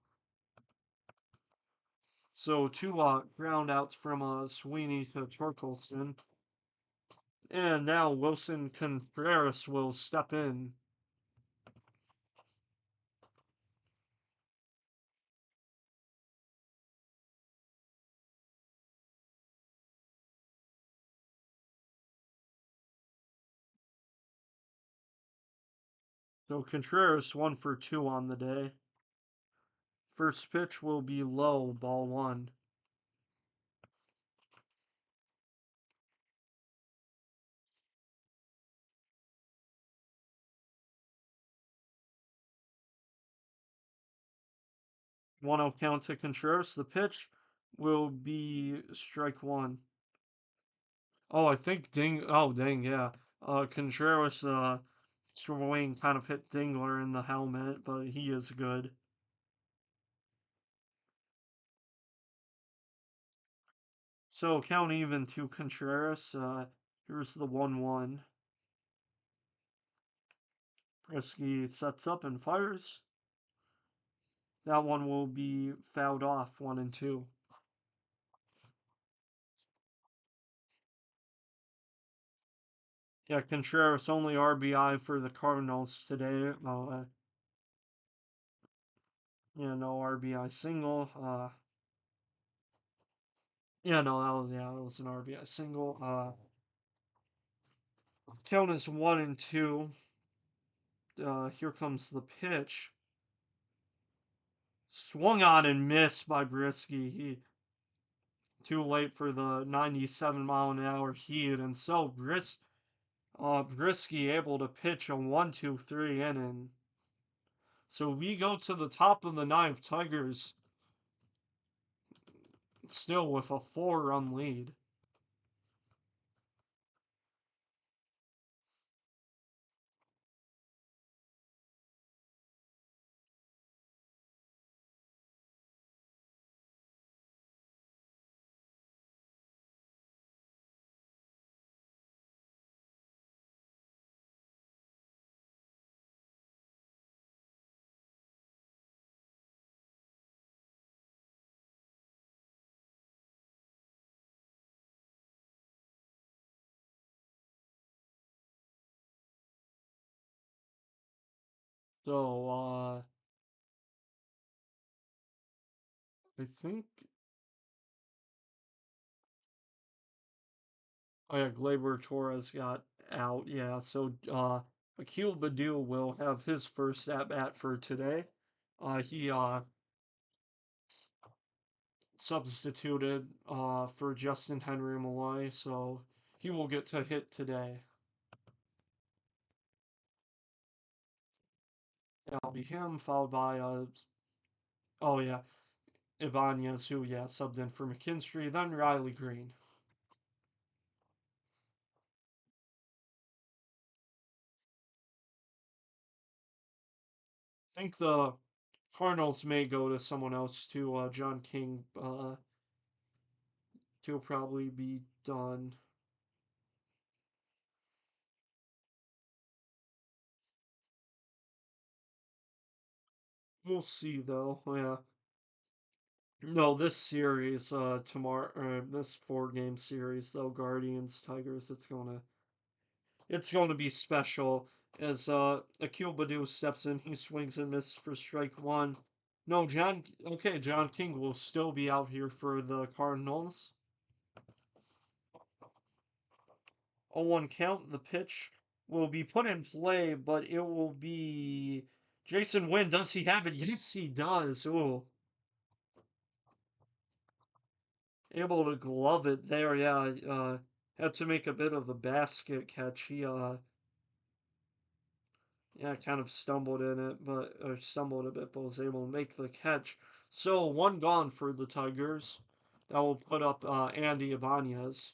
So two ground outs from Sweeney to Torkelson. And now Wilson Contreras will step in. So Contreras 1 for 2 on the day. First pitch will be low, ball one. One out count to Contreras. The pitch will be strike one. Oh, I think Ding. Oh, dang, yeah. Contreras swing kind of hit Dingler in the helmet, but he is good. So count even to Contreras. Here's the 1-1. Brisky sets up and fires. That one will be fouled off 1-2. Yeah, Contreras only RBI for the Cardinals today. Yeah, no RBI single. Yeah, no, that was an RBI single. Count is 1-2. Here comes the pitch. Swung on and missed by Brisky. He too late for the 97-mile-an-hour heat, and so Brisky able to pitch a 1-2-3 inning. So we go to the top of the ninth. Tigers still with a 4-run lead. So I think oh yeah, Gleyber Torres got out. Yeah, so Akil Baddoo will have his first at bat for today. He substituted for Justin Henry Malloy, so he will get to hit today. That'll be him, followed by oh yeah, Ibanez, who yeah subbed in for McKinstry, then Riley Green. I think the Cardinals may go to someone else too. John King, he'll probably be done. We'll see though. Yeah. No, this series, tomorrow, this 4-game series though, Guardians, Tigers, it's gonna be special as Akil Baddoo steps in, he swings and misses for strike one. No, John King will still be out here for the Cardinals. 0-1 count. The pitch will be put in play, but it will be Jason Wynn. Does he have it? Yes, he does. Ooh, able to glove it there. Yeah. had to make a bit of a basket catch. He yeah, kind of stumbled in it, but or stumbled a bit, but was able to make the catch. So one gone for the Tigers. That will put up Andy Ibanez.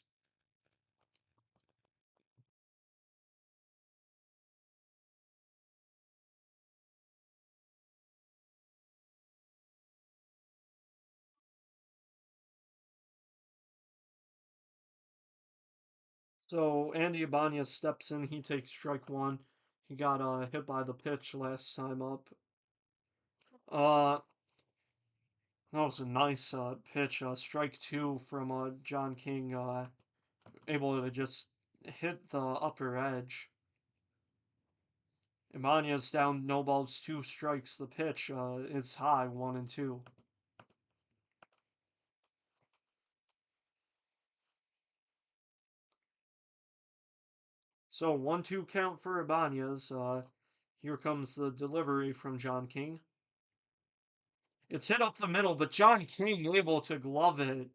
So Andy Ibanez steps in. He takes strike one. He got hit by the pitch last time up. Uh, that was a nice pitch. Strike two from John King. Able to just hit the upper edge. Ibanez down, no balls, two strikes. The pitch is high, 1-2. So 1-2 count for Ibanez. Here comes the delivery from John King. It's hit up the middle, but John King able to glove it,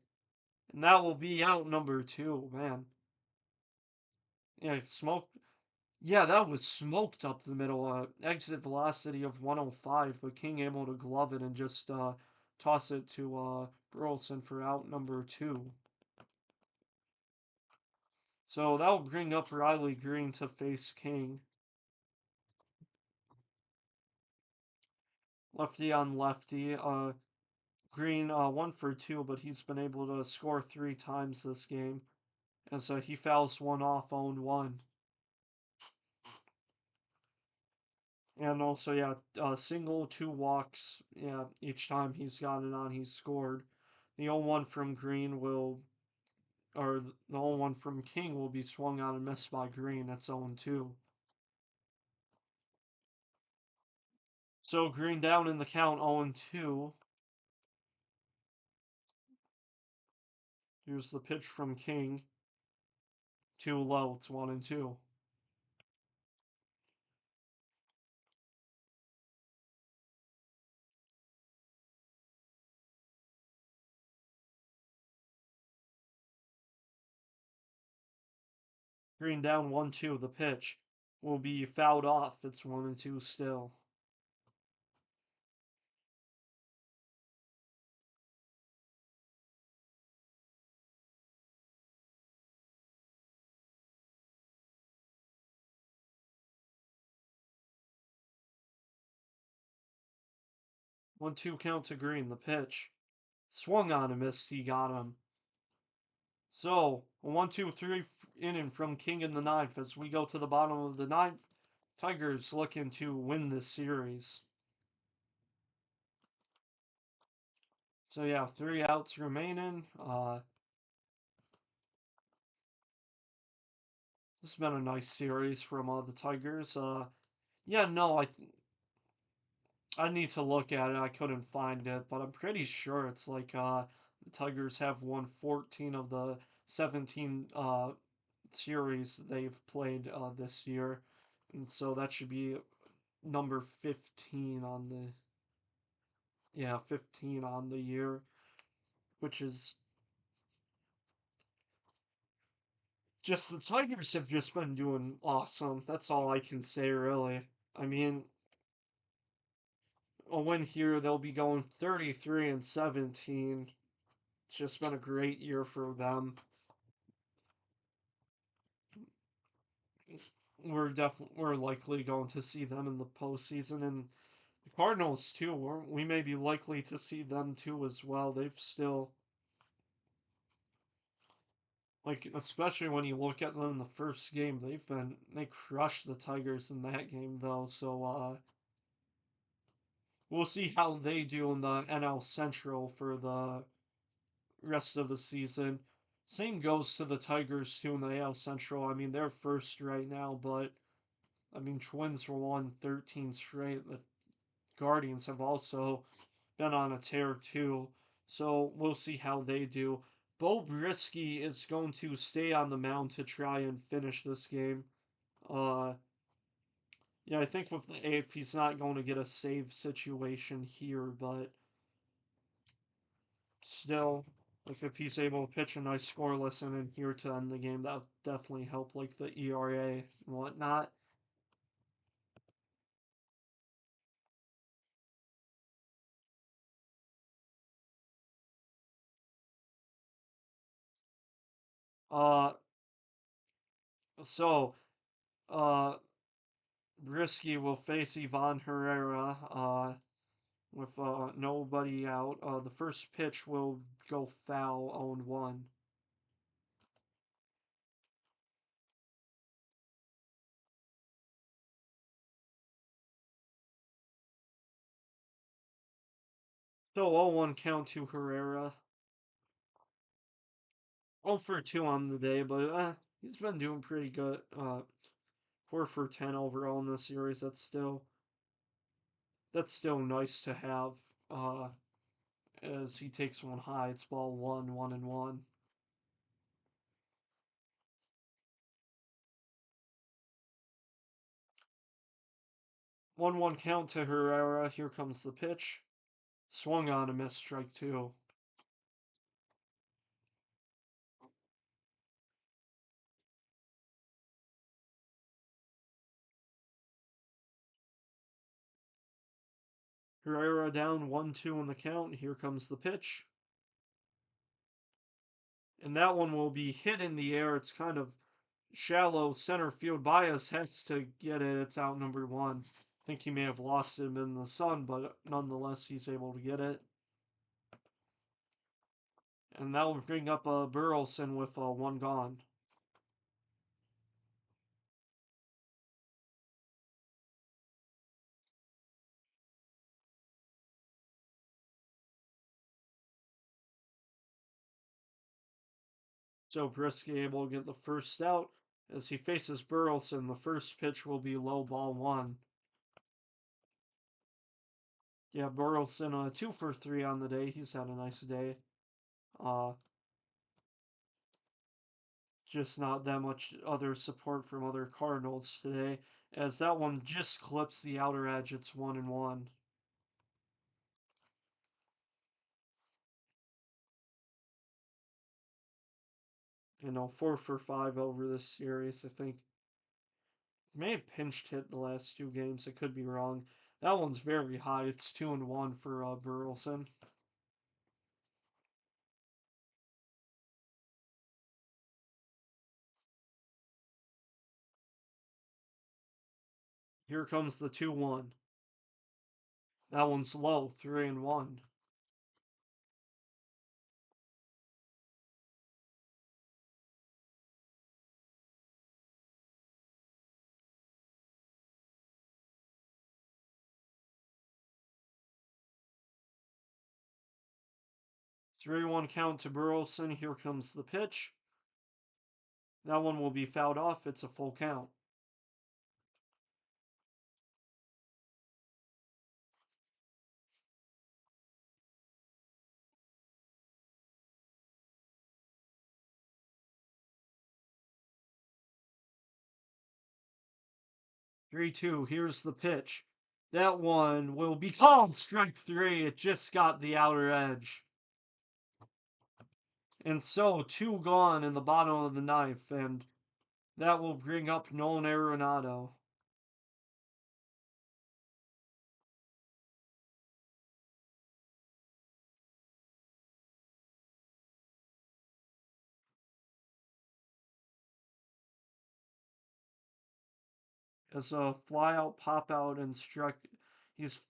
and that will be out number two. Man, yeah, smoke. Yeah, that was smoked up the middle. Exit velocity of 105, but King able to glove it and just toss it to Burleson for out number two. So that'll bring up Riley Green to face King. Lefty on lefty. Green 1 for 2, but he's been able to score 3 times this game. And so he fouls one off, owned one. And also, yeah, single, two walks. Yeah, each time he's got it on, he's scored. The 0-1 from Green will, or the 0-1 from King will be swung on and missed by Green. That's 0-2. So Green down in the count, 0-2. Here's the pitch from King. Too low, it's 1-2. Green down 1-2. The pitch will be fouled off. It's 1-2 still. 1-2 count to Green. The pitch swung on and missed. He got him. So, a 1-2-3 inning from King in the ninth as we go to the bottom of the ninth. Tigers looking to win this series. So, yeah, 3 outs remaining. This has been a nice series from the Tigers. Yeah, no, I need to look at it. I couldn't find it, but I'm pretty sure it's like the Tigers have won 14 of the 17 series they've played this year. And so that should be number 15 on the yeah, 15 on the year, which is just the Tigers have just been doing awesome. That's all I can say really. I mean, a win here, they'll be going 33-17. It's just been a great year for them. We're likely going to see them in the postseason, and the Cardinals too. We may be likely to see them too as well. They've still like, especially when you look at them in the first game, they crushed the Tigers in that game though. So we'll see how they do in the NL Central for the rest of the season. Same goes to the Tigers too in the AL Central. I mean, they're first right now, but I mean, Twins won 13 straight. The Guardians have also been on a tear too. So we'll see how they do. Bo Brisky is going to stay on the mound to try and finish this game. Uh, yeah, I think with the eighth, he's not going to get a save situation here, but still, Like if he's able to pitch a nice scoreless inning here to end the game, that would definitely help like the ERA and whatnot. Uh, so uh, Brisky will face Ivan Herrera. With nobody out. The first pitch will go foul 0-1. So 0-1 count to Herrera. 0 for 2 on the day, but he's been doing pretty good. 4 for 10 overall in this series. That's still nice to have. As he takes one high, it's ball one, 1-1. 1-1 count to Herrera. Here comes the pitch. Swung on a miss, strike two. Herrera down 1-2 in the count. Here comes the pitch. And that one will be hit in the air. It's kind of shallow center field. Bias has to get it. It's out number one. I think he may have lost him in the sun, but nonetheless, he's able to get it. And that will bring up Burleson with one gone. So Brisky able to get the first out. As he faces Burleson, the first pitch will be low ball one. Yeah, Burleson 2 for 3 on the day. He's had a nice day. Uh, just not that much other support from other Cardinals today, as that one just clips the outer edge. It's 1-1. 4 for 5 over this series. I think may have pinched hit the last two games. I could be wrong. That one's very high. It's 2-1 for Burleson. Here comes the 2-1. That one's low, 3-1. Three one count to Burleson. Here comes the pitch. That one will be fouled off. It's a full count. 3-2. Here's the pitch. That one will be called strike three. It just got the outer edge. And so, two gone in the bottom of the ninth, and that will bring up Nolan Arenado. As a fly out, pop out, and strike. He's,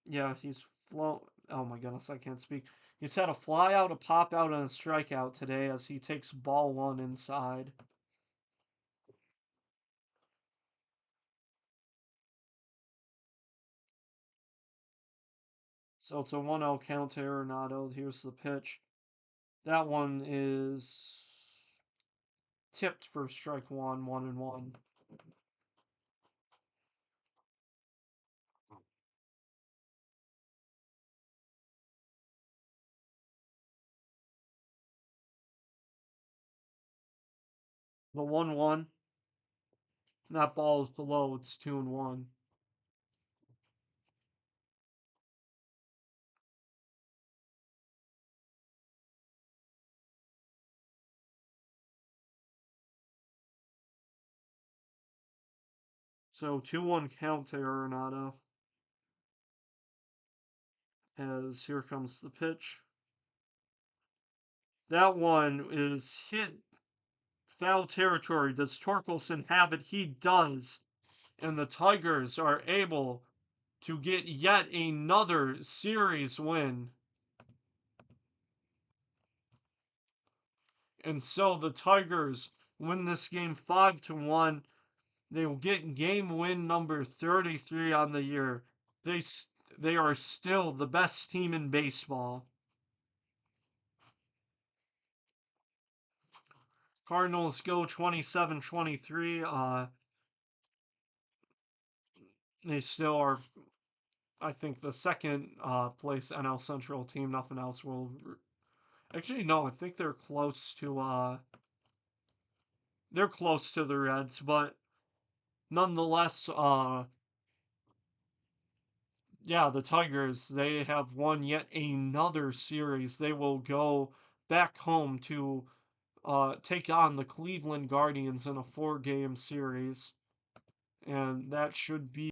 yeah, he's flown. Oh my goodness, I can't speak. He's had a fly out, a pop out, and a strikeout today as he takes ball one inside. So it's a 1-0 count to Arenado. Here's the pitch. That one is tipped for strike one, 1-1. The 1-1. That ball is below. It's 2-1. So 2-1 count to Arenado. As here comes the pitch. That one is hit foul territory. Does Torkelson have it? He does. And the Tigers are able to get yet another series win. And so the Tigers win this game 5-1. They will get game win number 33 on the year. They they are still the best team in baseball. Cardinals go 27-23. They still are, I think, the second place NL Central team. Nothing else will. Actually, no. I think they're close to. They're close to the Reds, but nonetheless, yeah, the Tigers, they have won yet another series. They will go back home to take on the Cleveland Guardians in a 4-game series, and that should be